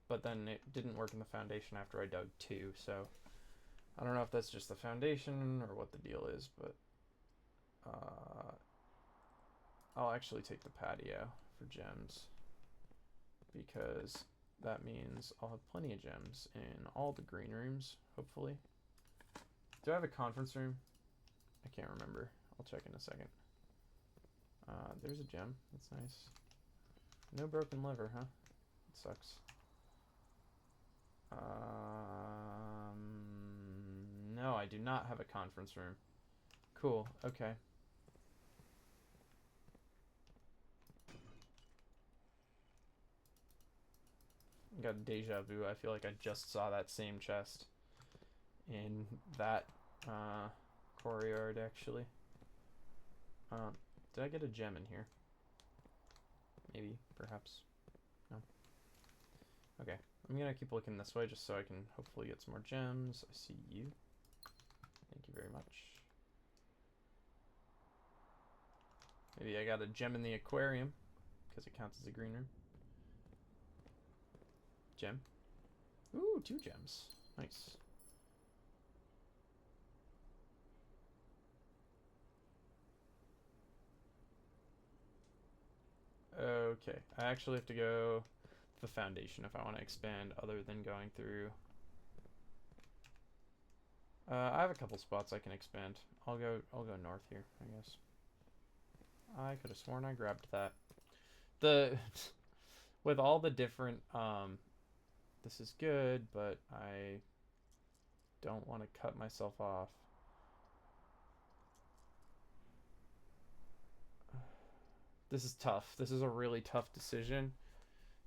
but then it didn't work in the foundation after I dug 2, so I don't know if that's just the foundation or what the deal is, but I'll actually take the patio for gems, because that means I'll have plenty of gems in all the green rooms, hopefully. Do I have a conference room? I can't remember. I'll check in a second. There's a gem. That's nice. No broken lever, huh? It sucks. No, I do not have a conference room. Cool, okay. Got deja vu. I feel like I just saw that same chest in that courtyard, actually. Did I get a gem in here? Maybe, perhaps. No. Okay, I'm gonna keep looking this way just so I can hopefully get some more gems. I see you. Thank you very much. Maybe I got a gem in the aquarium, because it counts as a green room. Gem. Ooh, 2 gems. Nice. Okay, I actually have to go to the foundation if I want to expand other than going through. I have a couple spots I can expand. I'll go north here, I guess. I could have sworn I grabbed that. With all the different this is good, but I don't want to cut myself off. This is tough. This is a really tough decision,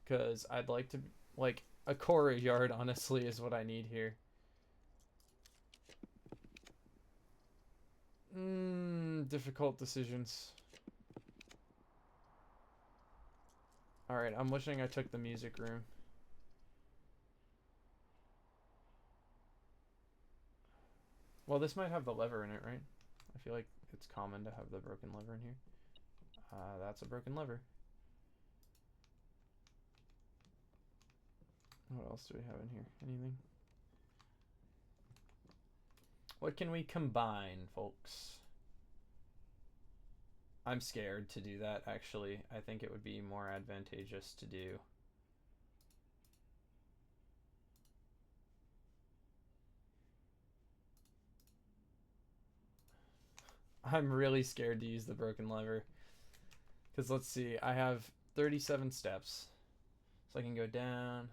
because I'd like to, like, a courtyard, honestly, is what I need here. Difficult decisions. Alright, I'm wishing I took the music room. Well, this might have the lever in it, right? I feel like it's common to have the broken lever in here. That's a broken lever. What else do we have in here? Anything? What can we combine, folks? I'm scared to do that, actually. I think it would be more advantageous to do. I'm really scared to use the broken lever. Because let's see, I have 37 steps. So I can go down.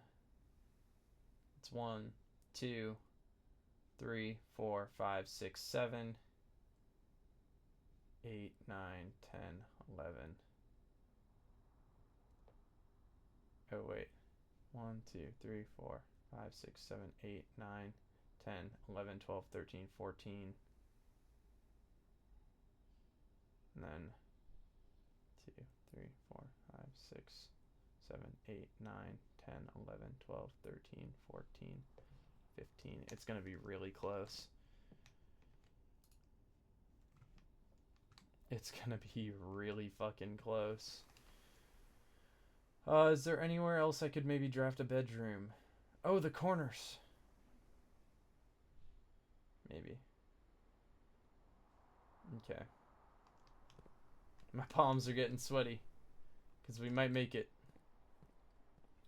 It's 1, 2, 3, 4, 5, 6, 7, 8, 9, 10, 11. Oh, wait. 1, 2, 3, 4, 5, 6, 7, 8, 9, 10, 11, 12, 13, 14. And then 2, 3, 4, 5, 6, 7, 8, 9, 10, 11, 12, 13, 14, 15. It's going to be really close. It's going to be really fucking close. Is there anywhere else I could maybe draft a bedroom? Oh, the corners. Maybe. Okay. My palms are getting sweaty, because we might make it.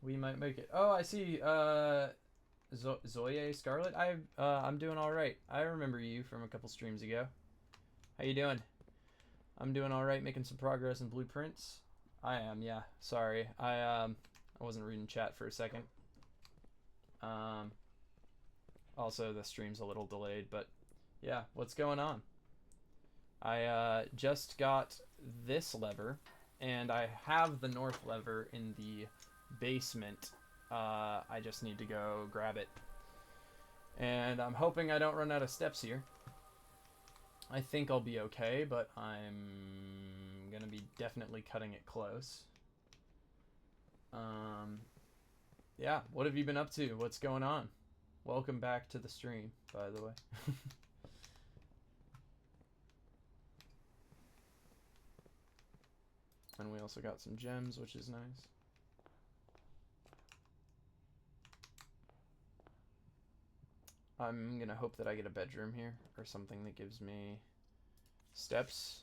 We might make it. Oh, I see. Zoye Scarlet. I'm doing all right. I remember you from a couple streams ago. How you doing? I'm doing all right, making some progress in blueprints. I am, yeah. Sorry, I wasn't reading chat for a second. Also, the stream's a little delayed, but yeah. What's going on? I just got this lever, and I have the north lever in the basement. I just need to go grab it. And I'm hoping I don't run out of steps here. I think I'll be okay, but I'm gonna be definitely cutting it close. Yeah, what have you been up to? What's going on? Welcome back to the stream, by the way. And we also got some gems, which is nice. I'm gonna hope that I get a bedroom here, or something that gives me steps.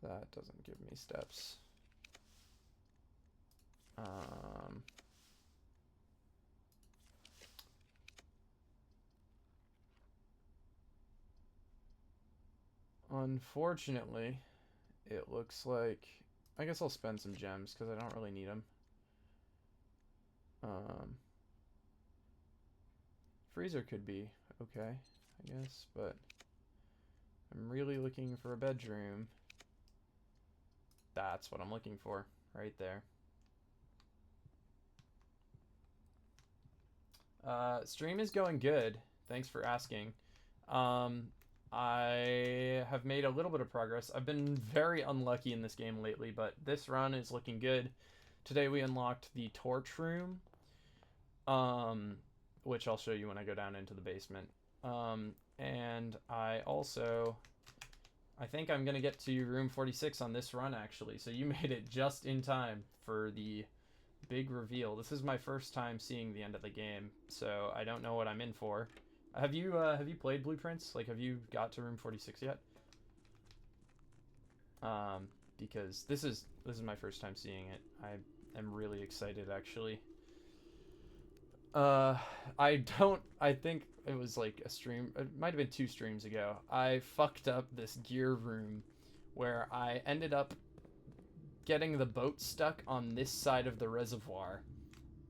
That doesn't give me steps. Unfortunately, it looks like... I guess I'll spend some gems, because I don't really need them. Freezer could be okay, I guess, but I'm really looking for a bedroom. That's what I'm looking for, right there. Stream is going good. Thanks for asking. I have made a little bit of progress. I've been very unlucky in this game lately, but this run is looking good. Today we unlocked the torch room, which I'll show you when I go down into the basement. And I think I'm gonna get to room 46 on this run, actually. So you made it just in time for the big reveal. This is my first time seeing the end of the game, so I don't know what I'm in for. Have you played Blueprints? Like, have you got to room 46 yet? Because this is my first time seeing it. I am really excited, actually. I think it was like a stream, it might have been 2 streams ago. I fucked up this gear room where I ended up getting the boat stuck on this side of the reservoir.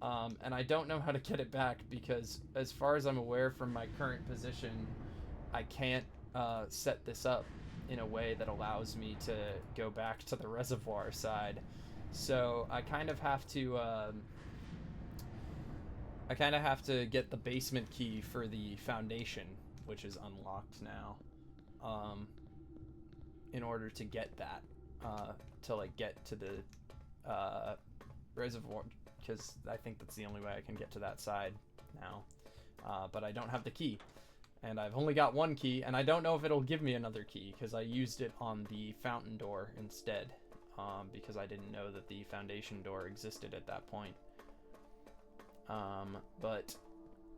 And I don't know how to get it back because, as far as I'm aware from my current position, I can't set this up in a way that allows me to go back to the reservoir side. So I kind of have to get the basement key for the foundation, which is unlocked now, in order to get that, to like get to the reservoir, because I think that's the only way I can get to that side now. But I don't have the key, and I've only got 1 key, and I don't know if it'll give me another key because I used it on the fountain door instead, because I didn't know that the foundation door existed at that point. But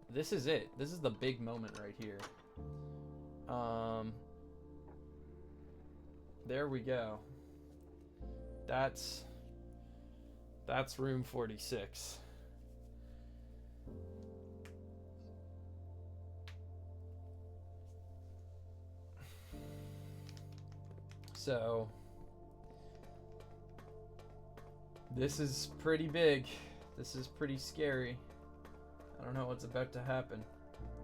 this is it. This is the big moment right here. There we go. That's room 46. So this is pretty big. This is pretty scary. I don't know what's about to happen.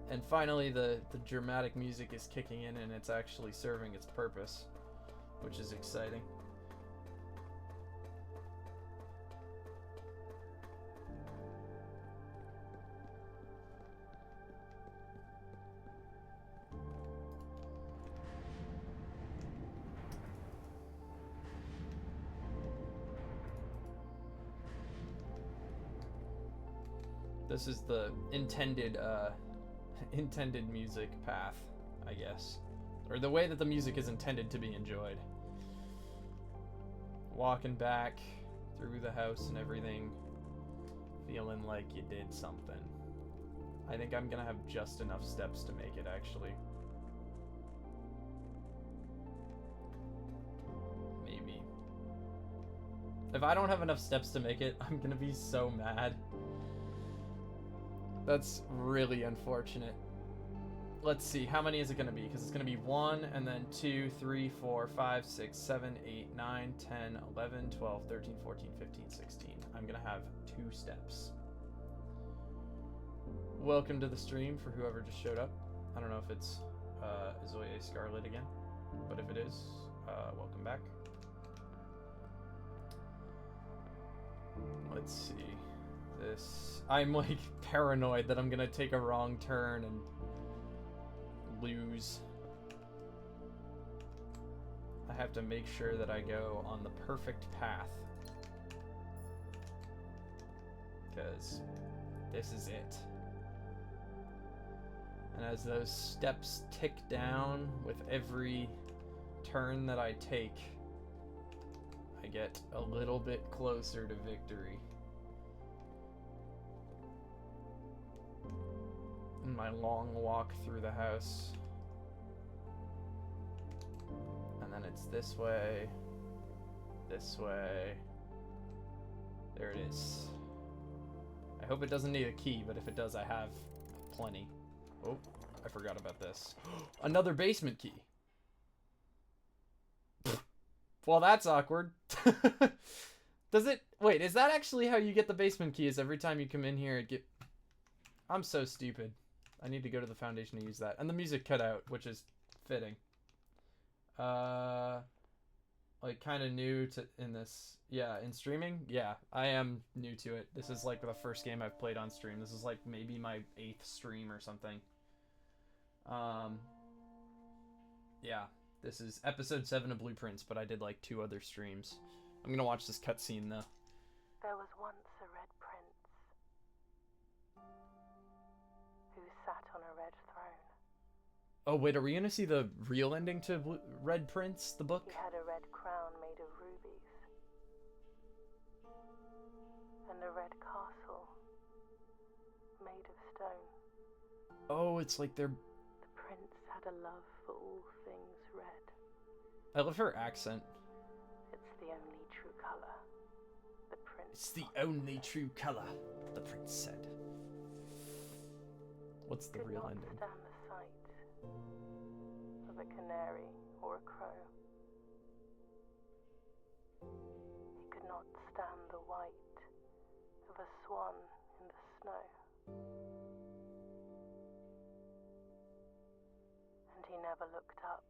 And finally the dramatic music is kicking in and it's actually serving its purpose, which is exciting. This is the intended music path, I guess. Or the way that the music is intended to be enjoyed. Walking back through the house and everything, feeling like you did something. I think I'm gonna have just enough steps to make it, actually. Maybe. If I don't have enough steps to make it, I'm gonna be so mad. That's really unfortunate. Let's see, how many is it going to be? Because it's going to be 1, and then 2, 3, 4, 5, 6, 7, 8, 9, 10, 11, 12, 13, 14, 15, 16. I'm going to have 2 steps. Welcome to the stream for whoever just showed up. I don't know if it's Zoya Scarlet again, but if it is, welcome back. Let's see. This... I'm, like, paranoid that I'm gonna take a wrong turn and lose. I have to make sure that I go on the perfect path. Because this is it. And as those steps tick down with every turn that I take, I get a little bit closer to victory. In my long walk through the house. And then it's this way, this way. There it is. I hope it doesn't need a key, but if it does, I have plenty. Oh, I forgot about this. Another basement key. Well, that's awkward. Does it... Wait, is that actually how you get the basement key? Is every time you come in here, it get... I'm so stupid. I need to go to the foundation to use that. And the music cut out, which is fitting. Like, kind of new to in this. Yeah, in streaming? Yeah, I am new to it. This is, like, the first game I've played on stream. This is, like, maybe my 8th stream or something. Yeah, this is episode 7 of Blueprints, but I did, like, 2 other streams. I'm gonna watch this cutscene, though. There was once a red prince who sat on a red throne. Oh, wait, are we gonna see the real ending to Red Prince, the book? He had a red crown made of rubies and a red castle made of stone. Oh, it's like they're... The prince had a love for all things red. I love her accent. It's the only true color. The prince. It's the only true color, the prince said. What's the real ending? Could not stand the sight of a canary or a crow. He could not stand the white of a swan in the snow. And he never looked up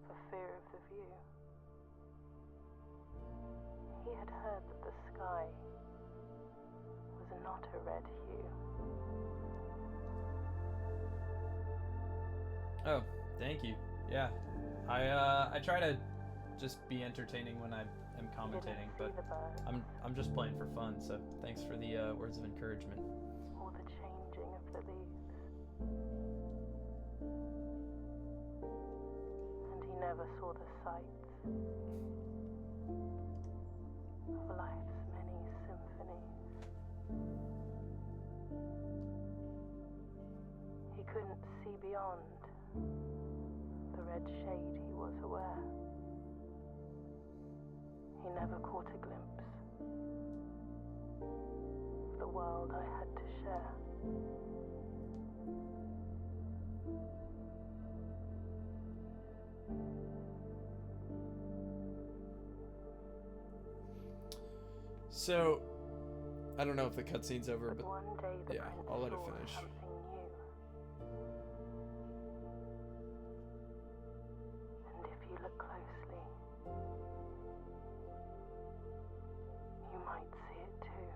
for fear of the view. He had heard that the sky was not a red hue. Oh, thank you. Yeah, I try to just be entertaining when I am commentating, but I'm just playing for fun. So thanks for the words of encouragement. Or the changing of the leaves. And he never saw the sights of life's many symphonies. He couldn't see beyond the red shade, he was aware. He never caught a glimpse of the world I had to share. So, I don't know if the cutscene's over, But but one day the yeah, prince I'll let it saw finish. something new. And if you look closely, you might see it too.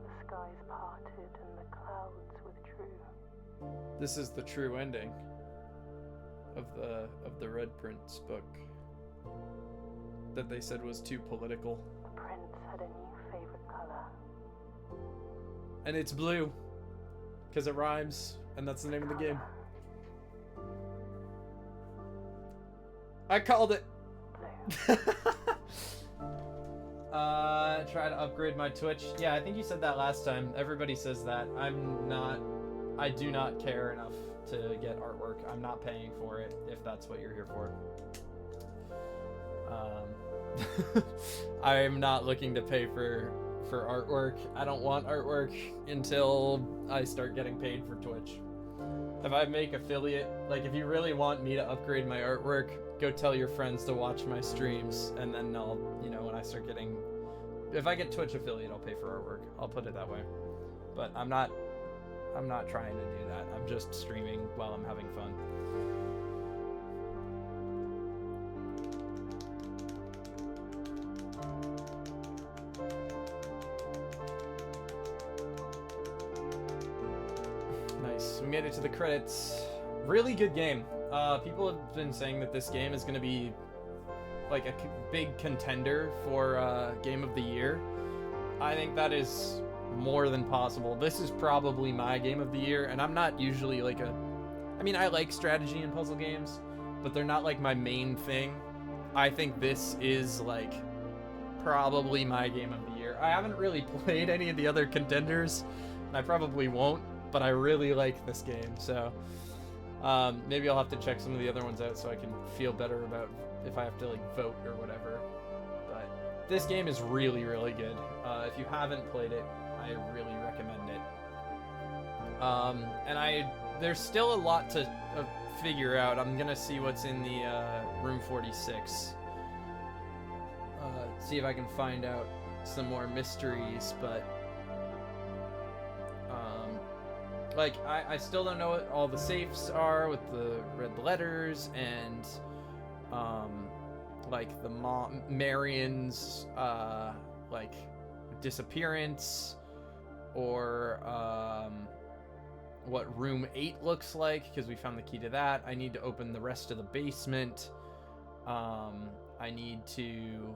The skies parted and the clouds withdrew. this is the true ending of the Red Prince book that they said was too political. The prince had a new favorite color. And it's blue, because it rhymes, and that's the name of the game. I called it. Blue. Try to upgrade my Twitch. Yeah, I think you said that last time. Everybody says that. I do not care enough to get artwork. I'm not paying for it, if that's what you're here for. I'm not looking to pay for artwork. I don't want artwork until I start getting paid for Twitch. If I make affiliate, like if you really want me to upgrade my artwork, go tell your friends to watch my streams, and then I'll, you know, when I start getting, if I get Twitch affiliate, I'll pay for artwork. I'll put it that way. But I'm not trying to do that. I'm just streaming while I'm having fun. we made it to the credits. Really good game. People have been saying that this game is going to be like a big contender for Game of the Year. I think that is more than possible. This is probably my Game of the Year, and I'm not usually like I mean, I like strategy and puzzle games, but they're not like my main thing. I think this is like probably my Game of the Year. I haven't really played any of the other contenders, and I probably won't, but I really like this game, so maybe I'll have to check some of the other ones out so I can feel better about if I have to like vote or whatever. But this game is really, really good. If you haven't played it, I really recommend it. And there's still a lot to figure out. I'm gonna see what's in the room 46. See if I can find out some more mysteries, but like I still don't know what all the safes are with the red letters and like the Marion's like disappearance, or what room 8 looks like, because we found the key to that. I need to open the rest of the basement. I need to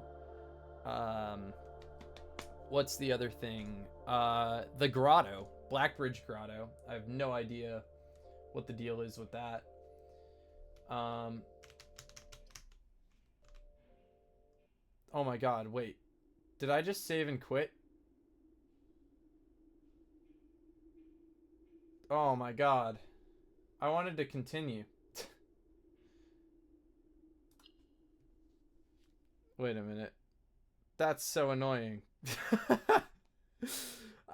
what's the other thing? The grotto, Blackbridge Grotto. I have no idea what the deal is with that. Oh my god, wait. Did I just save and quit? Oh my god. I wanted to continue. Wait a minute. That's so annoying.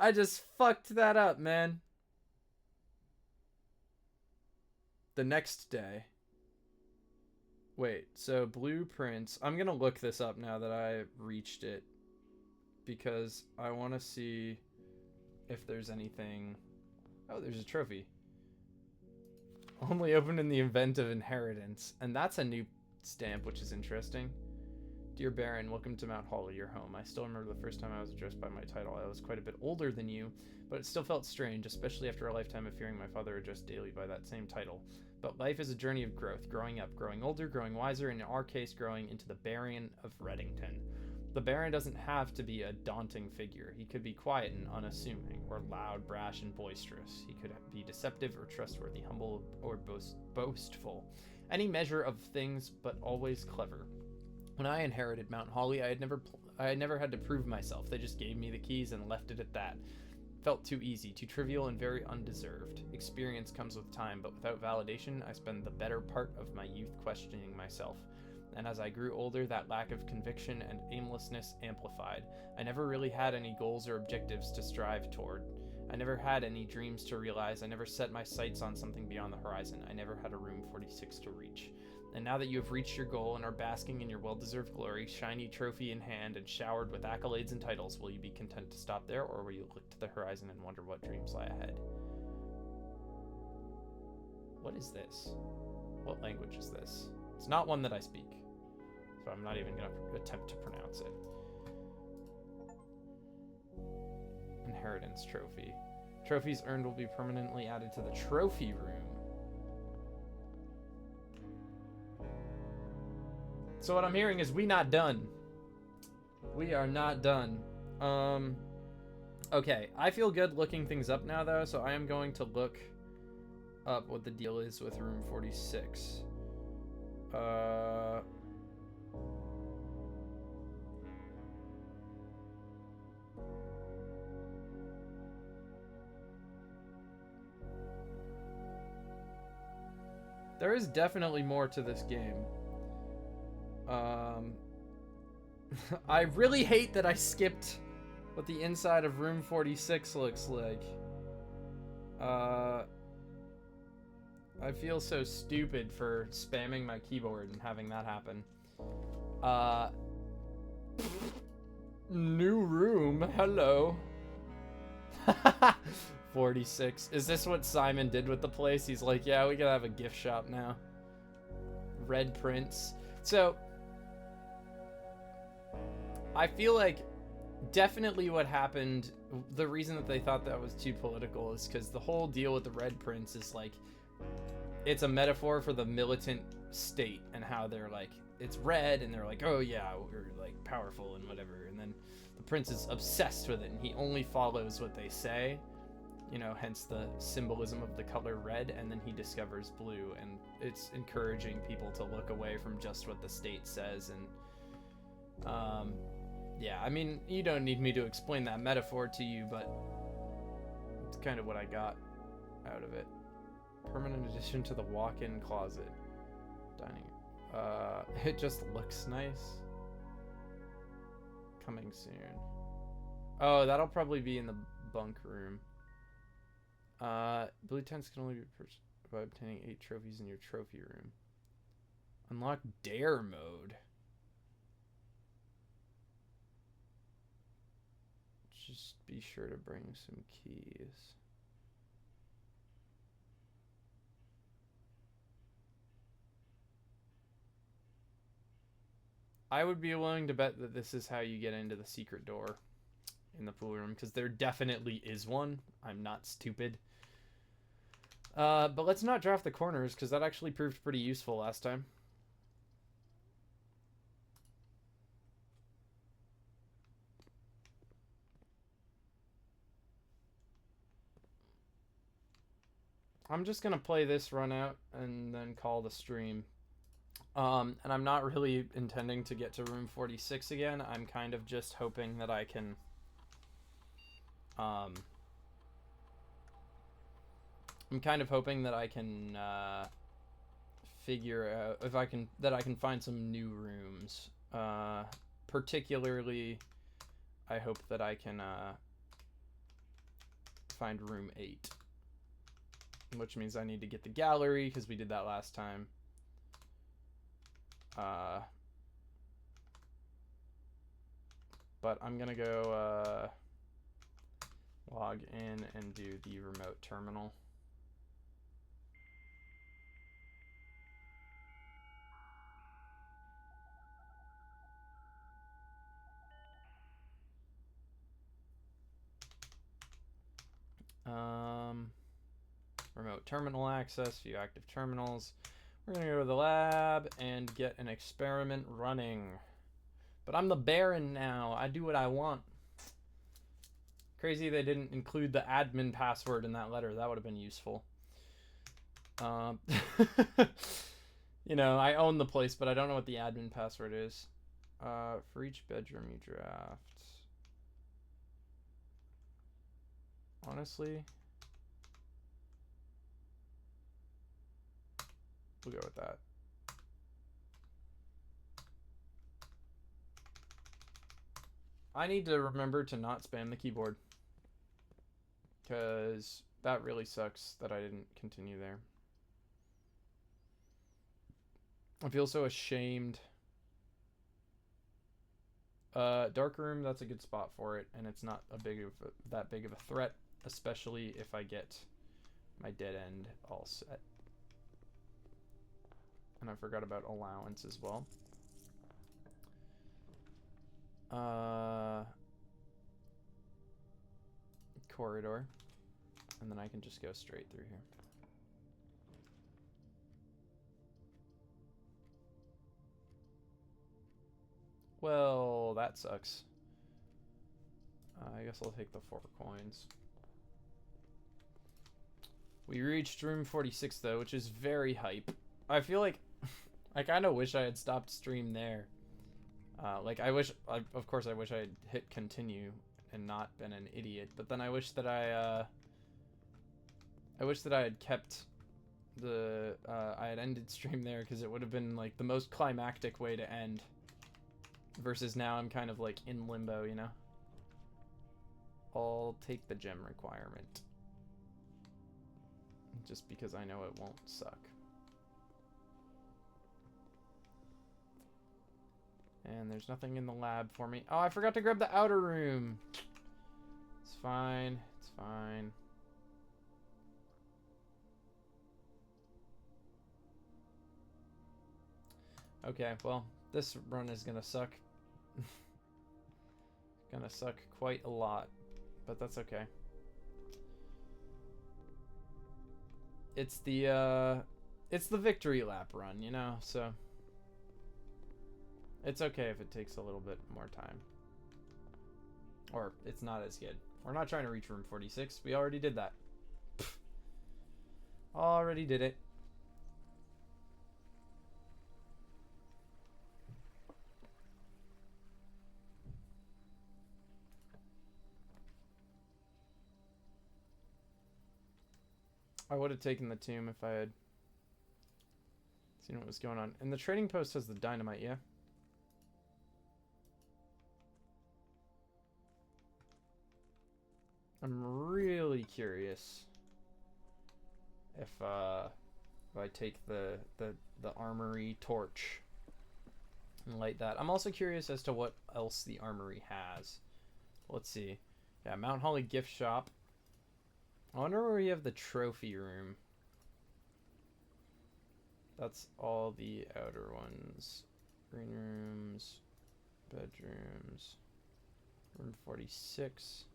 I just fucked that up, man. The next day. Wait, so blueprints. I'm gonna look this up now that I reached it, because I want to see if there's anything. Oh, there's a trophy. Only open in the event of inheritance. And that's a new stamp, which is interesting. Dear Baron, welcome to Mount Holly, your home. I still remember the first time I was addressed by my title. I was quite a bit older than you, but it still felt strange, especially after a lifetime of hearing my father addressed daily by that same title. But life is a journey of growth, growing up, growing older, growing wiser, and in our case, growing into the Baron of Reddington. The Baron doesn't have to be a daunting figure. He could be quiet and unassuming, or loud, brash, and boisterous. He could be deceptive or trustworthy, humble or boastful. Any measure of things, but always clever. When I inherited Mount Holly, I had never had to prove myself. They just gave me the keys and left it at that. Felt too easy, too trivial, and very undeserved. Experience comes with time, but without validation, I spend the better part of my youth questioning myself. And as I grew older, that lack of conviction and aimlessness amplified. I never really had any goals or objectives to strive toward. I never had any dreams to realize. I never set my sights on something beyond the horizon. I never had a room 46 to reach. And now that you have reached your goal and are basking in your well-deserved glory, shiny trophy in hand and showered with accolades and titles, will you be content to stop there, or will you look to the horizon and wonder what dreams lie ahead? What is this? What language is this? It's not one that I speak, so I'm not even going to attempt to pronounce it. Inheritance trophy. Trophies earned will be permanently added to the trophy room. So what I'm hearing is we not done. We are not done. Okay, I feel good looking things up now though, so I am going to look up what the deal is with room 46. There is definitely more to this game. I really hate that I skipped what the inside of room 46 looks like. I feel so stupid for spamming my keyboard and having that happen. New room, hello. 46. Is this what Simon did with the place? He's like, yeah, we gotta have a gift shop now. Red Prince. So, I feel like definitely what happened, the reason that they thought that was too political is because the whole deal with the Red Prince is like, it's a metaphor for the militant state and how they're like, it's red and they're like, oh yeah, we're like powerful and whatever. And then the prince is obsessed with it and he only follows what they say, you know, hence the symbolism of the color red. And then he discovers blue, and it's encouraging people to look away from just what the state says. And yeah, I mean, you don't need me to explain that metaphor to you, but it's kind of what I got out of it. Permanent addition to the walk-in closet. Dining. It just looks nice. Coming soon. Oh, that'll probably be in the bunk room. Blue tents can only be purchased by obtaining 8 trophies in your trophy room. Unlock dare mode. Just be sure to bring some keys. I would be willing to bet that this is how you get into the secret door in the pool room, because there definitely is one. I'm not stupid. But let's not draft the corners, because that actually proved pretty useful last time. I'm just going to play this run out and then call the stream. And I'm not really intending to get to room 46 again. I'm kind of just hoping that I can... I'm kind of hoping that I can figure out if I can find some new rooms. Particularly, I hope that I can find room 8, which means I need to get the gallery because we did that last time. But I'm gonna go log in and do the remote terminal. Remote terminal access, view active terminals. We're gonna go to the lab and get an experiment running. But I'm the Baron now. I do what I want. Crazy they didn't include the admin password in that letter. That would have been useful. You know, I own the place, but I don't know what the admin password is. For each bedroom you draft. Honestly, we'll go with that. I need to remember to not spam the keyboard, because that really sucks that I didn't continue there. I feel so ashamed. Dark room, that's a good spot for it, and it's not that big of a threat, especially if I get my dead end all set. And I forgot about allowance as well. Corridor, and then I can just go straight through here. Well, that sucks. I guess I'll take the 4 coins. We reached room 46 though, which is very hype. I feel like I kind of wish I had stopped stream there. Like of course I wish I had hit continue and not been an idiot, but then I wish that I had kept the I had ended stream there, because it would have been like the most climactic way to end. Versus now I'm kind of like in limbo, you know? I'll take the gem requirement. Just because I know it won't suck. And there's nothing in the lab for me. Oh, I forgot to grab the outer room. It's fine. It's fine. Okay, well, this run is gonna suck. Gonna suck quite a lot, but that's okay. It's the victory lap run, you know, so it's okay if it takes a little bit more time. Or it's not as good. We're not trying to reach room 46. We already did that. Already did it. I would have taken the tomb if I had seen what was going on. And the trading post has the dynamite, yeah? I'm really curious if I take the armory torch and light that. I'm also curious as to what else the armory has. Let's see. Yeah, Mount Holly gift shop. I wonder where we have the trophy room. That's all the outer ones. Green rooms, bedrooms, room 46.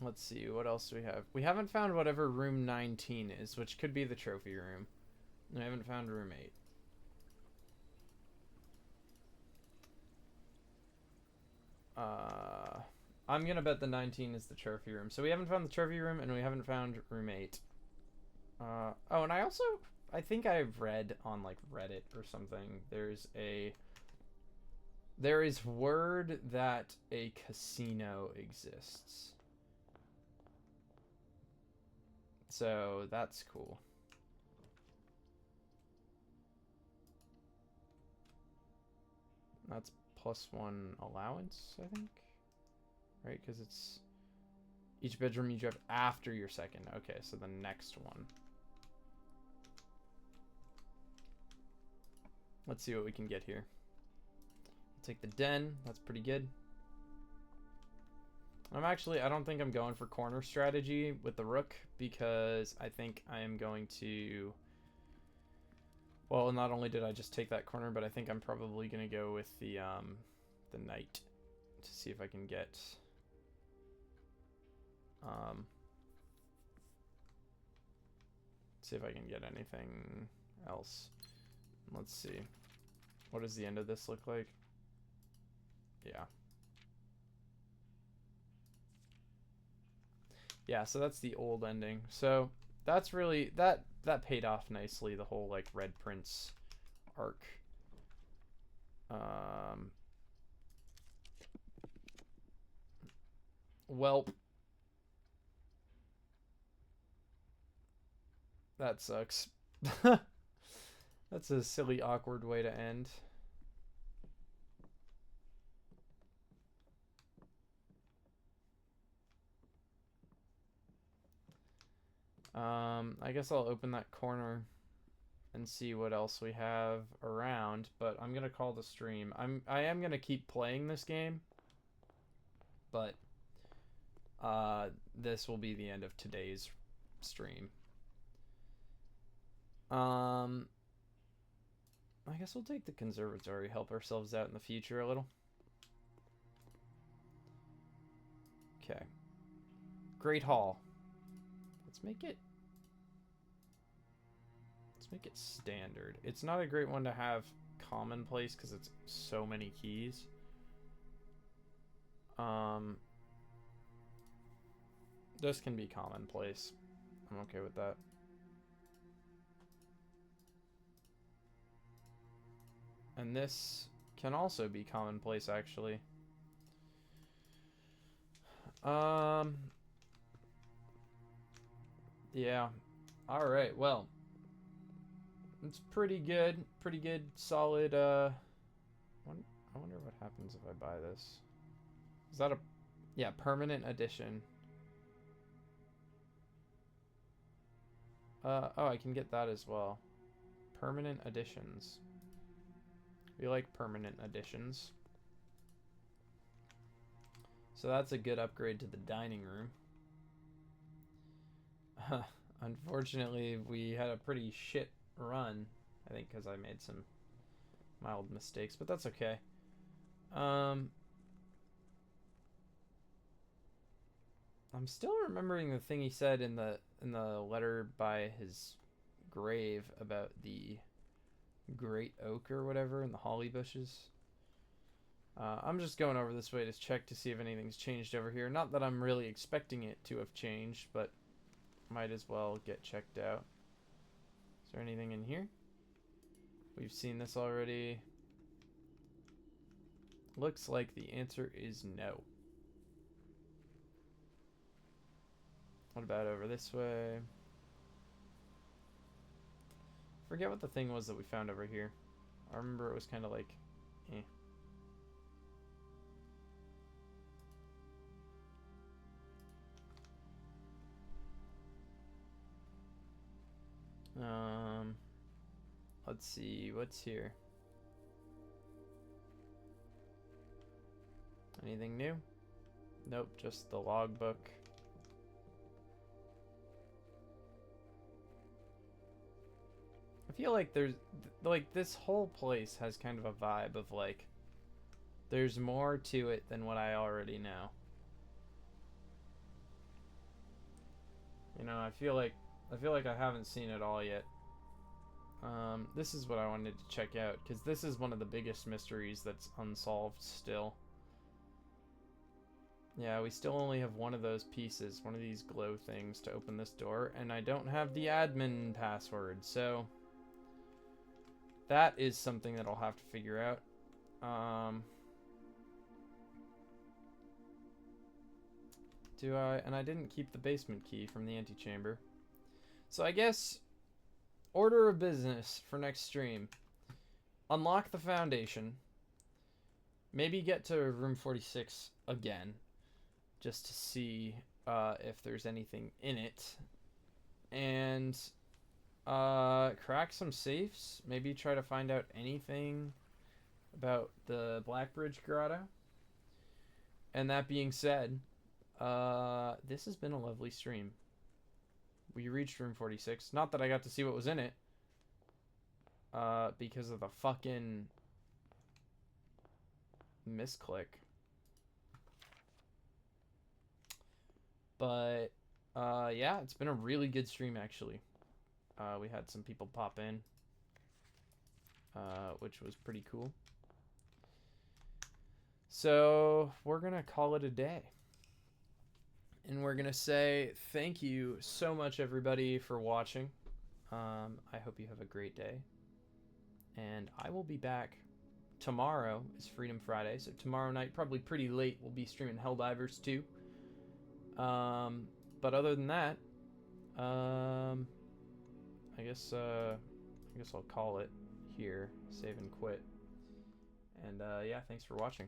Let's see, what else do we have? We haven't found whatever room 19 is, which could be the trophy room. We haven't found room 8. I'm gonna bet the 19 is the trophy room. So we haven't found the trophy room, and we haven't found room 8. Oh, and I think I've read on, like, Reddit or something, there is word that a casino exists. So that's cool. That's +1 allowance, I think. Right, because it's each bedroom you drive after your second. Okay, so the next one. Let's see what we can get here. I'll take the den. That's pretty good. I don't think I'm going for corner strategy with the rook, because I think I am going to... Well, not only did I just take that corner, but I think I'm probably going to go with the knight to see if I can get... see if I can get anything else. Let's see. What does the end of this look like? Yeah. Yeah, so that's the old ending. So that's really that paid off nicely, the whole like Red Prince arc. Welp. That sucks. That's a silly, awkward way to end. I guess I'll open that corner and see what else we have around, but I'm gonna call the stream. I am gonna keep playing this game, but this will be the end of today's stream. I guess we'll take the conservatory, help ourselves out in the future a little. Okay. Great Hall. Let's make it standard. It's not a great one to have commonplace because it's so many keys. This can be commonplace. I'm okay with that. And this can also be commonplace, actually. Yeah. Alright, well. It's pretty good. Pretty good, solid, I wonder what happens if I buy this. Is that a... Yeah, permanent edition. Oh, I can get that as well. Permanent editions. We like permanent editions. So that's a good upgrade to the dining room. Unfortunately, we had a pretty shit run. I think because I made some mild mistakes, but that's okay. I'm still remembering the thing he said in the letter by his grave about the great oak or whatever and the holly bushes. I'm just going over this way to check to see if anything's changed over here. Not that I'm really expecting it to have changed, but might as well get checked out. Is there anything in here? We've seen this already. Looks like the answer is no. What about over this way? Forget what the thing was that we found over here. I remember it was kind of like, eh. Let's see, what's here? Anything new? Nope, just the logbook. I feel like there's, like, this whole place has kind of a vibe of, like, there's more to it than what I already know. You know, I feel like I haven't seen it all yet. This is what I wanted to check out, because this is one of the biggest mysteries that's unsolved still. Yeah, we still only have one of those pieces, one of these glow things to open this door, and I don't have the admin password, so that is something that I'll have to figure out. And I didn't keep the basement key from the antechamber. So I guess order of business for next stream. Unlock the foundation. Maybe get to room 46 again, just to see if there's anything in it. And crack some safes. Maybe try to find out anything about the Blackbridge Grotto. And that being said, this has been a lovely stream. We reached room 46. Not that I got to see what was in it, because of the fucking misclick. But yeah, it's been a really good stream actually. We had some people pop in, which was pretty cool. So we're gonna call it a day. And we're gonna say thank you so much everybody for watching. I hope you have a great day. And I will be back tomorrow. Is Freedom Friday, so tomorrow night, probably pretty late, we'll be streaming Helldivers 2. But other than that, I guess I'll call it here. Save and quit. And yeah, thanks for watching.